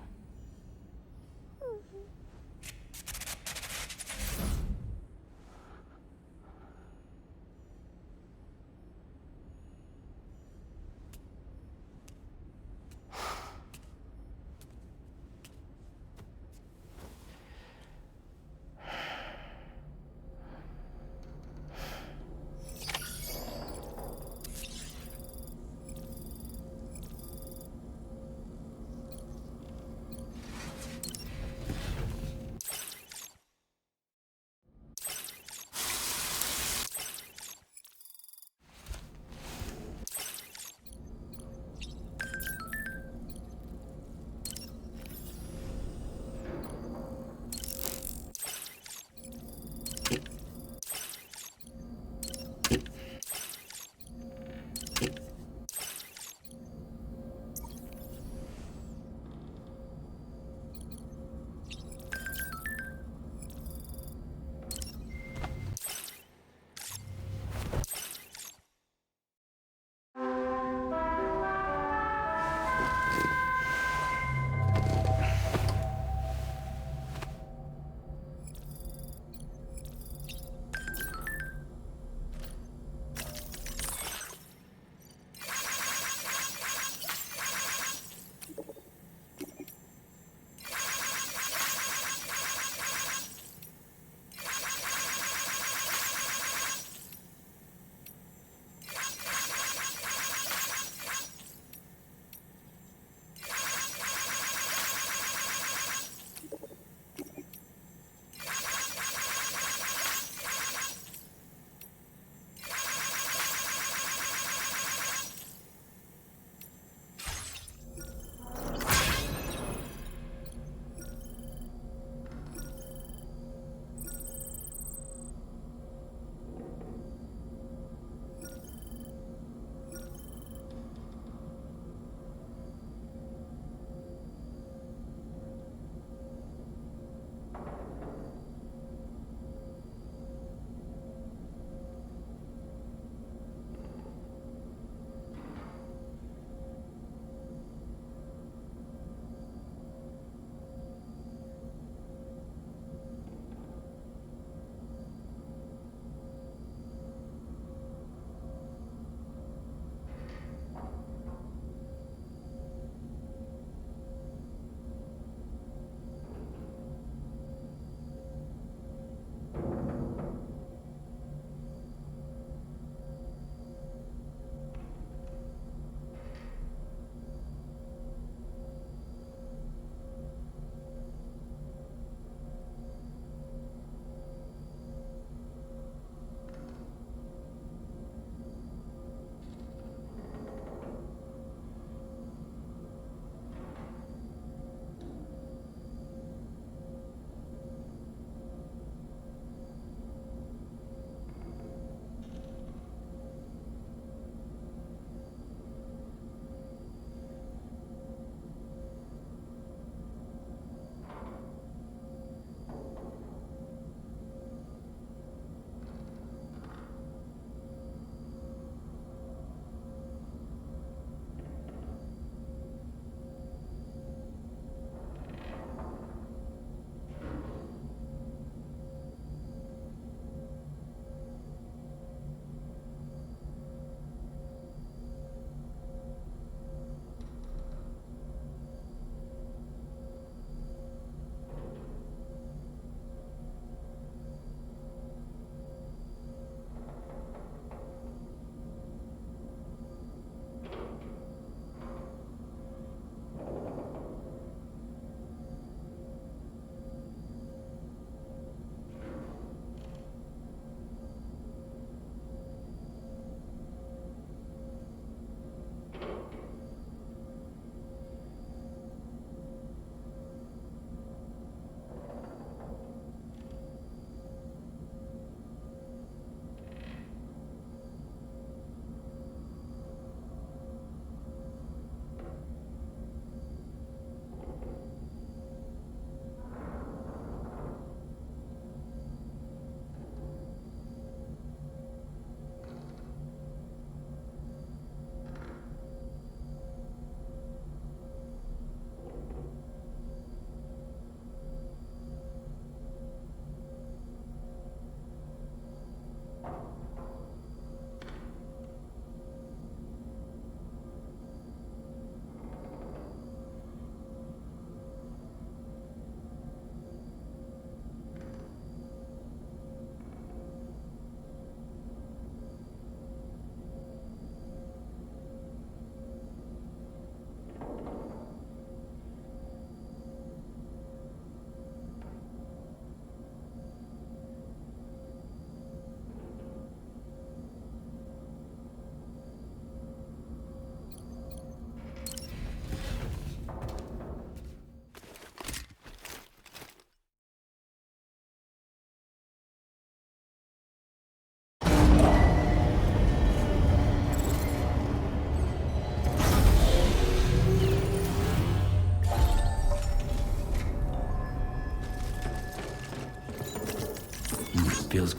feels...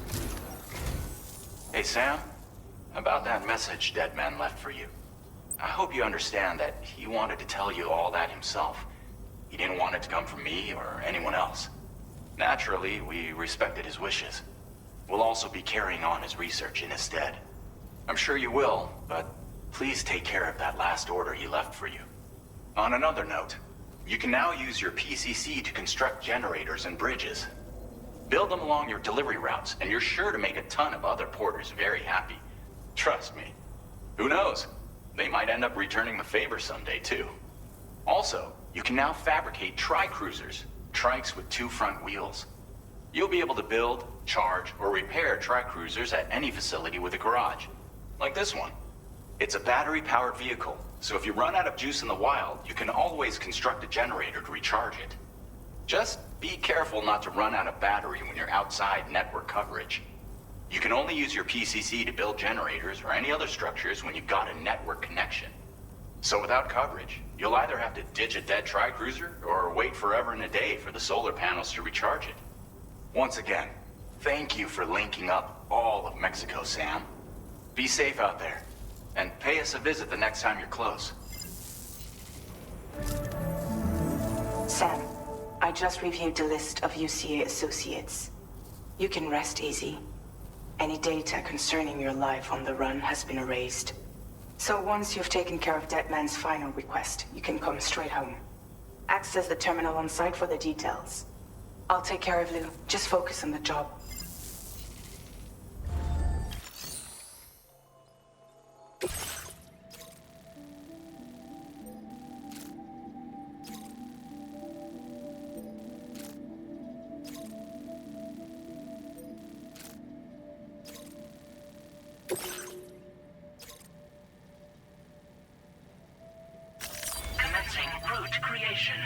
Hey, Sam. About that message Deadman left for you. I hope you understand that he wanted to tell you all that himself. He didn't want it to come from me or anyone else. Naturally, we respected his wishes. We'll also be carrying on his research in his stead. I'm sure you will, but please take care of that last order he left for you. On another note, you can now use your PCC to construct generators and bridges. Build them along your delivery routes, and you're sure to make a ton of other porters very happy. Trust me. Who knows? They might end up returning the favor someday, too. Also, you can now fabricate tri-cruisers, trikes with 2 front wheels. You'll be able to build, charge, or repair tri-cruisers at any facility with a garage. Like this one. It's a battery-powered vehicle, so if you run out of juice in the wild, you can always construct a generator to recharge it. Just be careful not to run out of battery when you're outside network coverage. You can only use your PCC to build generators or any other structures when you've got a network connection. So without coverage, you'll either have to ditch a dead tri-cruiser or wait forever and a day for the solar panels to recharge it. Once again, thank you for linking up all of Mexico, Sam. Be safe out there, and pay us a visit the next time you're close. Sam, I just reviewed the list of UCA associates. You can rest easy. Any data concerning your life on the run has been erased. So once you've taken care of Deadman's final request, you can come straight home. Access the terminal on site for the details. I'll take care of Lou. Just focus on the job. Commencing route creation.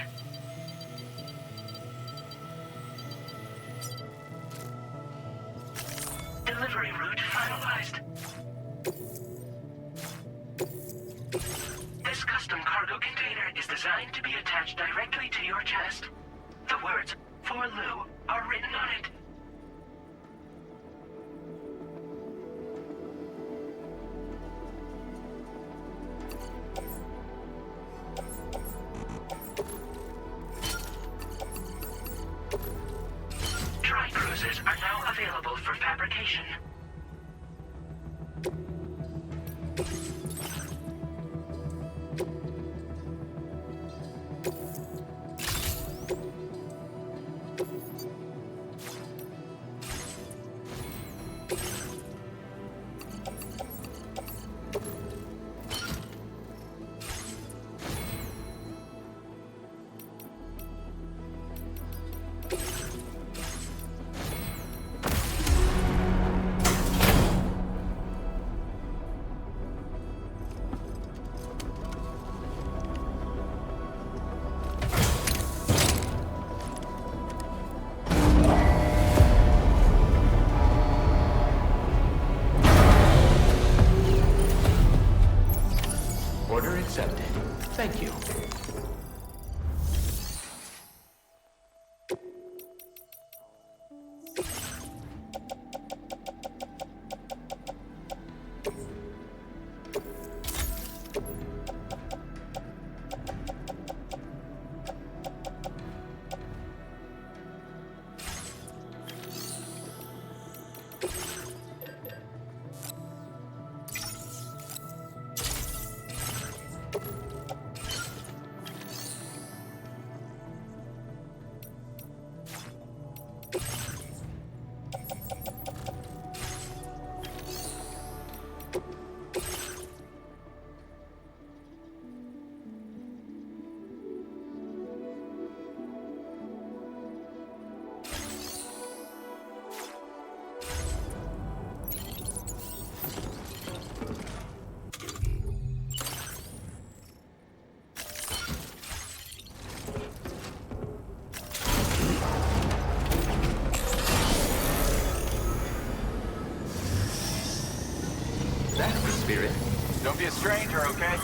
Delivery route finalized. This custom cargo container is designed to be attached directly to your chest. The words, "For Lou," are written on it. Tri-cruisers are now available for fabrication. Order accepted. Thank you. That's the spirit. Don't be a stranger, okay?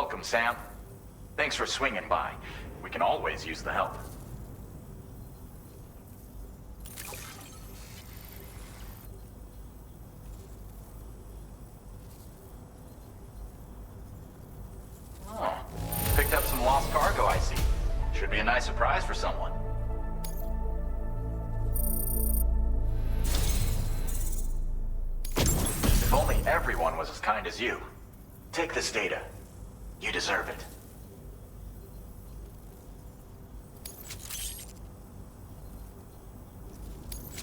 Welcome, Sam. Thanks for swinging by. We can always use the help. Oh, picked up some lost cargo, I see. Should be a nice surprise for someone. If only everyone was as kind as you. Take this data. You deserve it.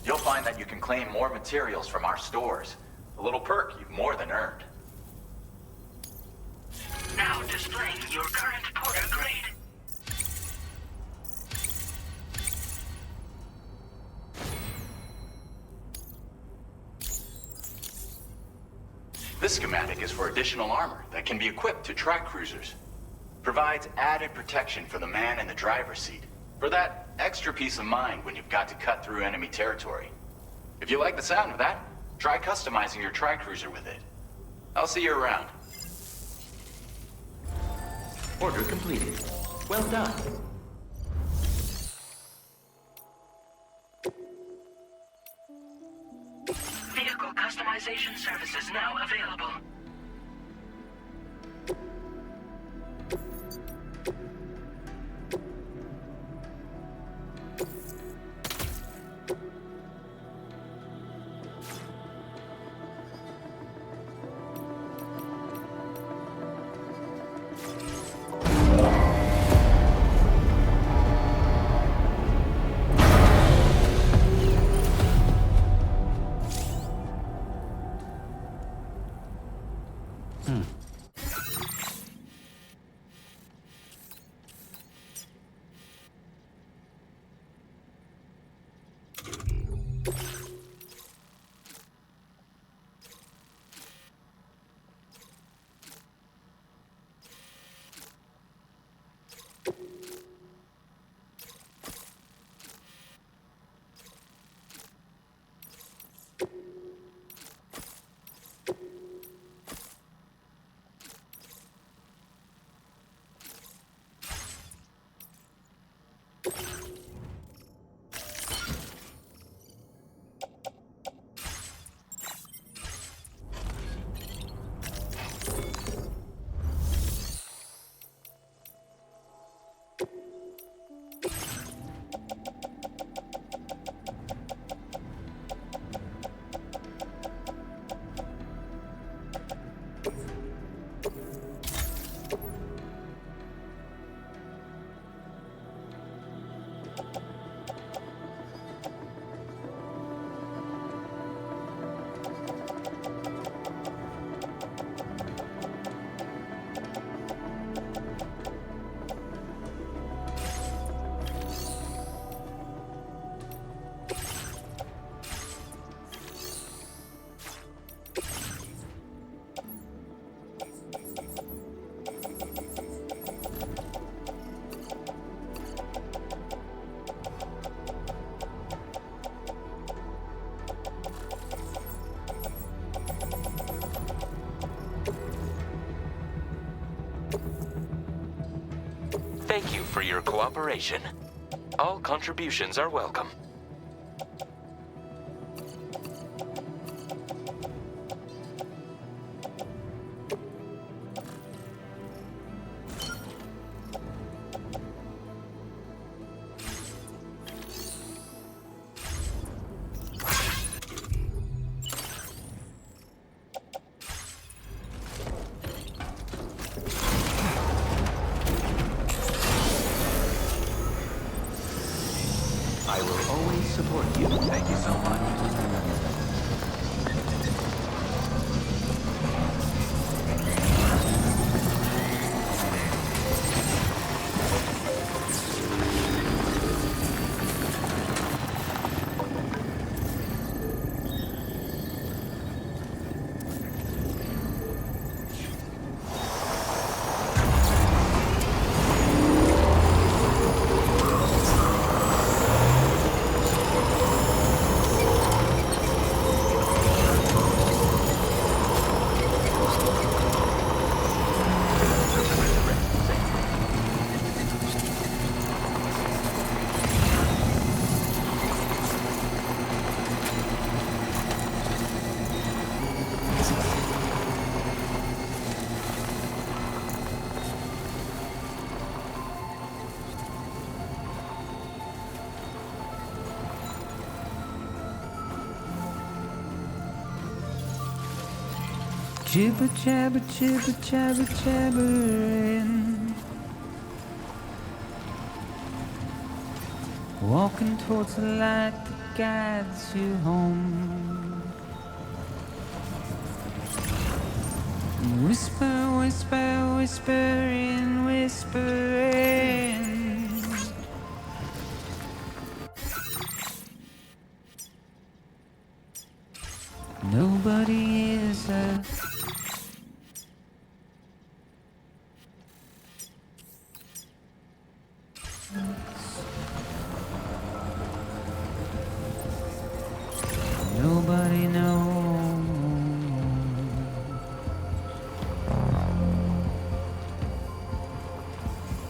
You'll find that you can claim more materials from our stores. A little perk you've more than earned. Now displaying your current porter grade. This schematic is for additional armor that can be equipped to track cruisers. Provides added protection for the man in the driver's seat. For that extra peace of mind when you've got to cut through enemy territory. If you like the sound of that, try customizing your tri-cruiser with it. I'll see you around. Order completed. Well done. Vehicle customization services now available. Thank you for your cooperation. All contributions are welcome. I will always support you. Thank you so much. Jibber jabber jibber jabber jabbering, walking towards the light that guides you home. Whisper, whisper, whispering, whispering. Nobody is a nobody knows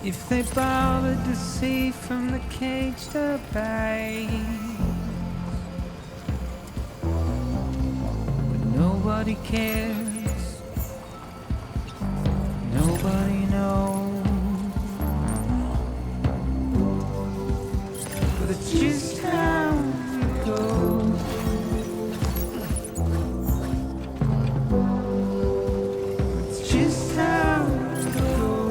if they bothered to see from the caged up eyes. Nobody cares, nobody knows, but it's just how it goes. It's just how it goes.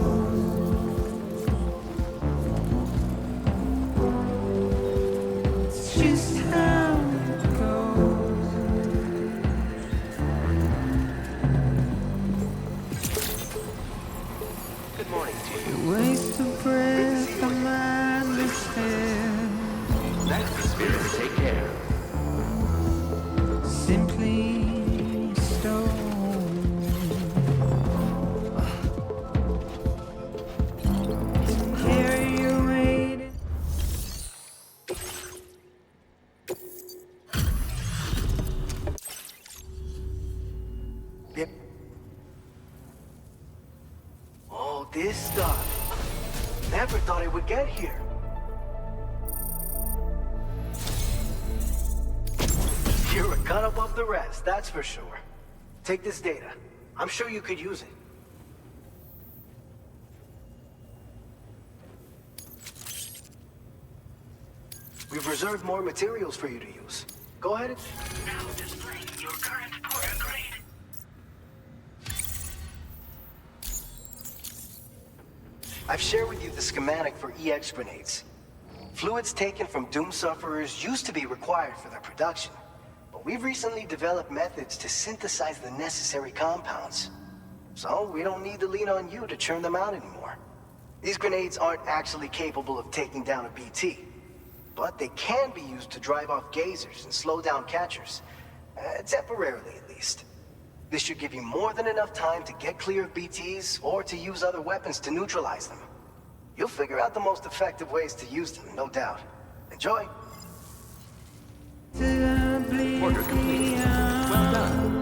It's just how it goes. Good morning to you. Waste of breath, a mindless stare. That's the spirit. Take care. Simply stone. To carry your weight. Yep. Oh, this stuff. Never thought it would get here. You're a cut above the rest, that's for sure. Take this data. I'm sure you could use it. We've reserved more materials for you to use. Go ahead and... Now displaying your current porter grade. I've shared with you the schematic for EX grenades. Fluids taken from Doom sufferers used to be required for their production, but we've recently developed methods to synthesize the necessary compounds. So we don't need to lean on you to churn them out anymore. These grenades aren't actually capable of taking down a BT, but they can be used to drive off gazers and slow down catchers. Temporarily, at least. This should give you more than enough time to get clear of BTs or to use other weapons to neutralize them. You'll figure out the most effective ways to use them, no doubt. Enjoy! Order complete. Well done.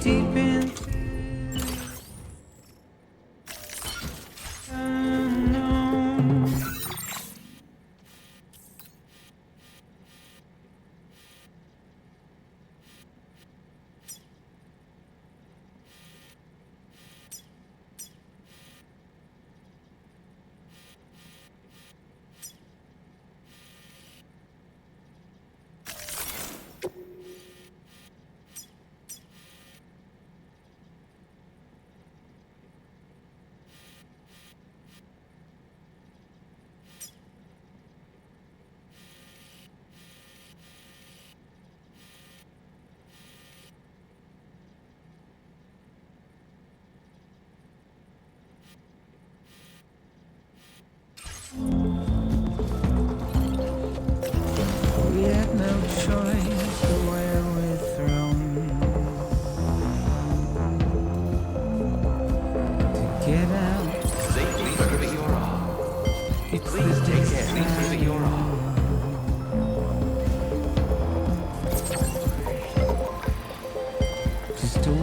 Deep into unknown.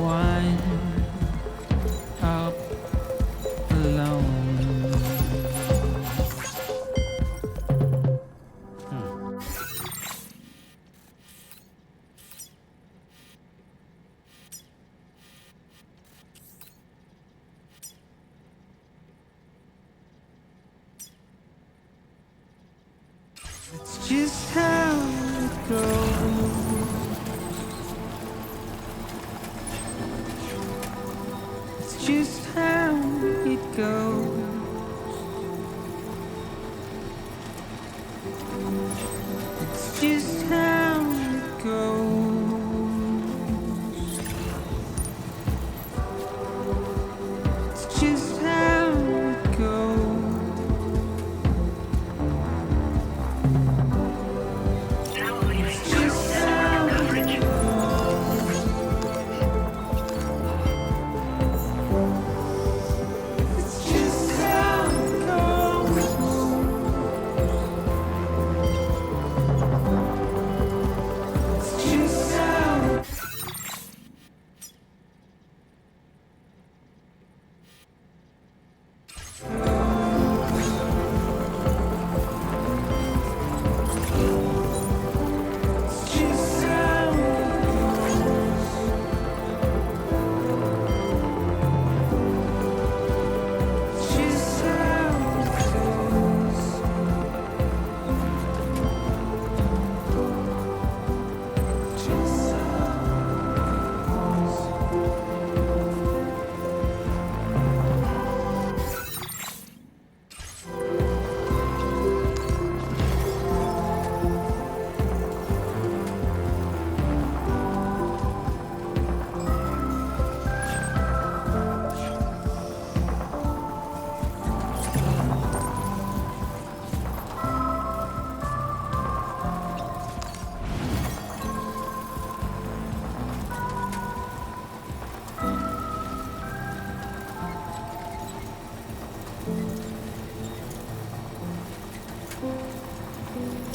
wind up alone. It's just how it goes. It's just how it goes. It's just how it goes. It's just how it goes.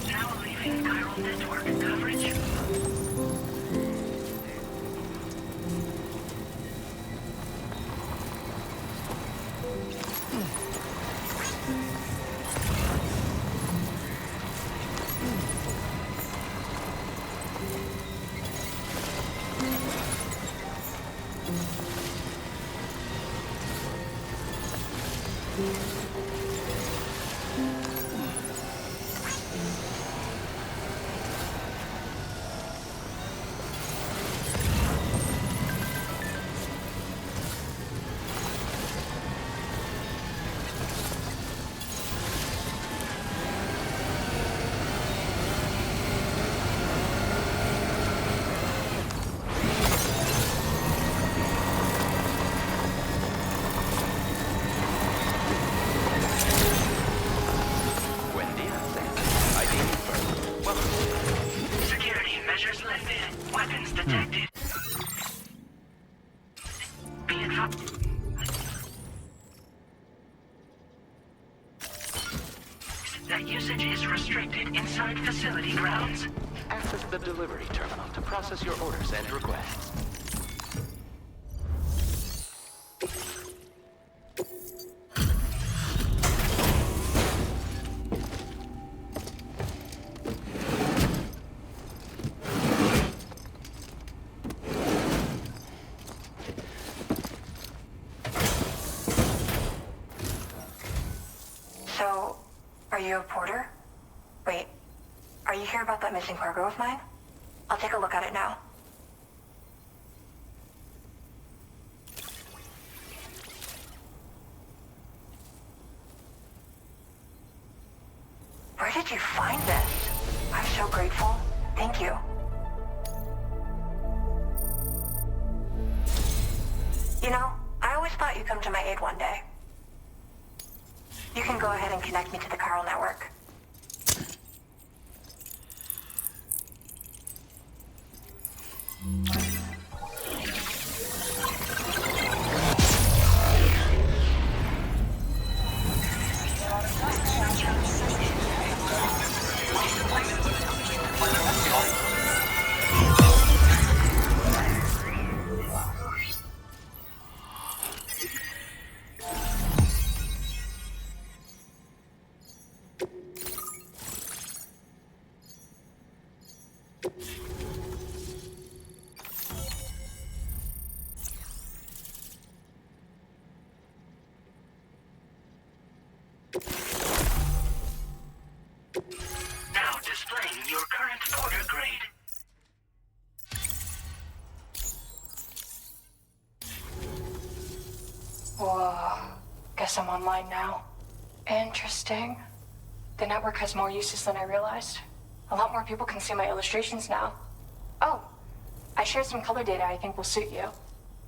Now leaving chiral network coverage. Security measures lifted. Weapons detected. Be advised. That usage is restricted inside facility grounds. Access the delivery terminal to process your orders and requests. So, are you a porter? Wait, are you here about that missing cargo of mine? I'll take a look at it now. Where did you find this? I'm so grateful. Thank you. You know, I always thought you'd come to my aid one day. You can go ahead and connect me to the chiral network. Whoa. Guess I'm online now. Interesting. The network has more uses than I realized. A lot more people can see my illustrations now. Oh, I shared some color data I think will suit you.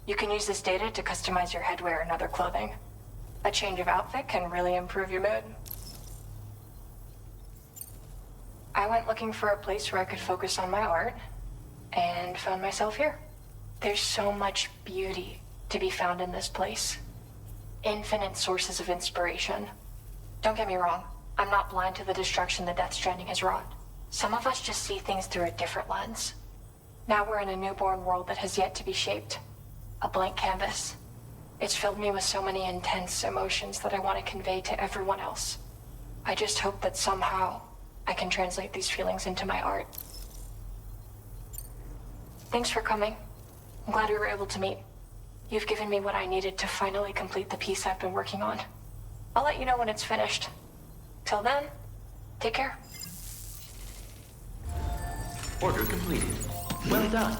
You can use this data to customize your headwear and other clothing. A change of outfit can really improve your mood. I went looking for a place where I could focus on my art, and found myself here. There's so much beauty to be found in this place. Infinite sources of inspiration. Don't get me wrong, I'm not blind to the destruction that Death Stranding has wrought. Some of us just see things through a different lens. Now we're in a newborn world that has yet to be shaped. A blank canvas. It's filled me with so many intense emotions that I want to convey to everyone else. I just hope that somehow I can translate these feelings into my art. Thanks for coming. I'm glad we were able to meet. You've given me what I needed to finally complete the piece I've been working on. I'll let you know when it's finished. Till then, take care. Order completed. Well done.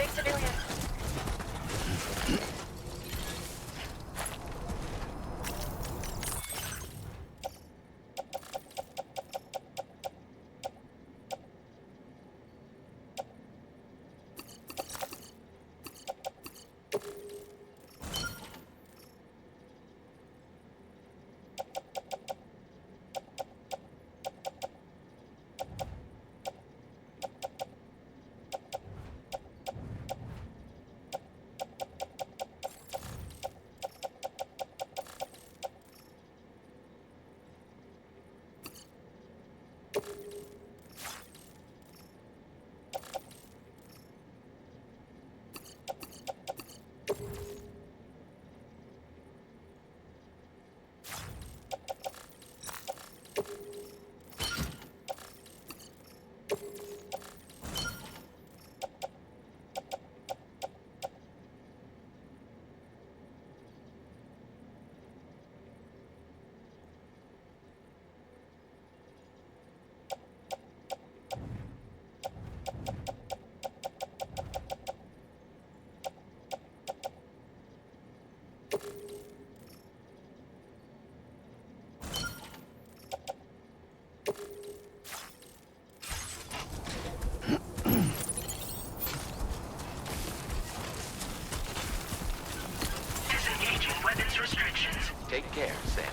Thanks, Amelia. Take care, Sam.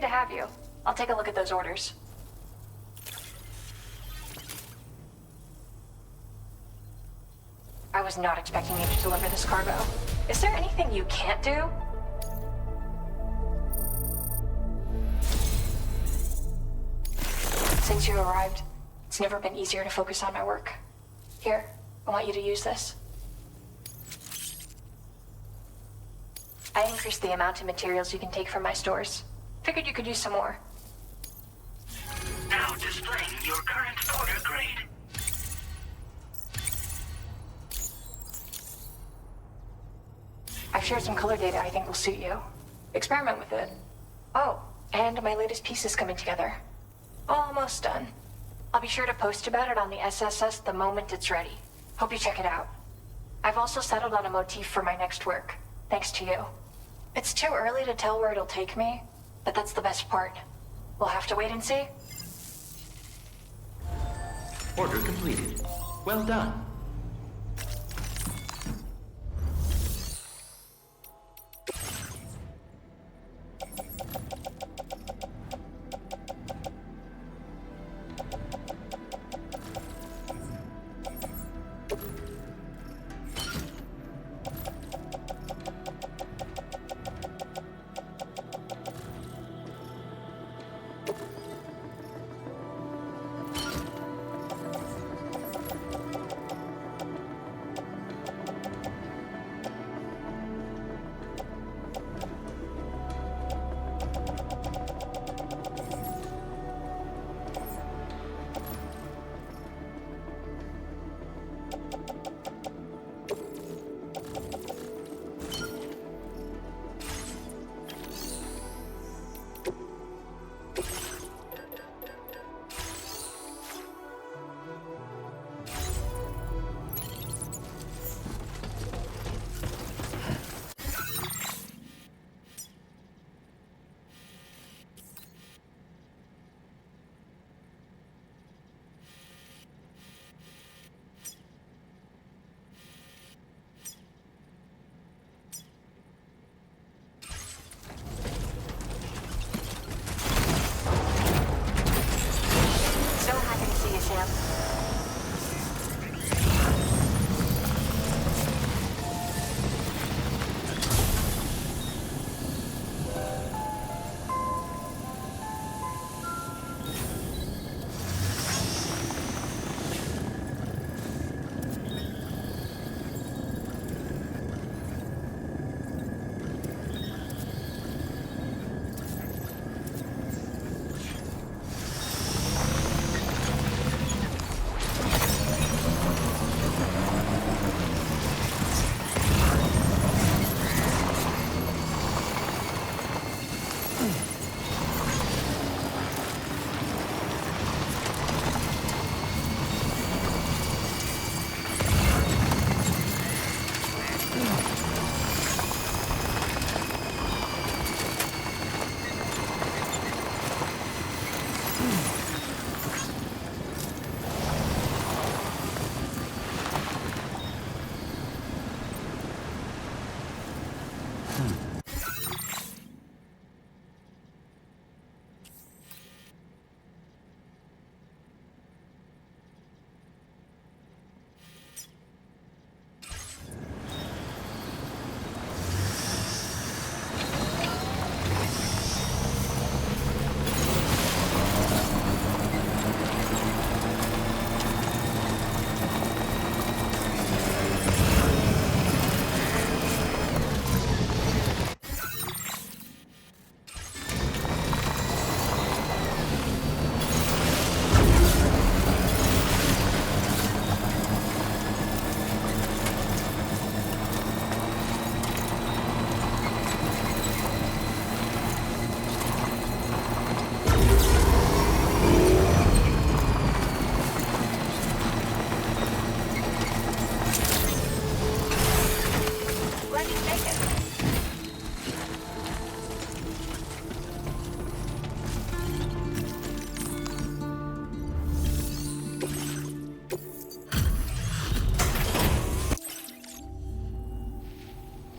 to have you. I'll take a look at those orders. I was not expecting you to deliver this cargo. Is there anything you can't do? Since you arrived, it's never been easier to focus on my work. Here, I want you to use this. I increased the amount of materials you can take from my stores. Figured you could use some more. Now displaying your current order grade. I've shared some color data I think will suit you. Experiment with it. Oh, and my latest piece is coming together. Almost done. I'll be sure to post about it on the SSS the moment it's ready. Hope you check it out. I've also settled on a motif for my next work, thanks to you. It's too early to tell where it'll take me, but that's the best part. We'll have to wait and see. Order completed. Well done.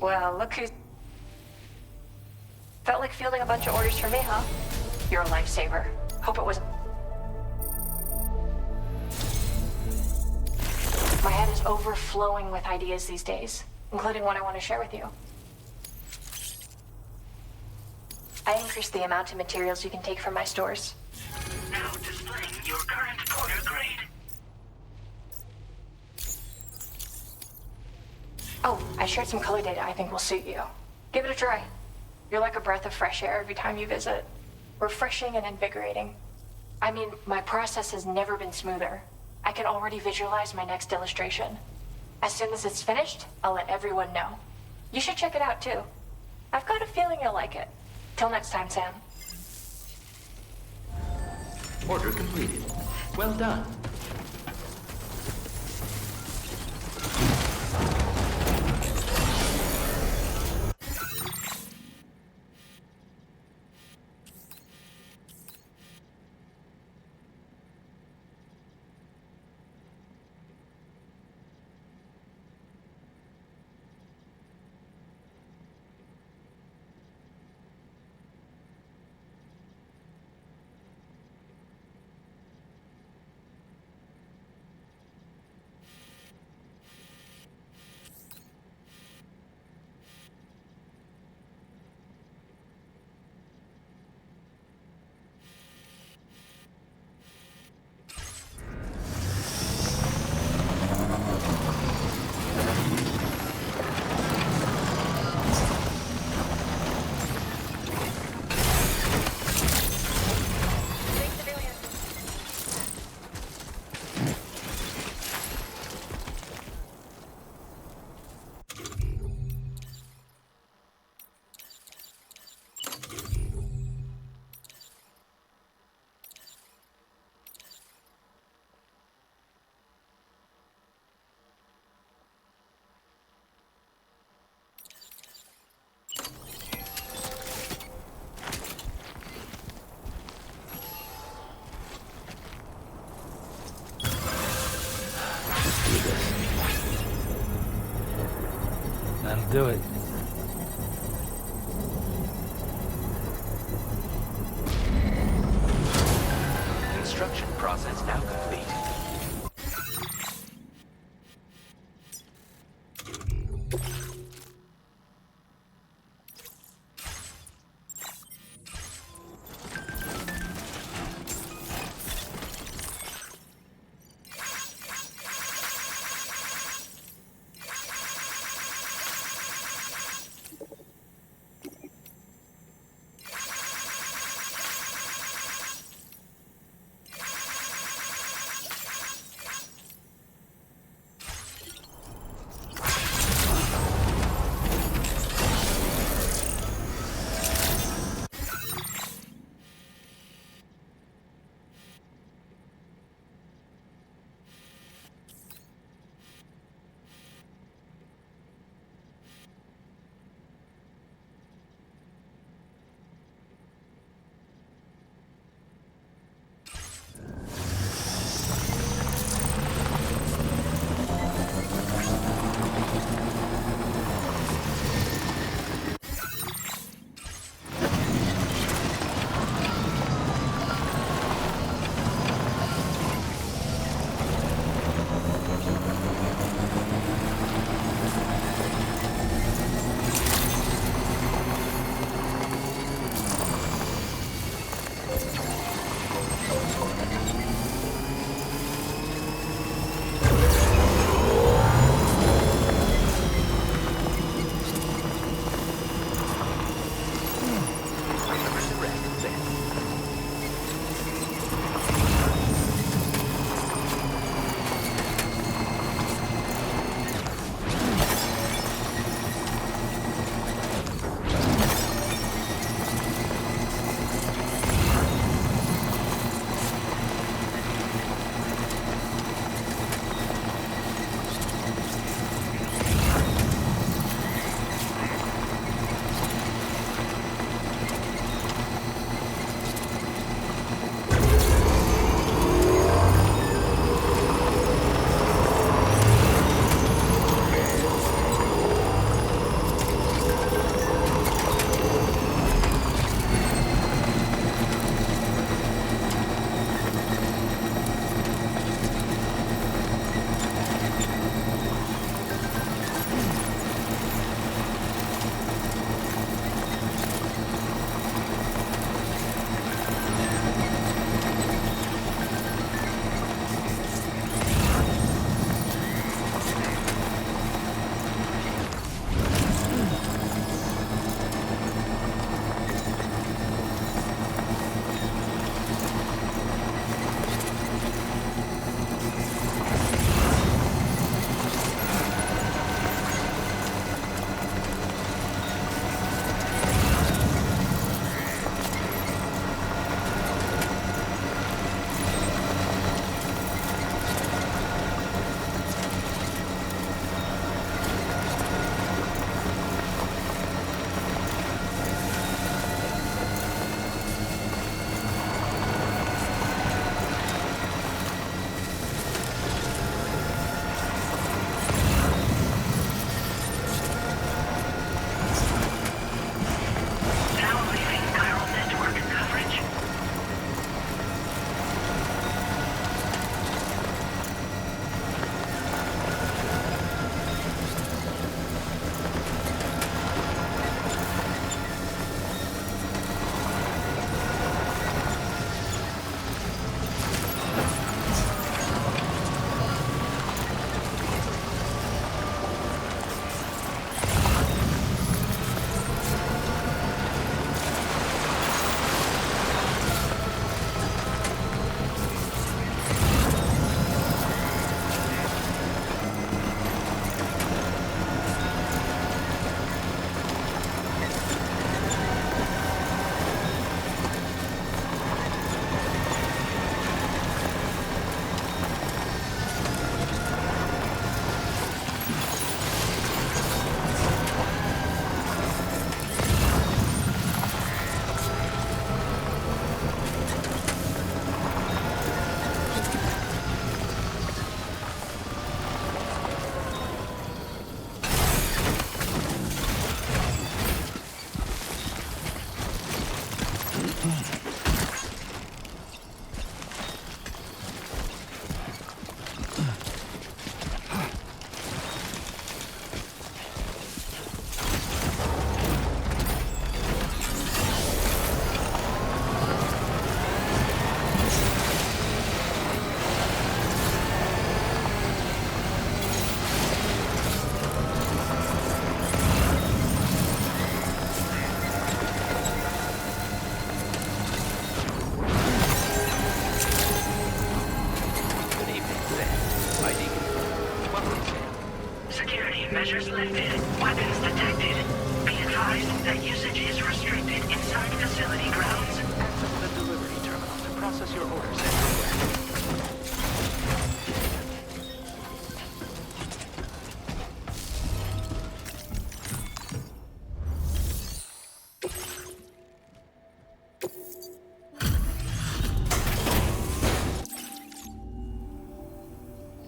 Well, look who's... Felt like fielding a bunch of orders for me, huh? You're a lifesaver. Hope it wasn't... My head is overflowing with ideas these days, including one I want to share with you. I increased the amount of materials you can take from my stores. Now displaying your current porter grade. Oh, I shared some color data I think will suit you. Give it a try. You're like a breath of fresh air every time you visit. Refreshing and invigorating. I mean, my process has never been smoother. I can already visualize my next illustration. As soon as it's finished, I'll let everyone know. You should check it out too. I've got a feeling you'll like it. Till next time, Sam. Order completed. Well done. That'll do it. Construction process now complete. Security measures lifted. Weapons detected. Be advised that usage is restricted inside facility grounds. Access the delivery terminal to process your orders.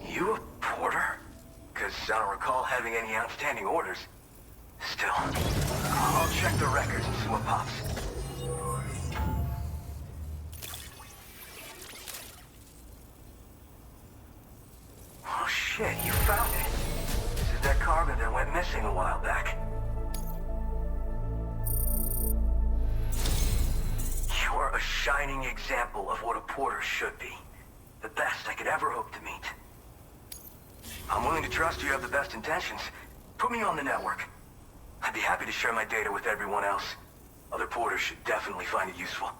You a porter? Because I don't recall having any outstanding orders. Still, I'll check the records and see what pops. Oh shit, you found it. This is that cargo that went missing a while back. You are a shining example of what a porter should be. The best I could ever hope to meet. I'm willing to trust you have the best intentions. Put me on the network. I'd be happy to share my data with everyone else. Other porters should definitely find it useful.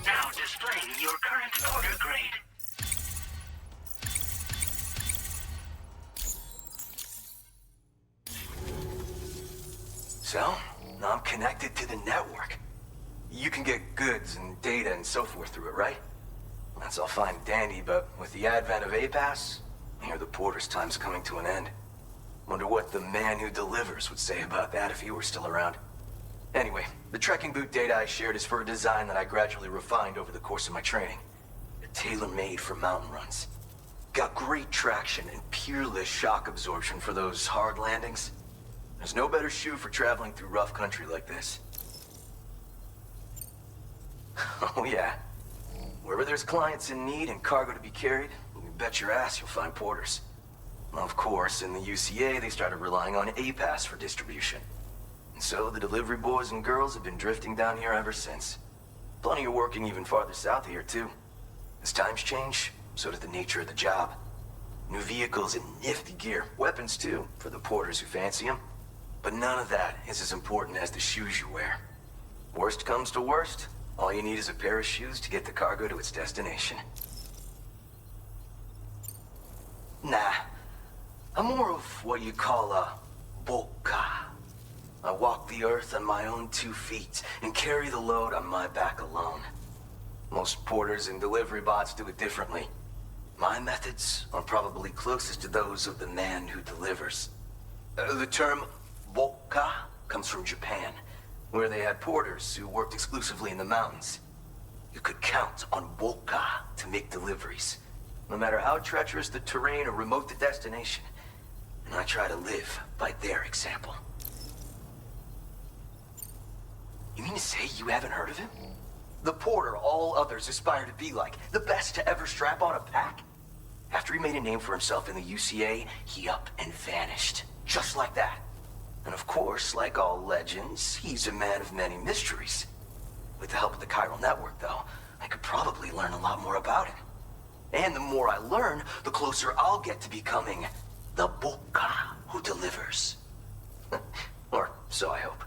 Now displaying your current porter grade. So, now I'm connected to the network. You can get goods and data and so forth through it, right? That's all fine and dandy, but with the advent of A-Pass, I hear the porter's time's coming to an end. Wonder what the man who delivers would say about that if he were still around. Anyway, the trekking boot data I shared is for a design that I gradually refined over the course of my training. Tailor-made for mountain runs. Got great traction and peerless shock absorption for those hard landings. There's no better shoe for traveling through rough country like this. Oh yeah. Wherever there's clients in need and cargo to be carried, you bet your ass you'll find porters. Of course, in the UCA, they started relying on A-Pass for distribution. And so the delivery boys and girls have been drifting down here ever since. Plenty of working even farther south here, too. As times change, so does the nature of the job. New vehicles and nifty gear. Weapons, too, for the porters who fancy them. But none of that is as important as the shoes you wear. Worst comes to worst, all you need is a pair of shoes to get the cargo to its destination. Nah, I'm more of what you call a boca. I walk the earth on my own 2 feet and carry the load on my back alone. Most porters and delivery bots do it differently. My methods are probably closest to those of the man who delivers. The term boca comes from Japan, where they had porters who worked exclusively in the mountains. You could count on boca to make deliveries, no matter how treacherous the terrain or remote the destination. And I try to live by their example. You mean to say you haven't heard of him? The porter all others aspire to be like, the best to ever strap on a pack? After he made a name for himself in the UCA, he up and vanished. Just like that. And of course, like all legends, he's a man of many mysteries. With the help of the chiral network, though, I could probably learn a lot more about him. And the more I learn, the closer I'll get to becoming the boca who delivers. Or so I hope.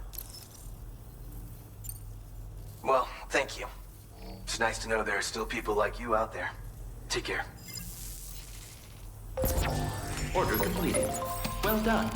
Thank you. It's nice to know there are still people like you out there. Take care. Order completed. Well done.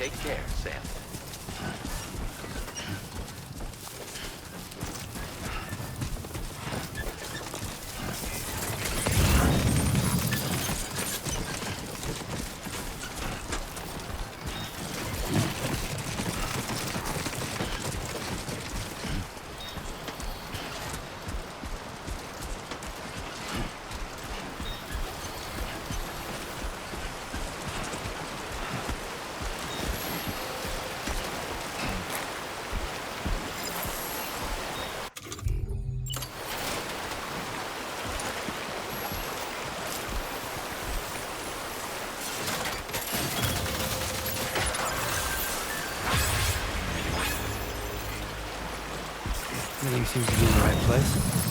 Take care, Sam. Everything seems to be in the right place.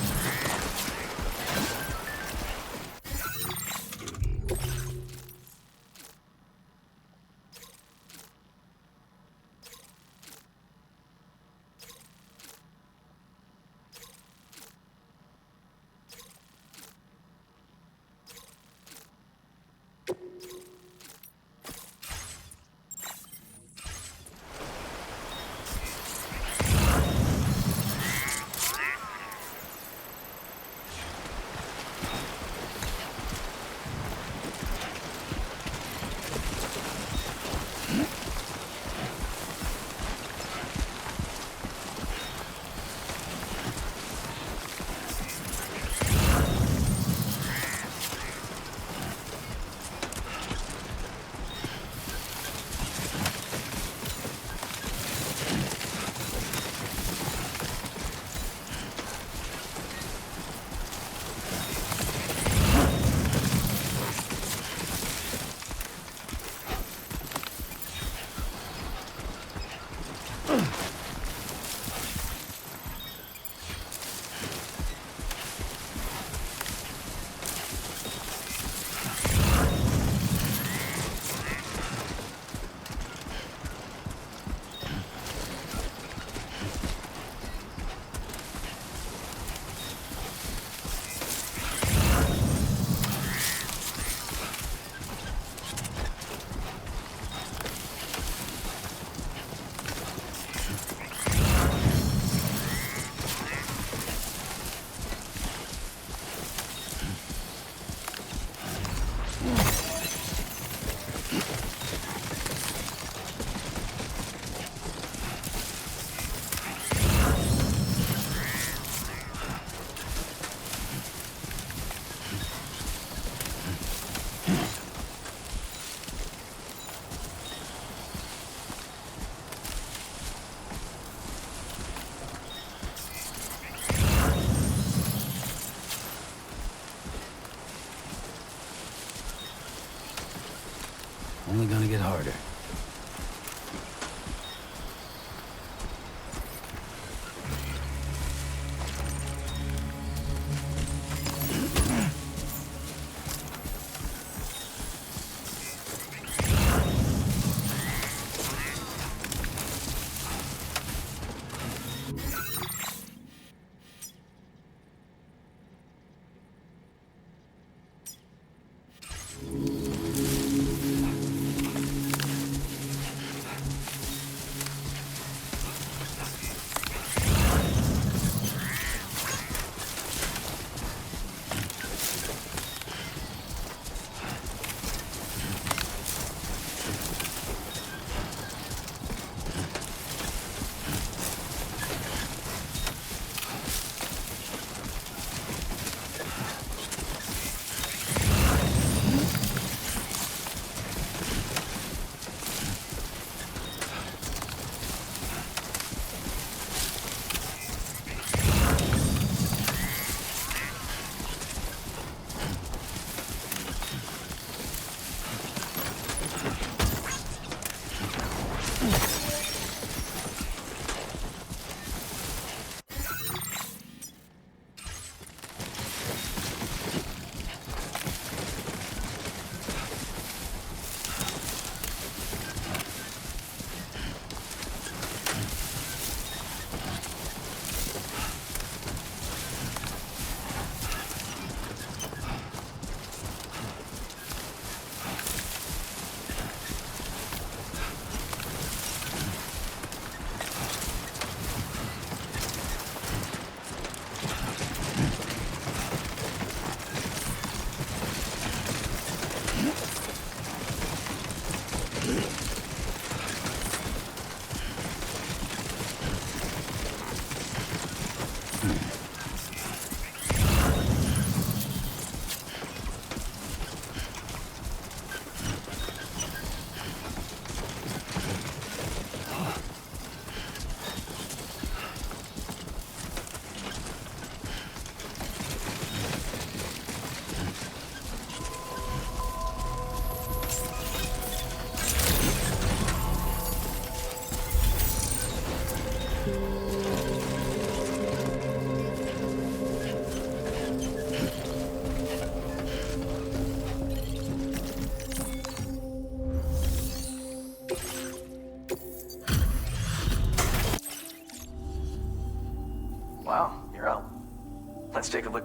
Let's take a look.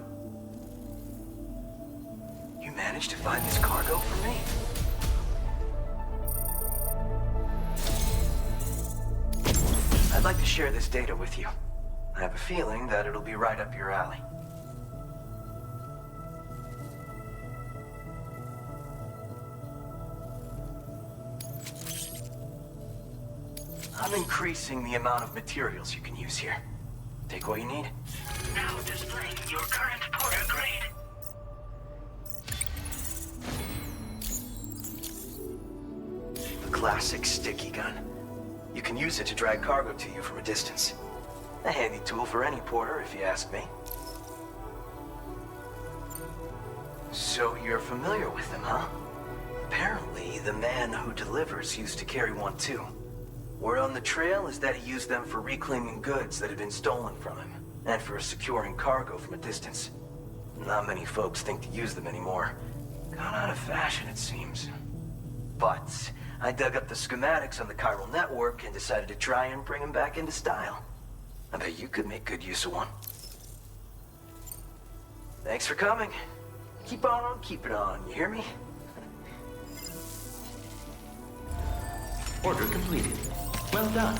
You managed to find this cargo for me? I'd like to share this data with you. I have a feeling that it'll be right up your alley. I'm increasing the amount of materials you can use here. Take what you need. Now displaying your current porter grade. The classic sticky gun. You can use it to drag cargo to you from a distance. A handy tool for any porter, if you ask me. So you're familiar with them, huh? Apparently, the man who delivers used to carry one too. Word on the trail is that he used them for reclaiming goods that had been stolen from him, and for securing cargo from a distance. Not many folks think to use them anymore. Gone out of fashion, it seems. But I dug up the schematics on the chiral network and decided to try and bring them back into style. I bet you could make good use of one. Thanks for coming. Keep on keeping on, you hear me? Order completed. Well done.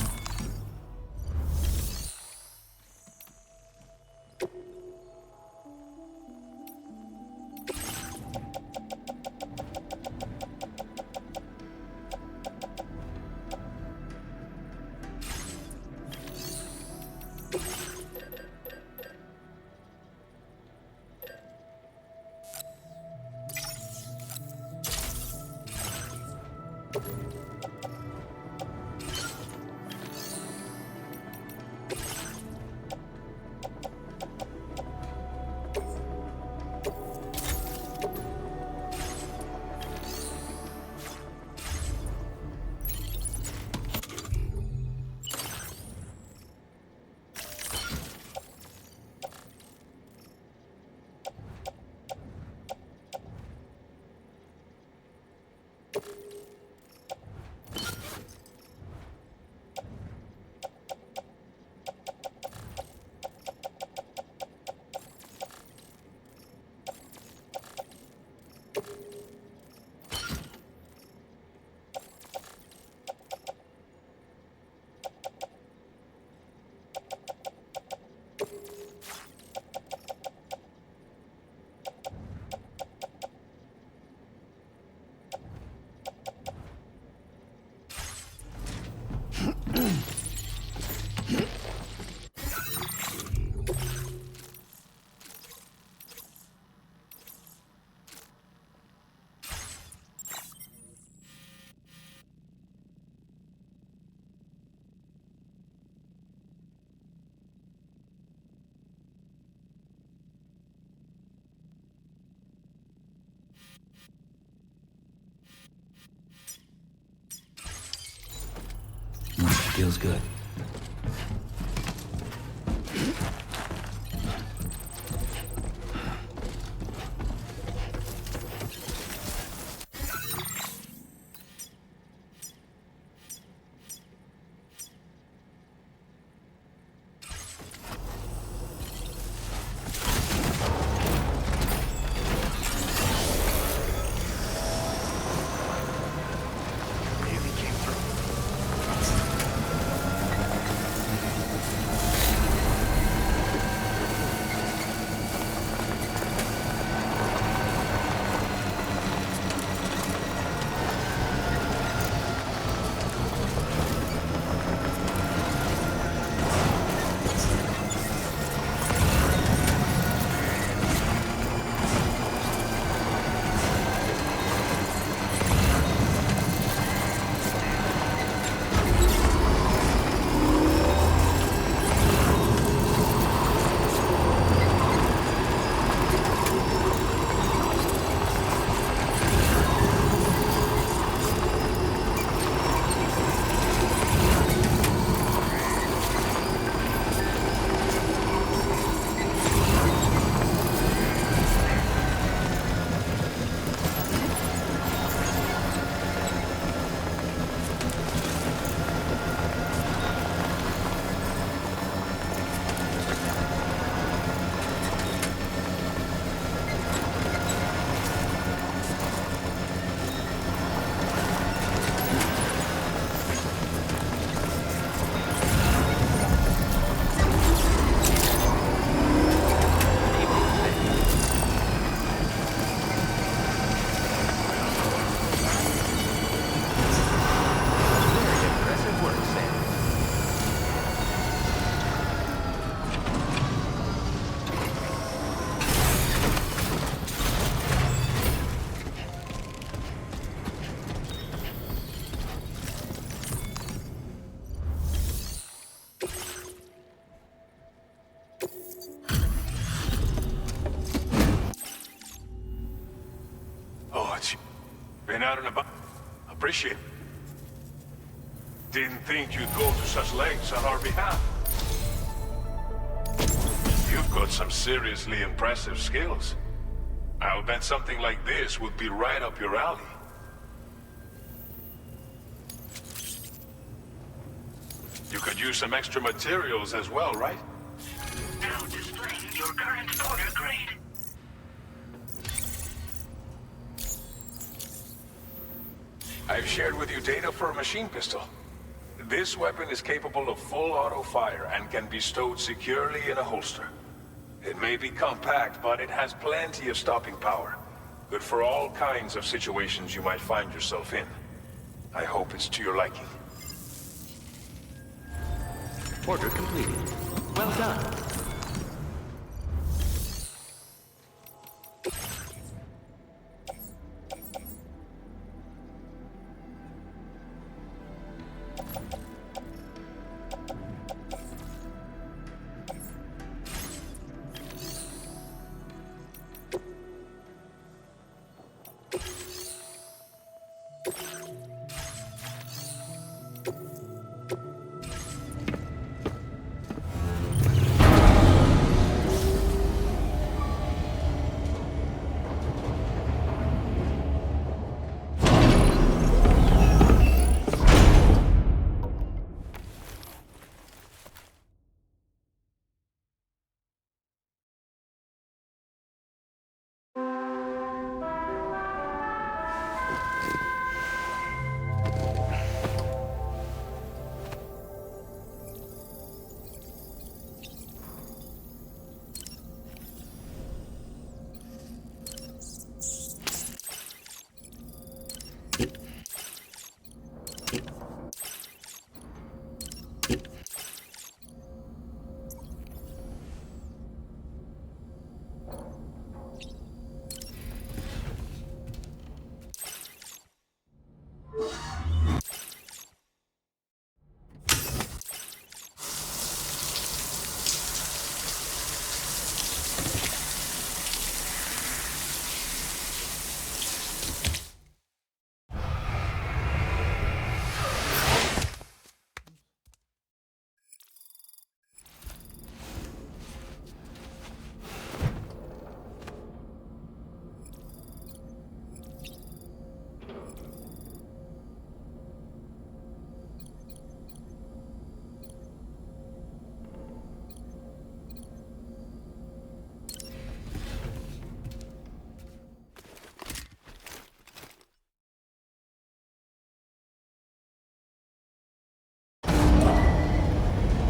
Feels good. out and about. Appreciate it. Didn't think you'd go to such lengths on our behalf. You've got some seriously impressive skills. I'll bet something like this would be right up your alley. You could use some extra materials as well, right? Now displaying your current order grade. I've shared with you data for a machine pistol. This weapon is capable of full auto fire and can be stowed securely in a holster. It may be compact, but it has plenty of stopping power. Good for all kinds of situations you might find yourself in. I hope it's to your liking. Order completed. Well done.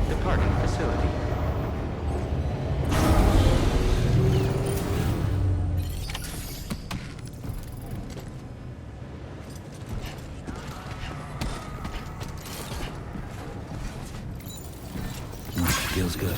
Departing facility. Feels good.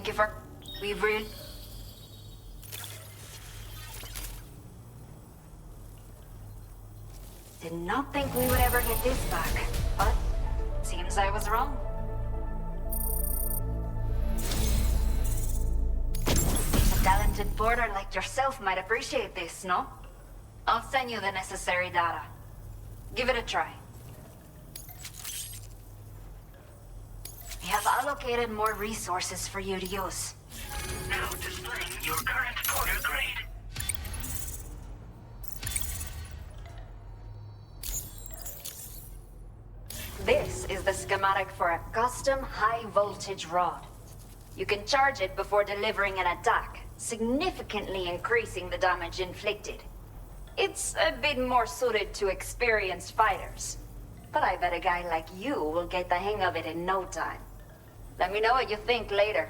Thank you for... We've really... Did not think we would ever get this back, but seems I was wrong. A talented porter like yourself might appreciate this, no? I'll send you the necessary data. Give it a try. We have allocated more resources for you to use. Now displaying your current porter grade. This is the schematic for a custom high-voltage rod. You can charge it before delivering an attack, significantly increasing the damage inflicted. It's a bit more suited to experienced fighters, but I bet a guy like you will get the hang of it in no time. Let me know what you think later.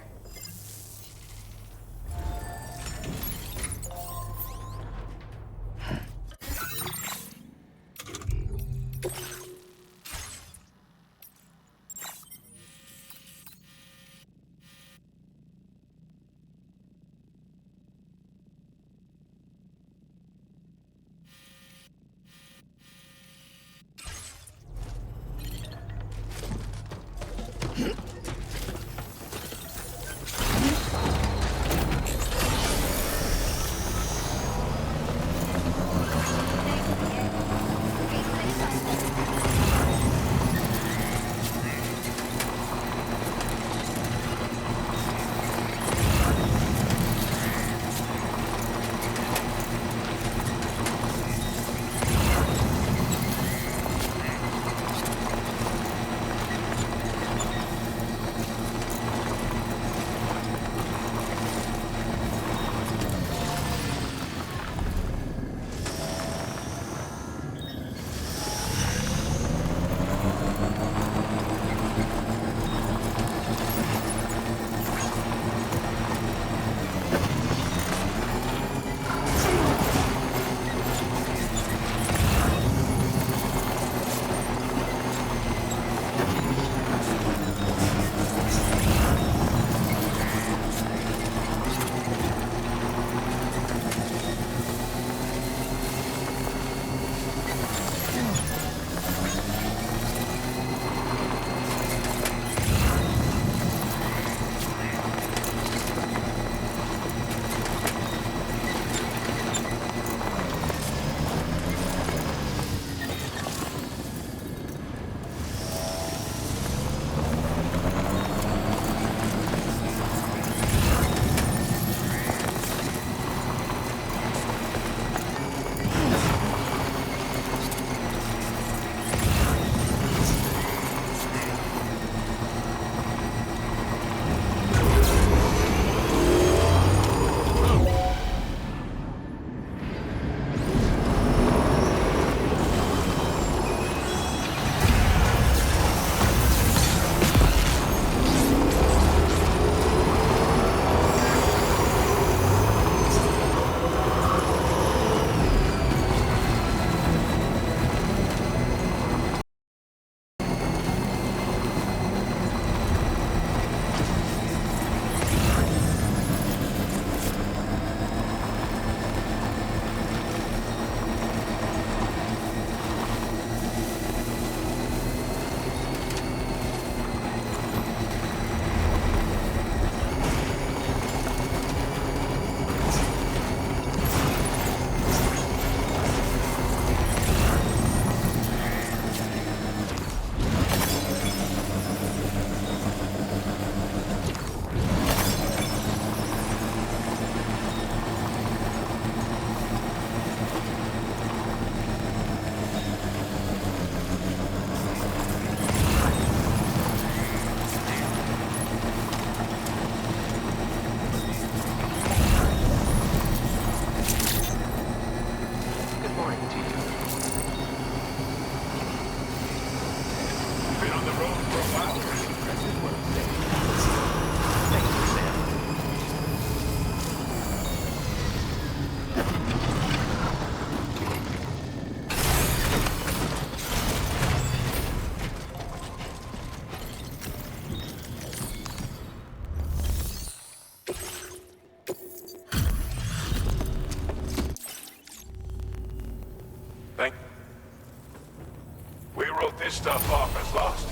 We wrote this stuff off as lost.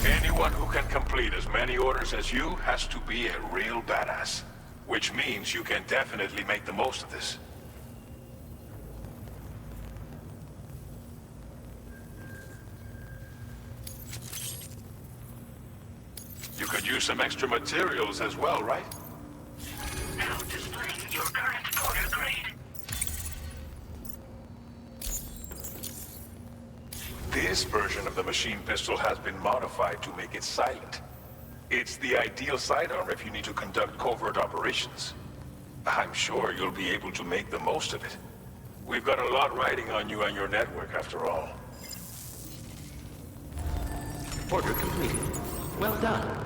Anyone who can complete as many orders as you has to be a real badass. Which means you can definitely make the most of this. You could use some extra materials as well, right? Now displaying your current porter grade. This version of the machine pistol has been modified to make it silent. It's the ideal sidearm if you need to conduct covert operations. I'm sure you'll be able to make the most of it. We've got a lot riding on you and your network, after all. Order completed. Well done.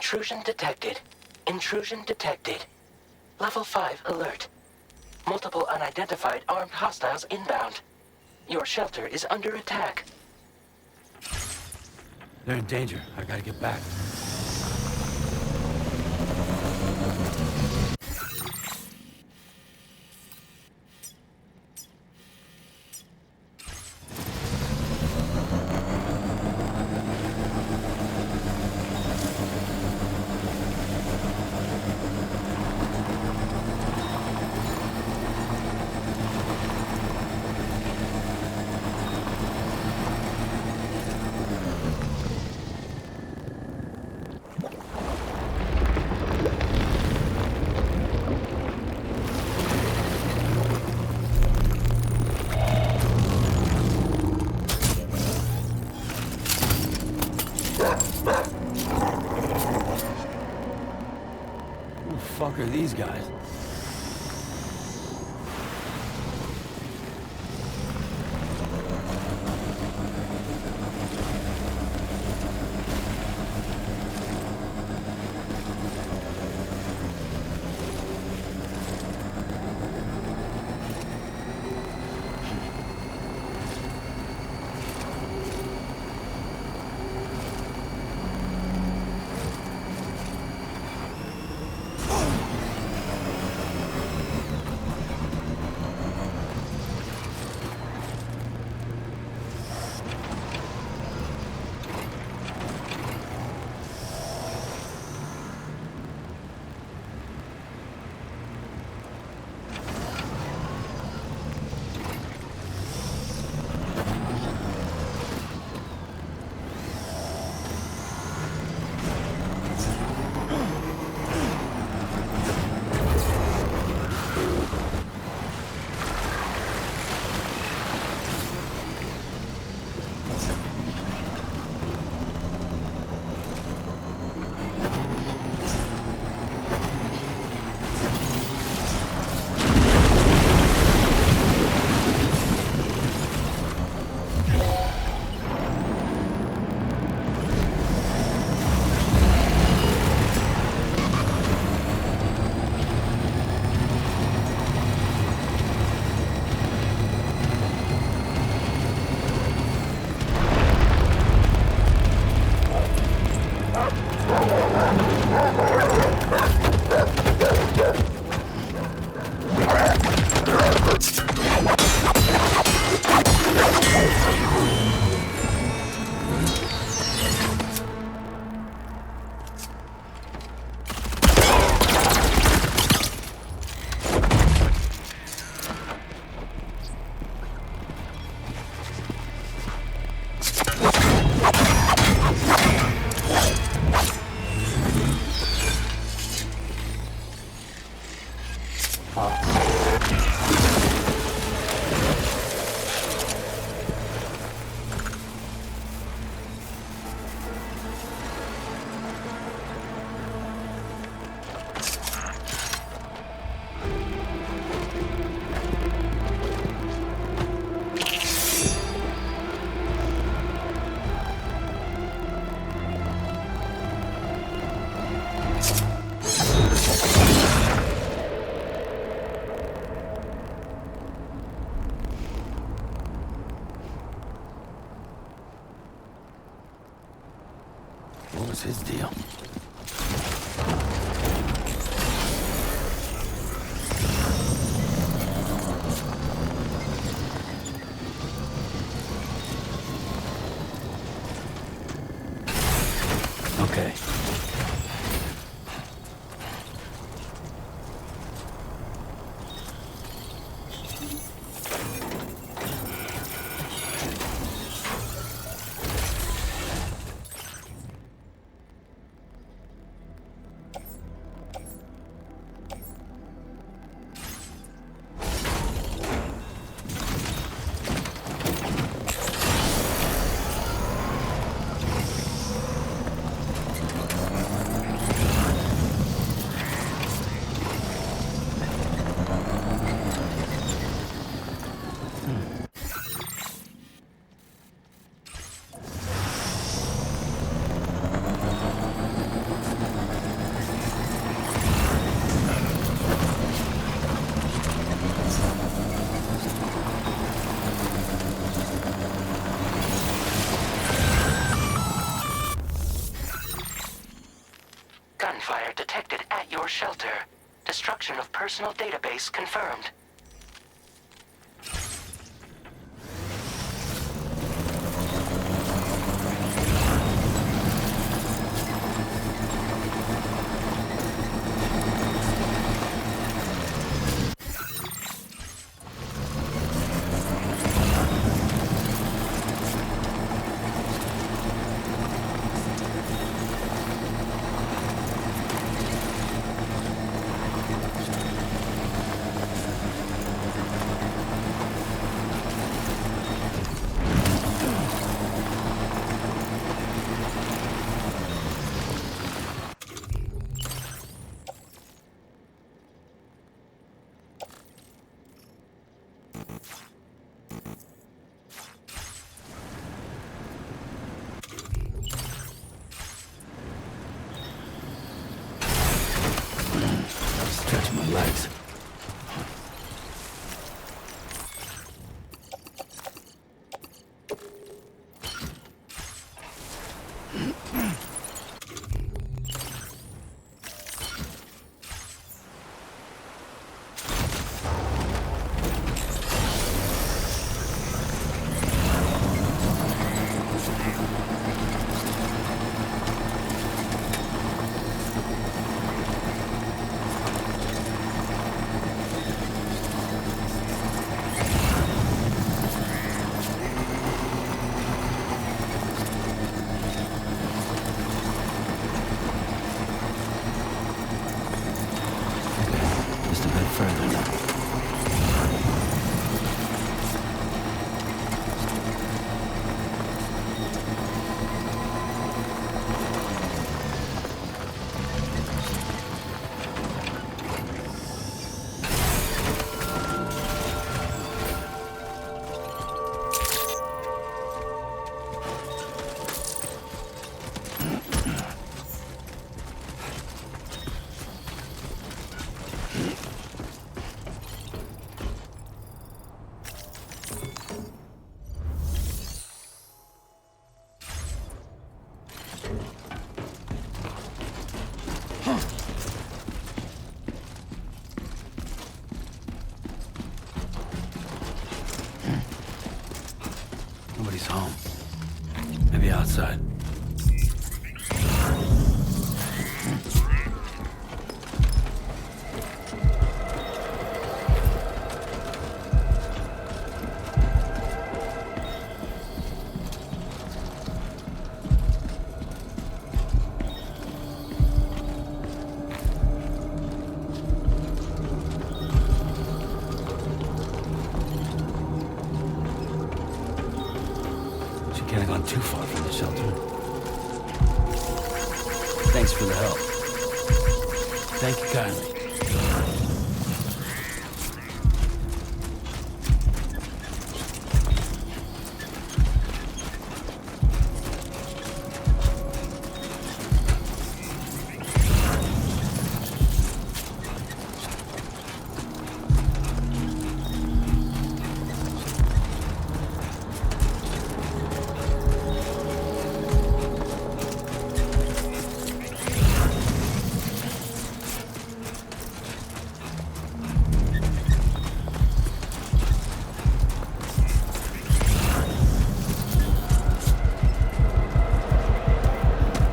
Intrusion detected. Intrusion detected. Level 5 alert. Multiple unidentified armed hostiles inbound. Your shelter is under attack. They're in danger. I gotta get back. Who the fuck are these guys? What was his deal? Okay. Your shelter. Destruction of personal database confirmed. Stretch my legs. Further now. Nobody's home. Maybe outside. Can't have gone too far from the shelter. Thanks for the help. Thank you kindly.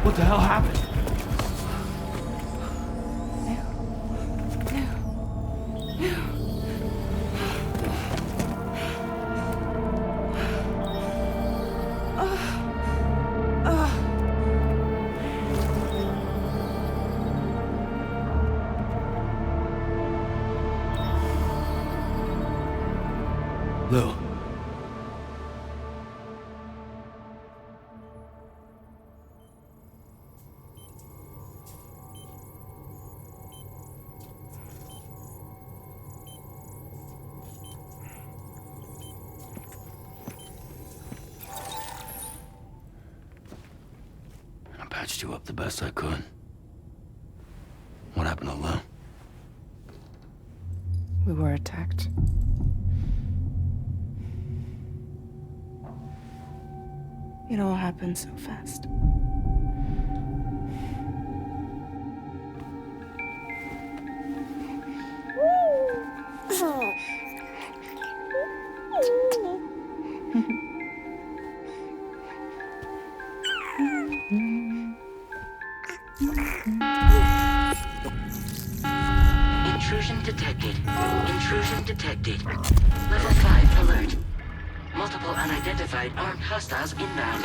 What the hell happened? Lou. I patched you up the best I could. What happened to Lou? We were attacked. It all happened so fast. Intrusion detected. Intrusion detected. Level 5 alert. Multiple unidentified armed hostiles inbound.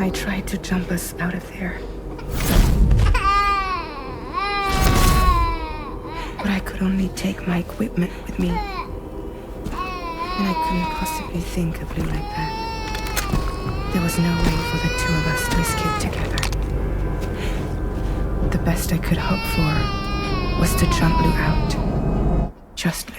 I tried to jump us out of there. But I could only take my equipment with me. And I couldn't possibly think of Blue like that. There was no way for the two of us to escape together. The best I could hope for was to jump Blue out. Just Blue.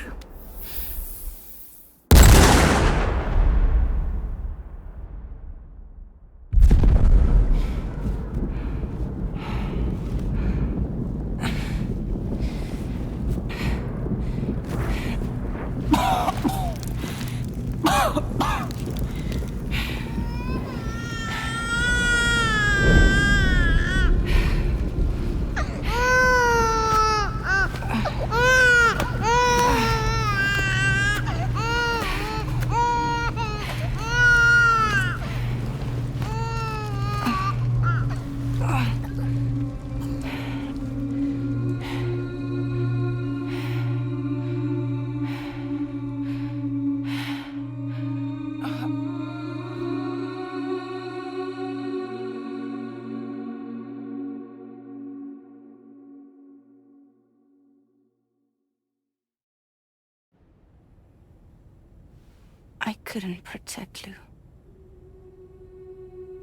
I couldn't protect Lou.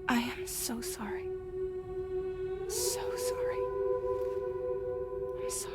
I am so sorry. So sorry. I'm sorry.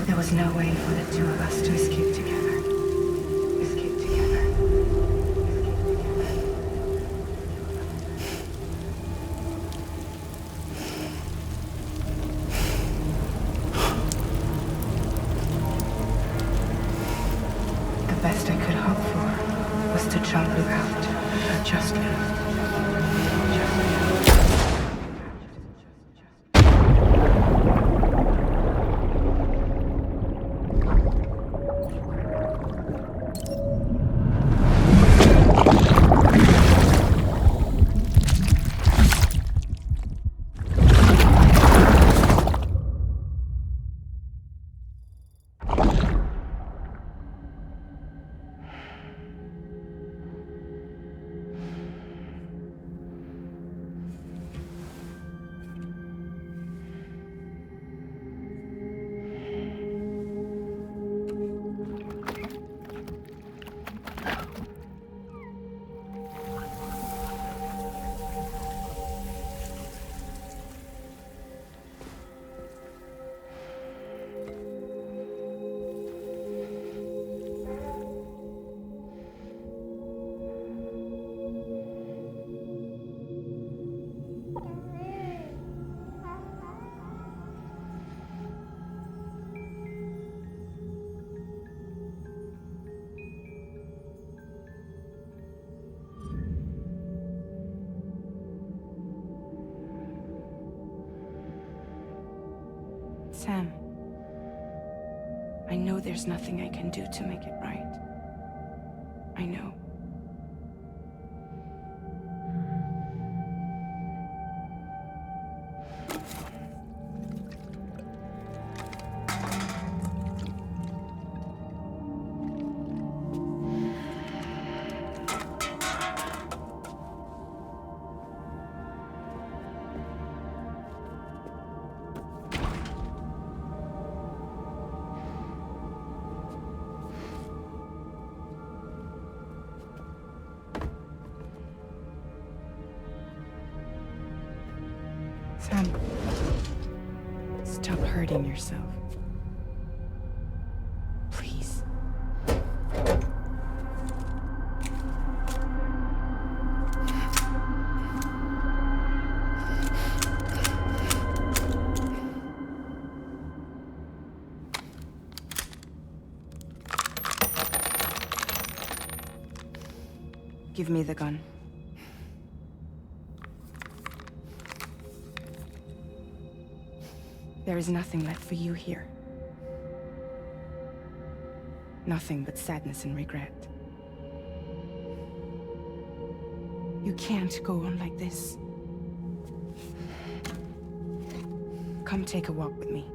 There was no way for the two of us to escape together. Escape together. The best I could hope for was to jump you out, just now. Sam, I know there's nothing I can do to make it right. I know. Sam, stop hurting yourself. Please. Give me the gun. There is nothing left for you here. Nothing but sadness and regret. You can't go on like this. Come take a walk with me.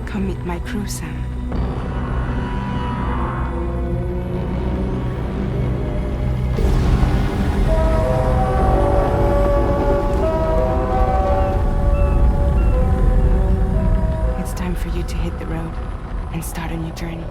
Come meet my crew, Sam. It's time for you to hit the road and start a new journey.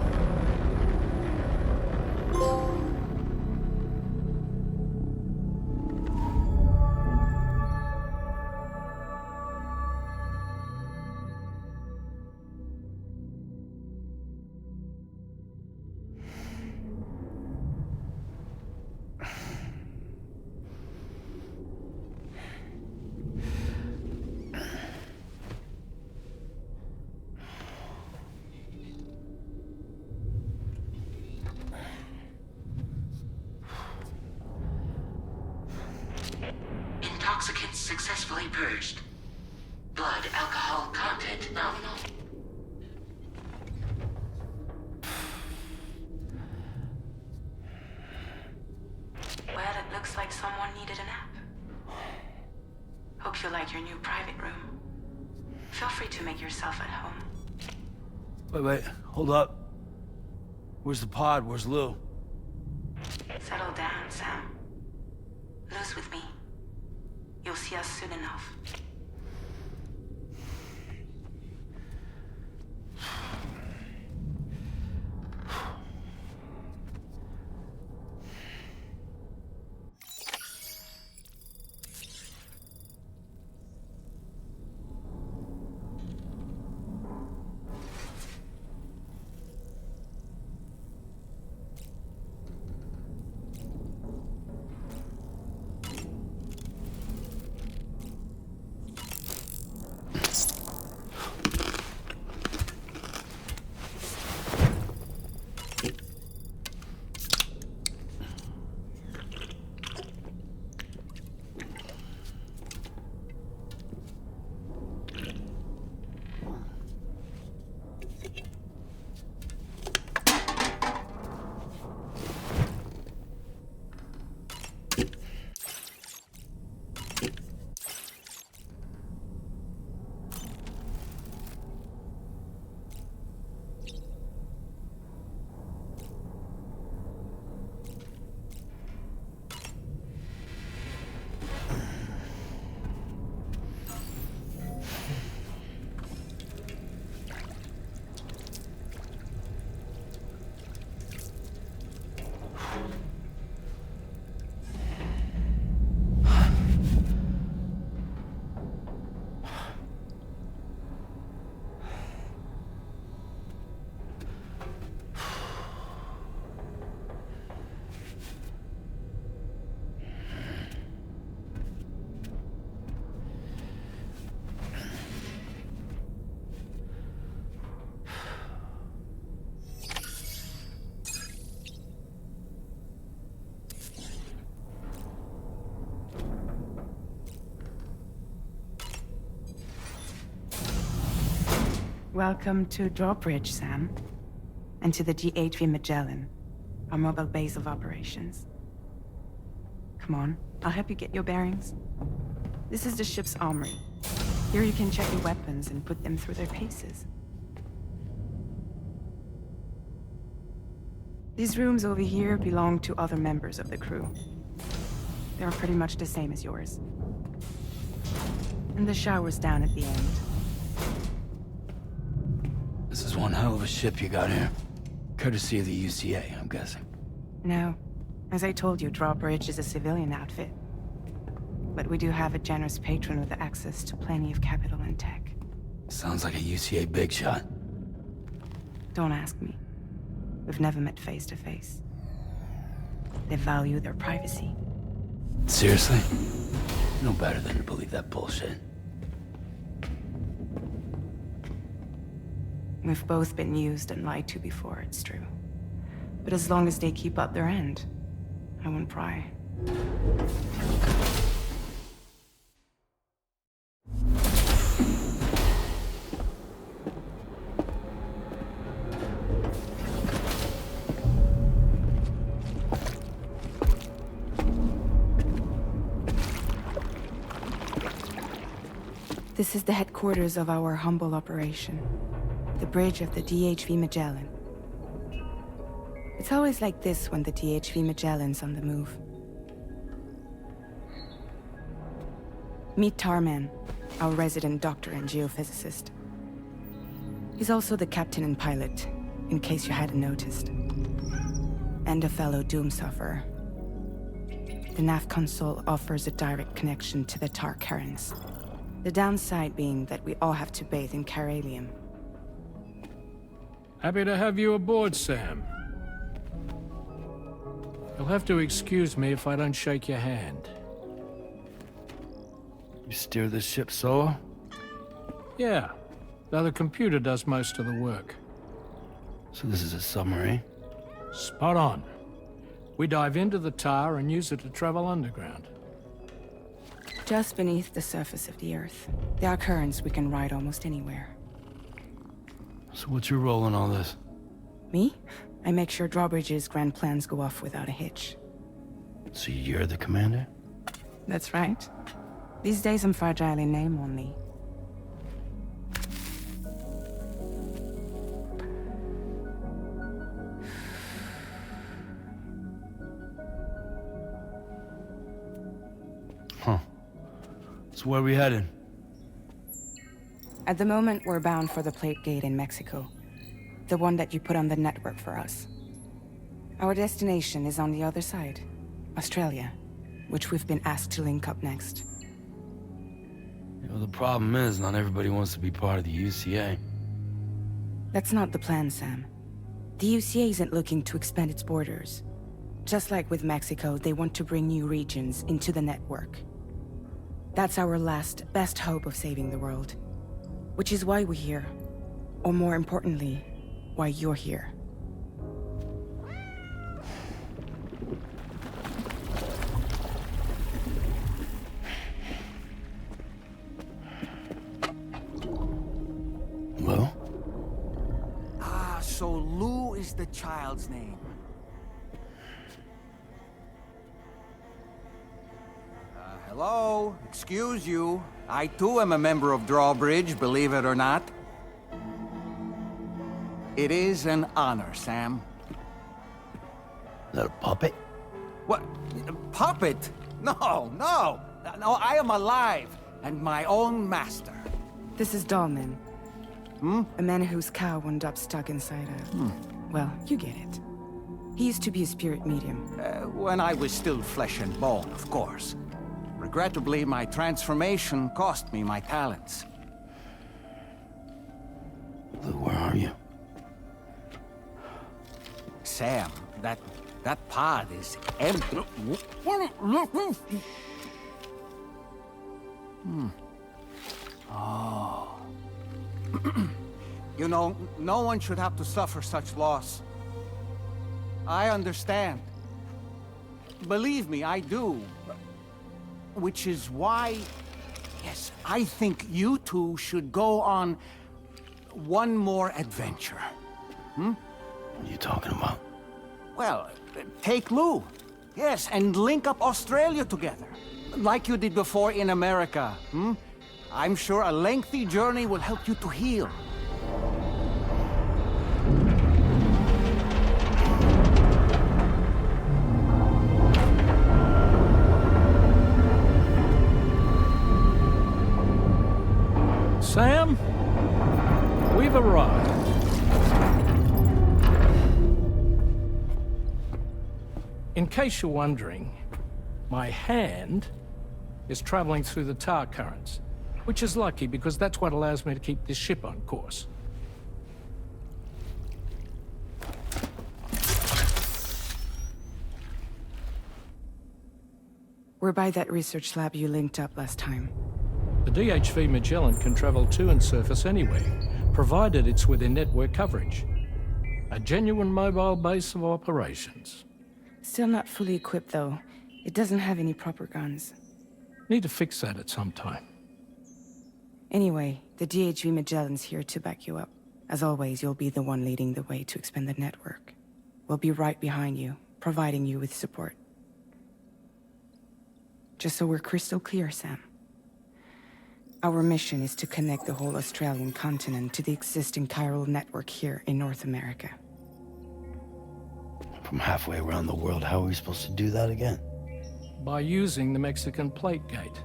Intoxicants successfully purged. Blood alcohol content nominal. Well, it looks like someone needed a nap. Hope you like your new private room. Feel free to make yourself at home. Wait, hold up. Where's the pod? Where's Lou? Settle down, Sam. Lou's with me. You'll see us soon enough. Welcome to Drawbridge, Sam. And to the GHV Magellan, our mobile base of operations. Come on, I'll help you get your bearings. This is the ship's armory. Here you can check your weapons and put them through their paces. These rooms over here belong to other members of the crew. They're pretty much the same as yours. And the shower's down at the end. This is one hell of a ship you got here. Courtesy of the UCA, I'm guessing. No. As I told you, Drawbridge is a civilian outfit. But we do have a generous patron with access to plenty of capital and tech. Sounds like a UCA big shot. Don't ask me. We've never met face to face. They value their privacy. Seriously? No better than to believe that bullshit. We've both been used and lied to before, it's true. But as long as they keep up their end, I won't pry. This is the headquarters of our humble operation. The bridge of the DHV Magellan. It's always like this when the DHV Magellan's on the move. Meet Tarman, our resident doctor and geophysicist. He's also the captain and pilot, in case you hadn't noticed. And a fellow doom sufferer. The nav console offers a direct connection to the tar currents. The downside being that we all have to bathe in caralium. Happy to have you aboard, Sam. You'll have to excuse me if I don't shake your hand. You steer this ship solo? Yeah, though the computer does most of the work. So this is a submarine? Spot on. We dive into the tar and use it to travel underground. Just beneath the surface of the Earth, there are currents we can ride almost anywhere. So what's your role in all this? Me? I make sure Drawbridge's grand plans go off without a hitch. So you're the commander? That's right. These days I'm fragile in name only. Huh. So where are we headed? At the moment, we're bound for the plate gate in Mexico. The one that you put on the network for us. Our destination is on the other side, Australia, which we've been asked to link up next. You know, the problem is, not everybody wants to be part of the UCA. That's not the plan, Sam. The UCA isn't looking to expand its borders. Just like with Mexico, they want to bring new regions into the network. That's our last, best hope of saving the world. Which is why we're here. Or more importantly, why you're here. Lou? So Lou is the child's name. Hello? Excuse you. I too am a member of Drawbridge, believe it or not. It is an honor, Sam. Is that a puppet? What? A puppet? No, no! No, I am alive, and my own master. This is Dahlman. A man whose cow wound up stuck inside a... Well, you get it. He used to be a spirit medium. When I was still flesh and bone, of course. Regrettably, my transformation cost me my talents. Lou, where are you? Sam, that pod is empty. Oh. You know, no one should have to suffer such loss. I understand. Believe me, I do. Which is why, yes, I think you two should go on one more adventure. What are you talking about? Well, take Lou. Yes, and link up Australia together. Like you did before in America. I'm sure a lengthy journey will help you to heal. In case you're wondering, my hand is traveling through the tar currents, which is lucky because that's what allows me to keep this ship on course. We're by that research lab you linked up last time. The DHV Magellan can travel to and surface anywhere, provided it's within network coverage. A genuine mobile base of operations. Still not fully equipped, though. It doesn't have any proper guns. Need to fix that at some time. Anyway, the DHV Magellan's here to back you up. As always, you'll be the one leading the way to expand the network. We'll be right behind you, providing you with support. Just so we're crystal clear, Sam. Our mission is to connect the whole Australian continent to the existing chiral network here in North America. From halfway around the world, how are we supposed to do that again? By using the Mexican plate gate.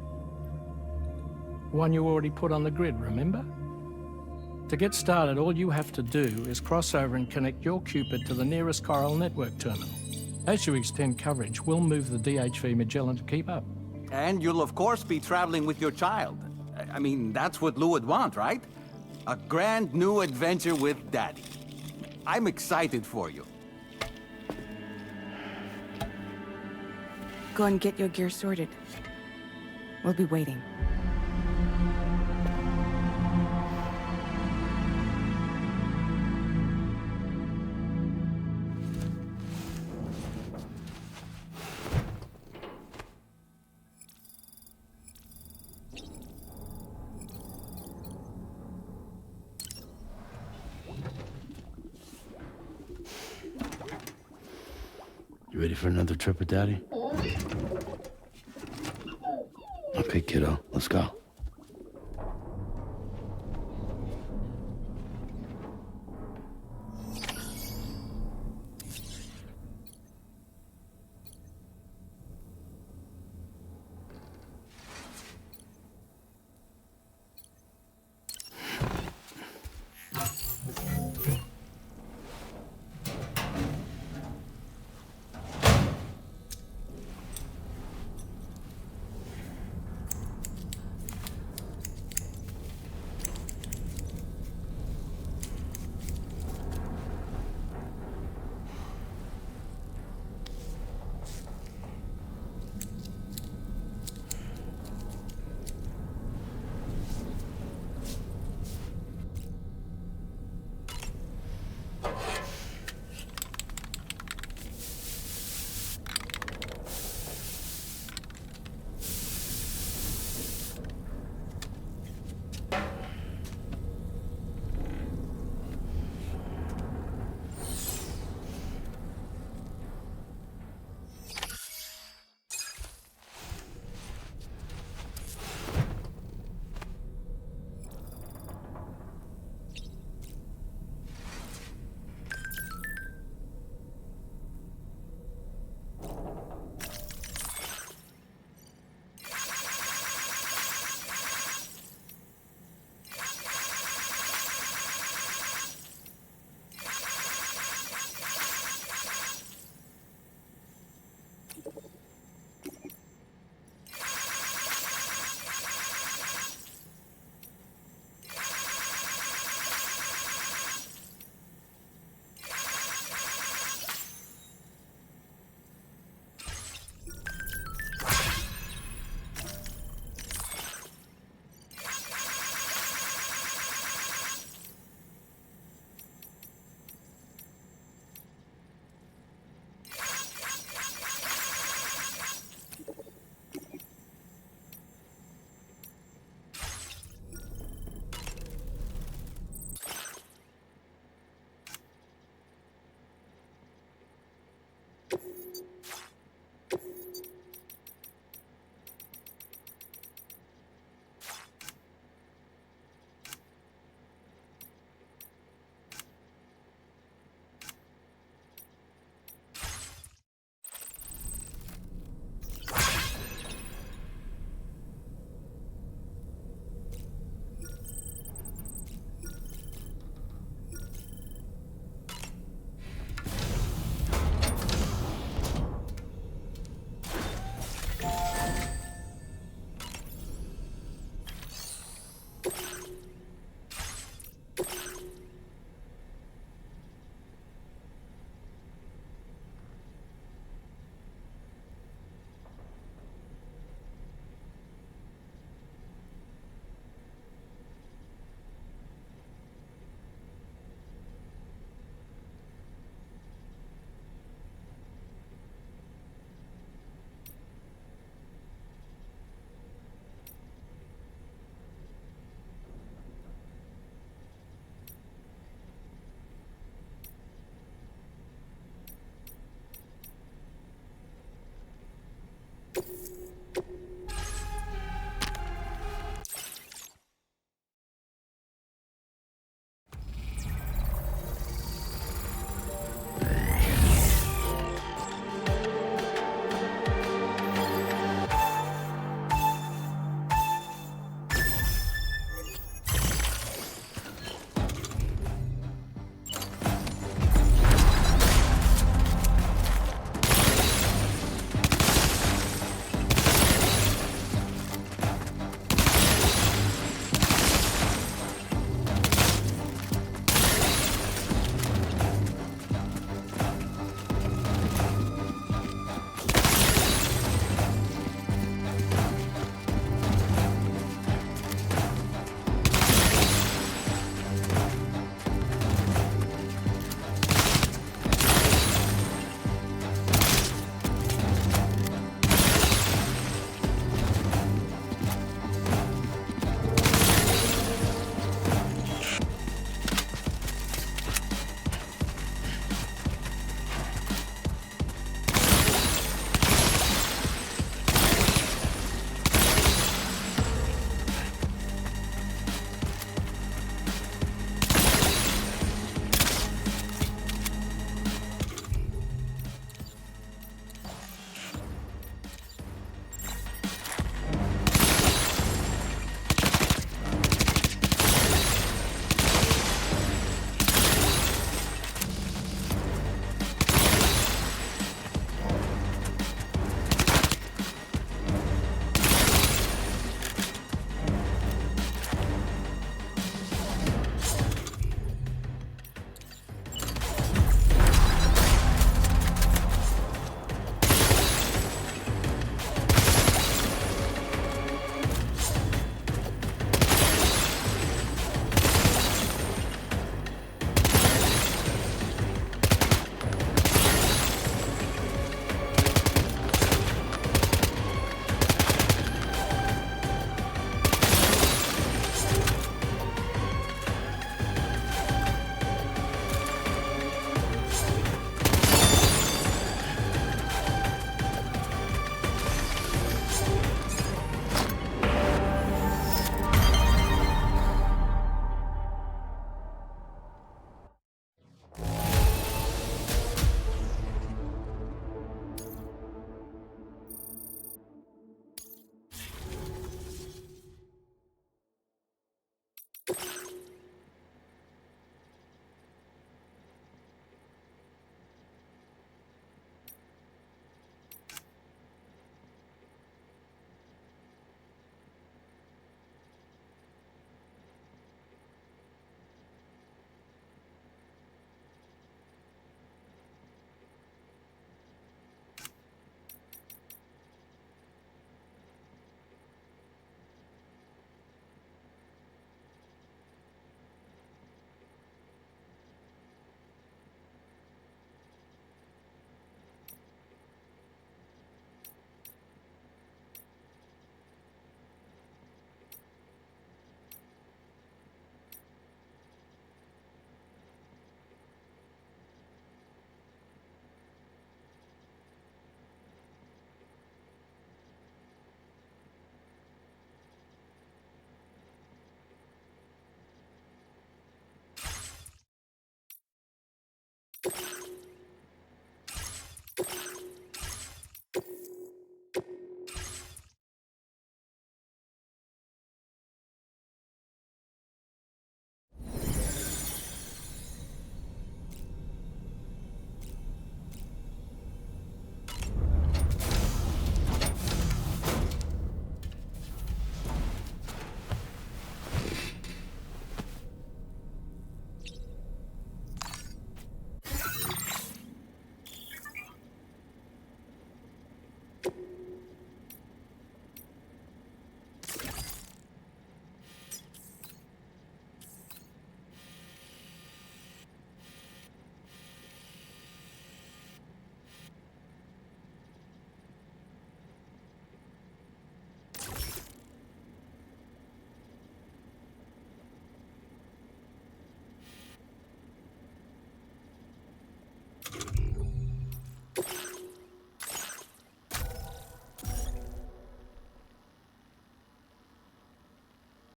One you already put on the grid, remember? To get started, all you have to do is cross over and connect your Cupid to the nearest chiral network terminal. As you extend coverage, we'll move the DHV Magellan to keep up. And you'll of course be traveling with your child. I mean, that's what Lou would want, right? A grand new adventure with Daddy. I'm excited for you. Go and get your gear sorted. We'll be waiting. You ready for another trip with Daddy? Okay, kiddo, let's go.